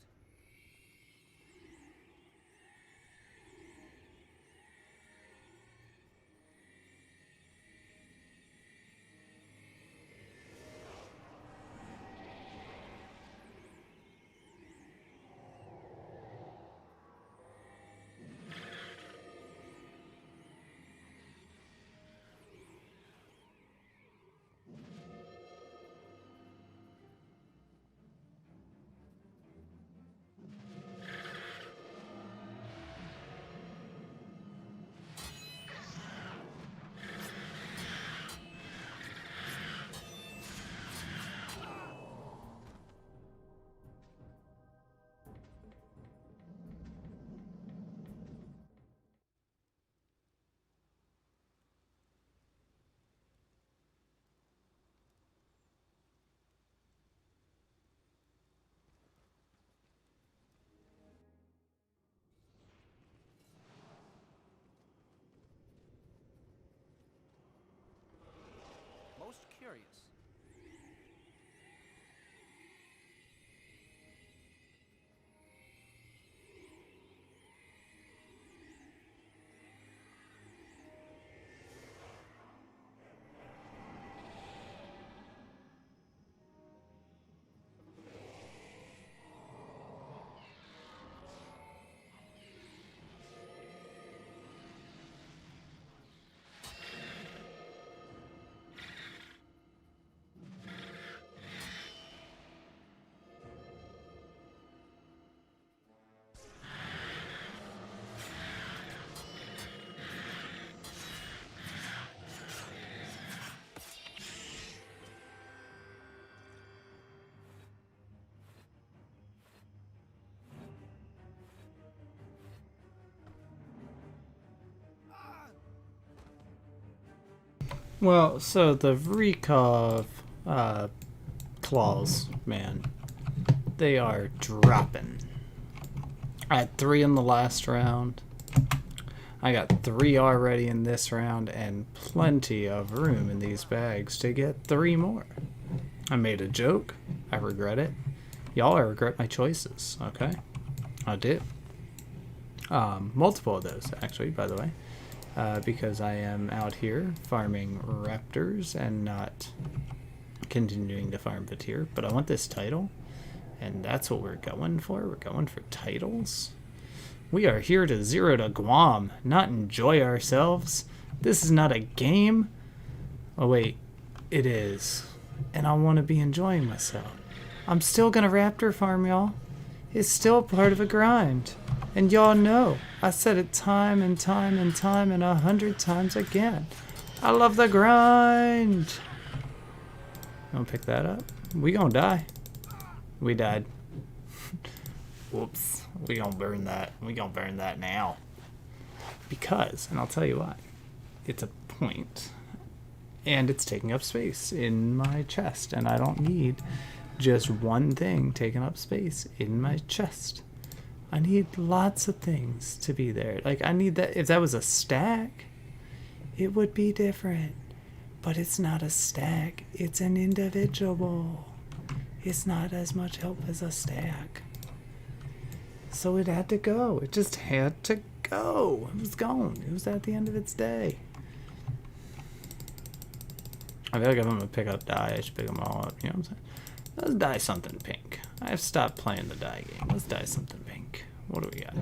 Most curious. Well, so the recov claws, man, they are dropping. I had 3 in the last round. I got 3 already in this round, and plenty of room in these bags to get 3 more. I made a joke. I regret it. Y'all, I regret my choices, okay? I do. Multiple of those, actually, by the way. Because I am out here farming raptors and not continuing to farm Vatir. But I want this title, and that's what we're going for. We're going for titles. We are here to 0 to GWAMM, not enjoy ourselves. This is not a game. Oh wait, it is. And I want to be enjoying myself. I'm still gonna raptor farm, y'all. It's still part of a grind. And y'all know, I said it time and time and time and 100 times again. I love the grind. You wanna pick that up? We gonna die. We died. Whoops. We gonna burn that. We gonna burn that now. Because, and I'll tell you why. It's a point. And it's taking up space in my chest. And I don't need just one thing taking up space in my chest. I need lots of things to be there. Like, I need that. If that was a stack, it would be different. But it's not a stack. It's an individual. It's not as much help as a stack. So it had to go. It just had to go. It was gone. It was at the end of its day. I feel like if I'm gonna pick up dye, I should pick them all up. You know what I'm saying? Let's dye something pink. I've stopped playing the dye game. Let's dye something pink. What do we got?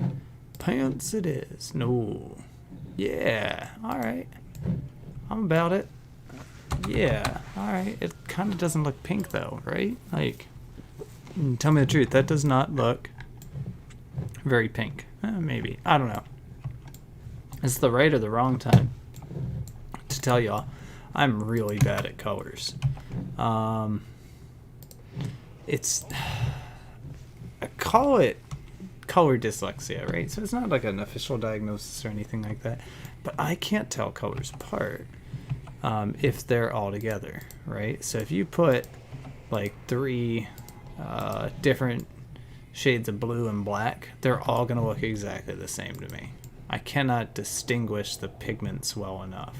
Pants it is. No. Yeah. Alright. I'm about it. Yeah. Alright. It kind of doesn't look pink though, right? Like, tell me the truth. That does not look very pink. Maybe. I don't know. It's the right or the wrong time to tell y'all I'm really bad at colors. It's, I call it color dyslexia, right? So it's not like an official diagnosis or anything like that, but I can't tell colors apart if they're all together, right? So if you put like 3 different shades of blue and black, they're all gonna look exactly the same to me. I cannot distinguish the pigments well enough.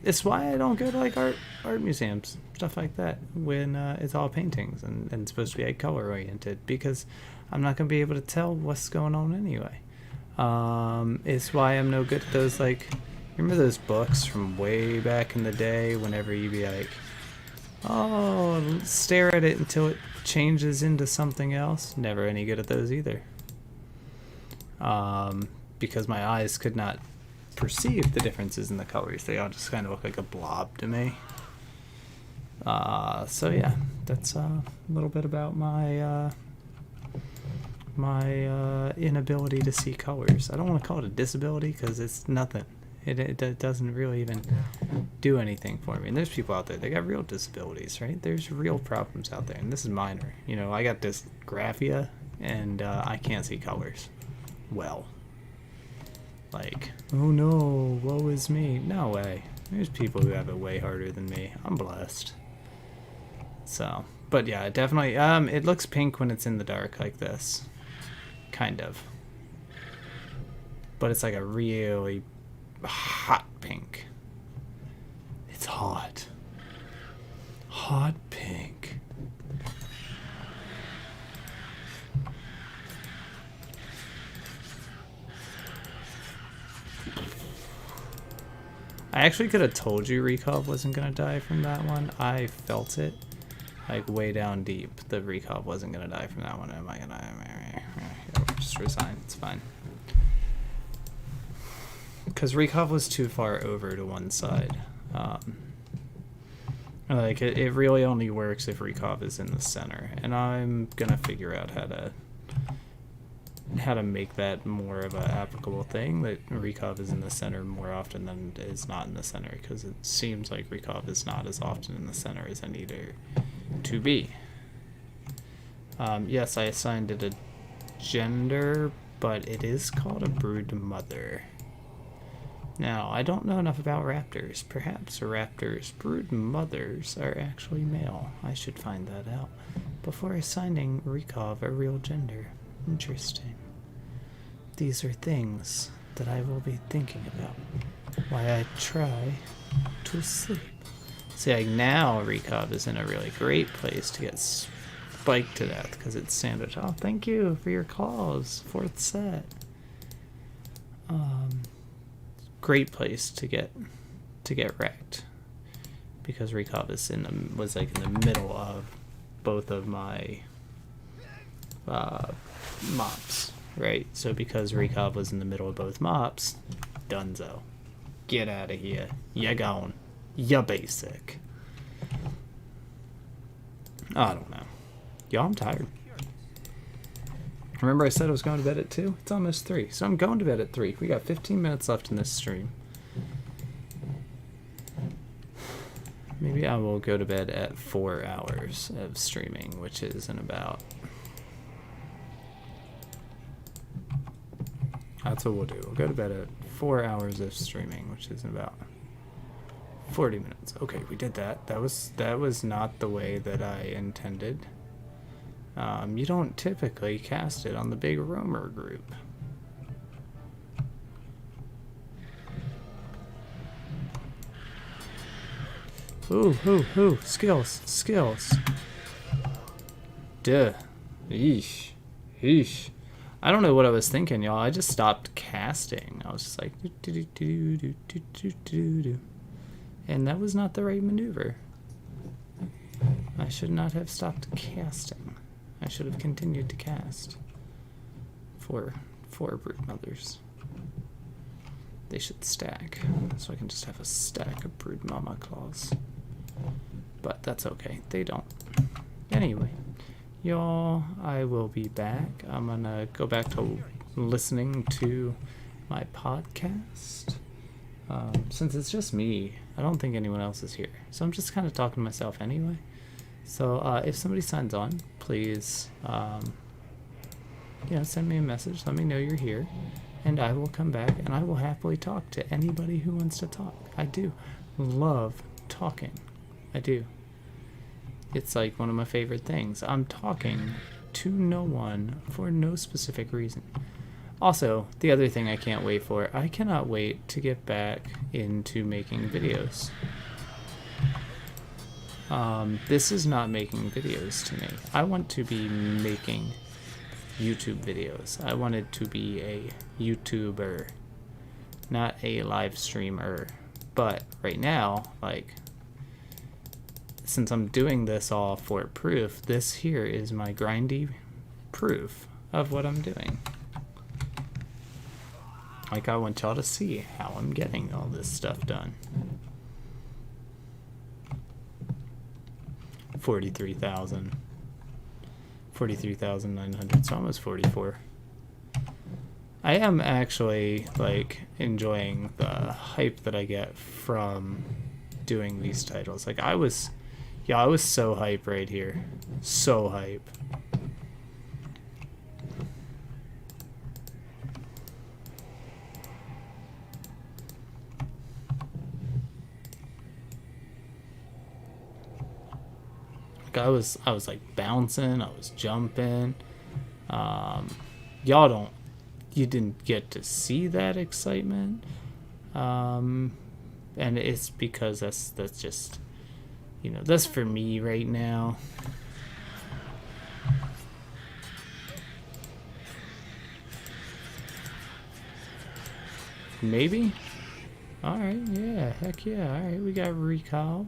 It's why I don't go to like art museums, stuff like that, when it's all paintings and supposed to be like color oriented, because I'm not gonna be able to tell what's going on anyway. It's why I'm no good at those, like, remember those books from way back in the day, whenever you'd be like, oh, stare at it until it changes into something else? Never any good at those either. Because my eyes could not perceive the differences in the colors. They all just kind of look like a blob to me. So yeah, that's a little bit about my my inability to see colors. I don't want to call it a disability because it's nothing. It doesn't really even do anything for me. And there's people out there that got real disabilities, right? There's real problems out there, and this is minor. You know, I got dysgraphia, and I can't see colors well. Like, oh no, woe is me. No way. There's people who have it way harder than me. I'm blessed. So, but yeah, definitely, it looks pink when it's in the dark like this. Kind of. But it's like a really hot pink. It's hot. Hot pink. I actually could have told you Recov wasn't going to die from that one. I felt it, like, way down deep. The Recov wasn't going to die from that one. Am I going to just resign? It's fine. Because Recov was too far over to one side. Like, it really only works if Recov is in the center. And I'm going to figure out how to make that more of an applicable thing, that Recov is in the center more often than it is not in the center, because it seems like Recov is not as often in the center as I need it to be. Yes, I assigned it a gender, but it is called a brood mother. Now, I don't know enough about raptors. Perhaps raptors' brood mothers are actually male. I should find that out before assigning Rykov a real gender. Interesting. These are things that I will be thinking about while I try to sleep. See, like now Rykov is in a really great place to get spiked to death because it's sandwich. Oh, thank you for your calls. 4th set. Great place to get wrecked because Rykov is was like in the middle of both of my mops, right? So because Rykov was in the middle of both mops, dunzo. Get out of here. You gone. You basic. I don't know. Y'all, I'm tired. Remember I said I was going to bed at 2? It's almost 3. So I'm going to bed at 3. We got 15 minutes left in this stream. Maybe I will go to bed at 4 hours of streaming, which is in about... That's what we'll do. We'll go to bed at 4 hours of streaming, which is in about 40 minutes. Okay, we did that. That was not the way that I intended. You don't typically cast it on the big roamer group. Ooh, skills. Duh. Eesh. I don't know what I was thinking, y'all. I just stopped casting. I was just like, and that was not the right maneuver. I should not have stopped casting. I should have continued to cast. Four brood mothers. They should stack, so I can just have a stack of brood mama claws. But that's okay. They don't. Anyway, y'all, I will be back. I'm gonna go back to listening to my podcast. Since it's just me, I don't think anyone else is here. So I'm just kind of talking to myself anyway. So if somebody signs on, please, send me a message. Let me know you're here. And I will come back and I will happily talk to anybody who wants to talk. I do love talking. I do. It's like one of my favorite things. I'm talking to no one for no specific reason. Also, the other thing I can't wait for, I cannot wait to get back into making videos. This is not making videos to me. I want to be making YouTube videos. I wanted to be a YouTuber, not a live streamer. But right now, like, since I'm doing this all for proof, this here is my grindy proof of what I'm doing. Like, I want y'all to see how I'm getting all this stuff done. 43,900, so almost 44. I am actually, like, enjoying the hype that I get from doing these titles. Like, I was so hype right here. So hype. I was like bouncing, I was jumping. You didn't get to see that excitement. And it's because that's just, that's for me right now. Maybe? Alright, yeah, heck yeah. Alright, we got recall.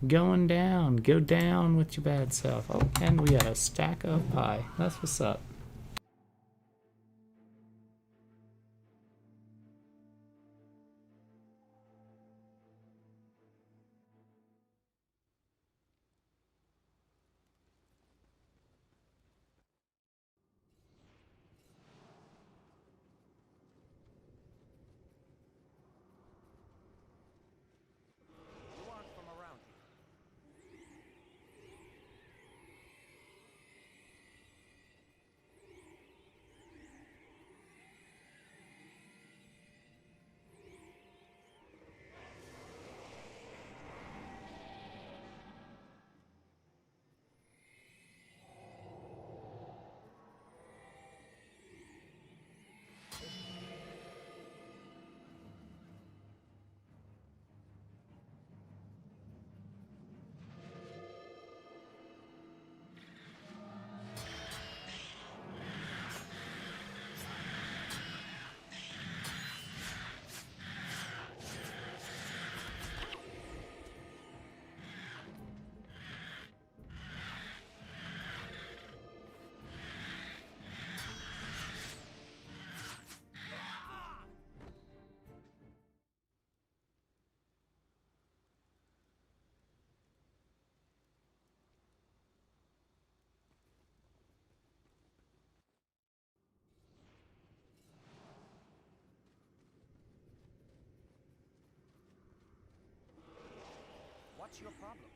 Going down. Go down with your bad self. Oh, and we got a stack of pie. That's what's up. You aren't from around here. What's your problem?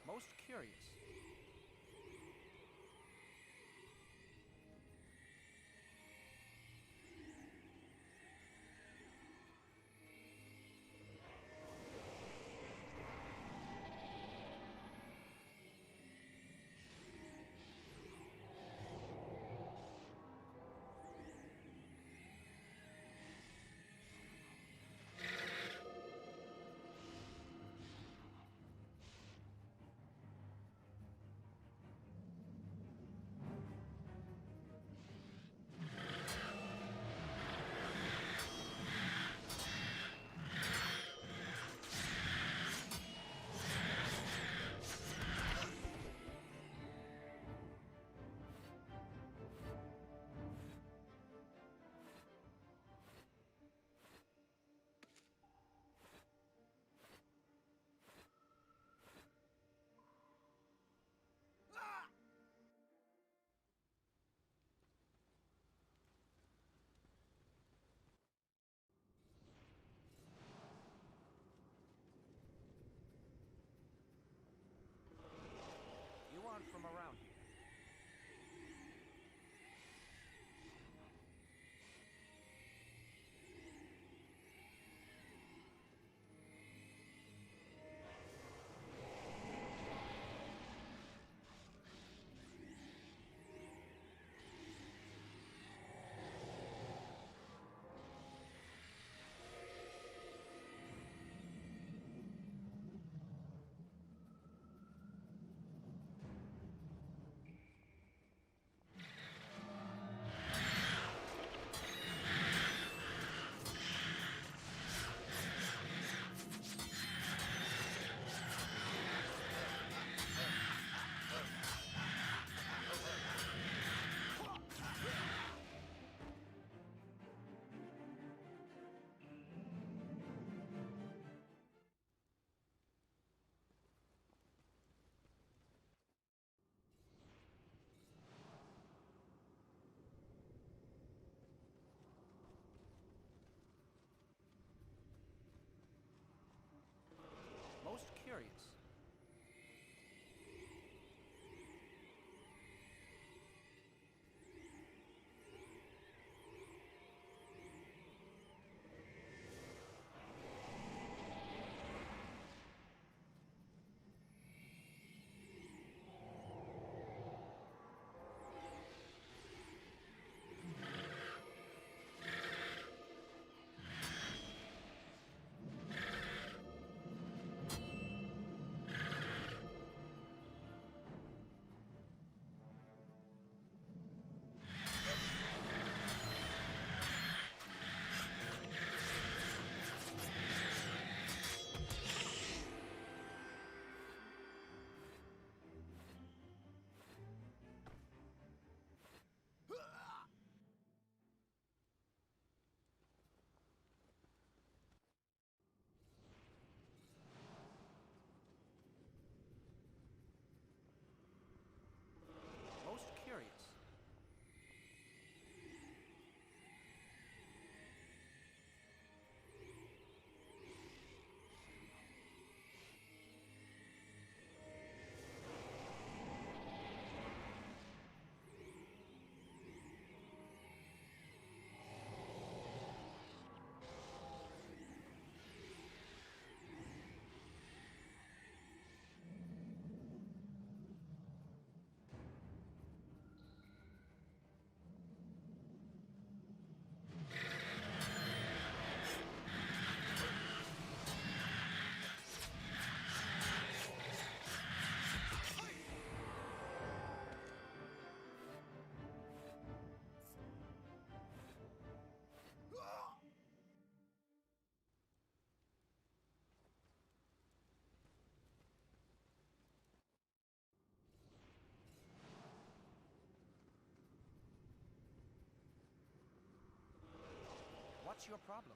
Most curious. You aren't from around here. Most curious. What's your problem?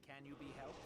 Can you be helped?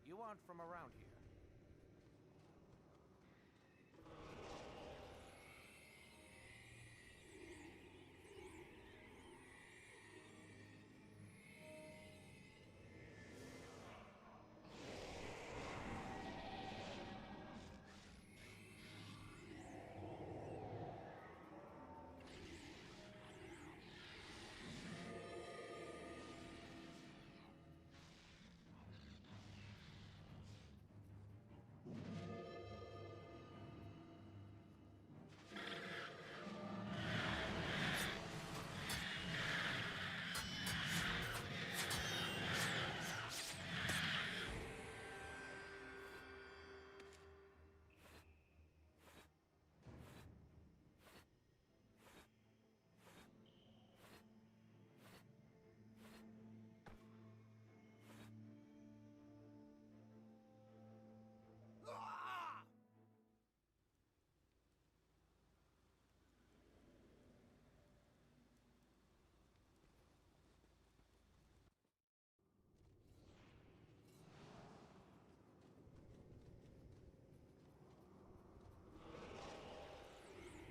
You aren't from around here.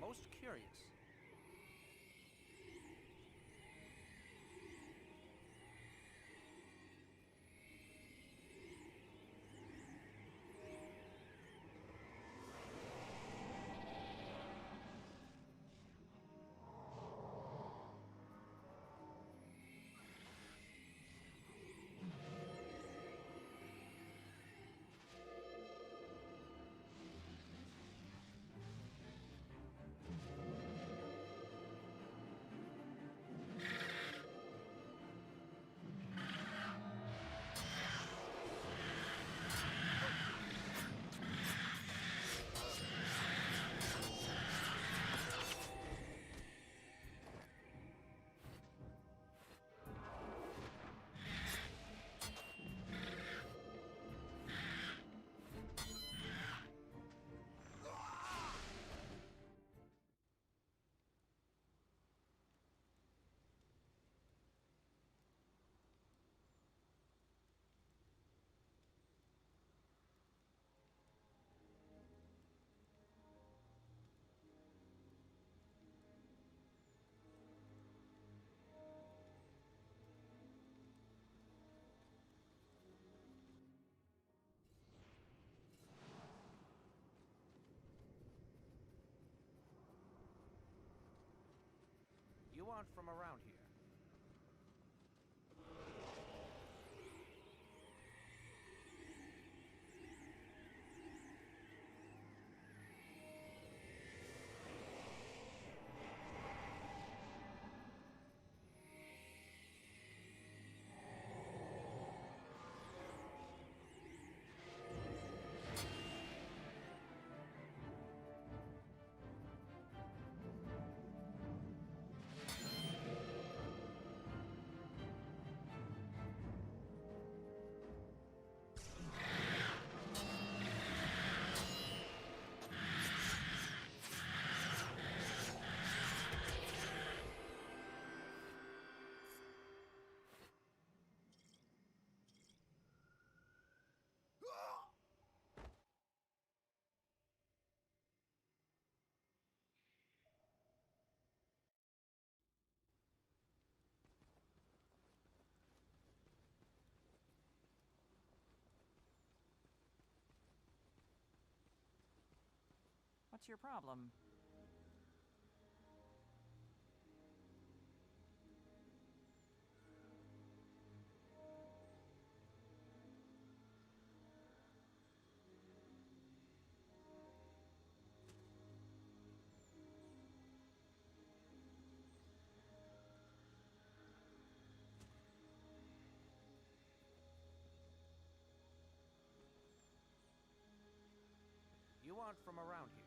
Most curious. You aren't from around here. What's your problem? You aren't from around here.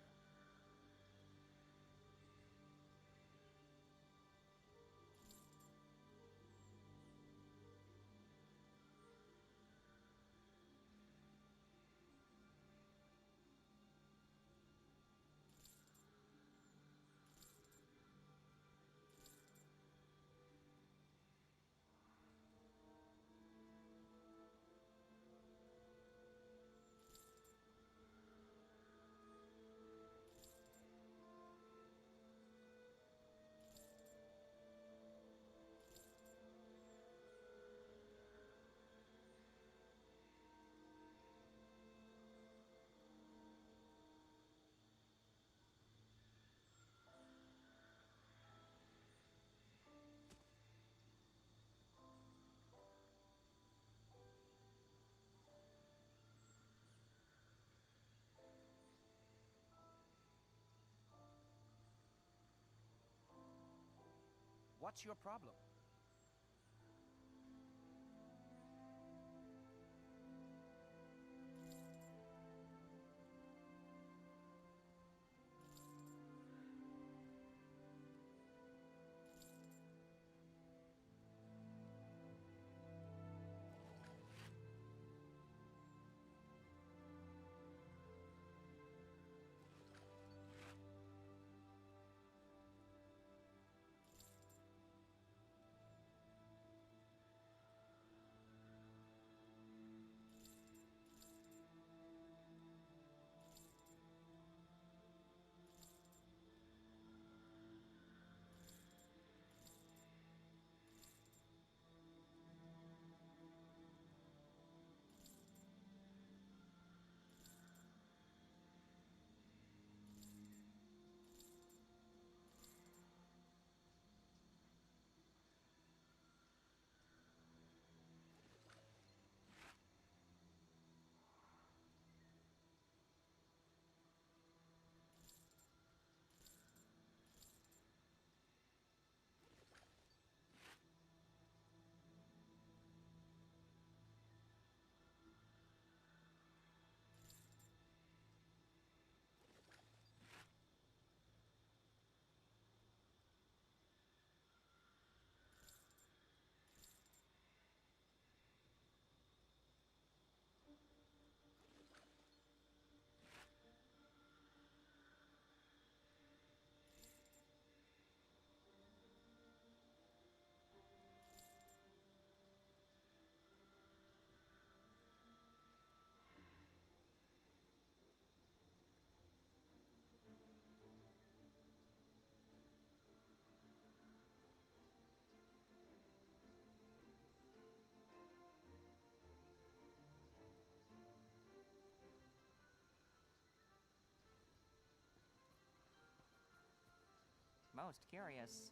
What's your problem? Most curious.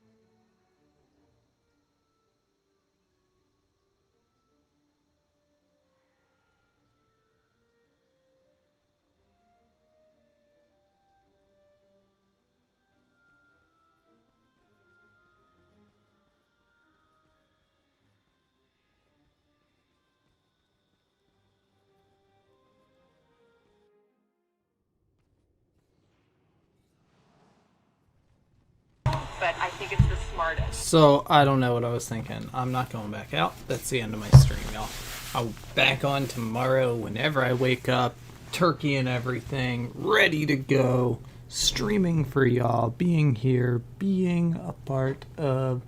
But I think it's the smartest. So I don't know what I was thinking. I'm not going back out. That's the end of my stream, y'all. I'll back on tomorrow whenever I wake up, turkey and everything, ready to go, streaming for y'all, being here, being a part of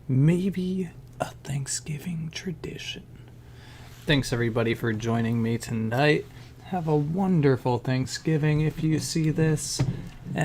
maybe a Thanksgiving tradition. Thanks everybody for joining me tonight. Have a wonderful Thanksgiving if you see this. And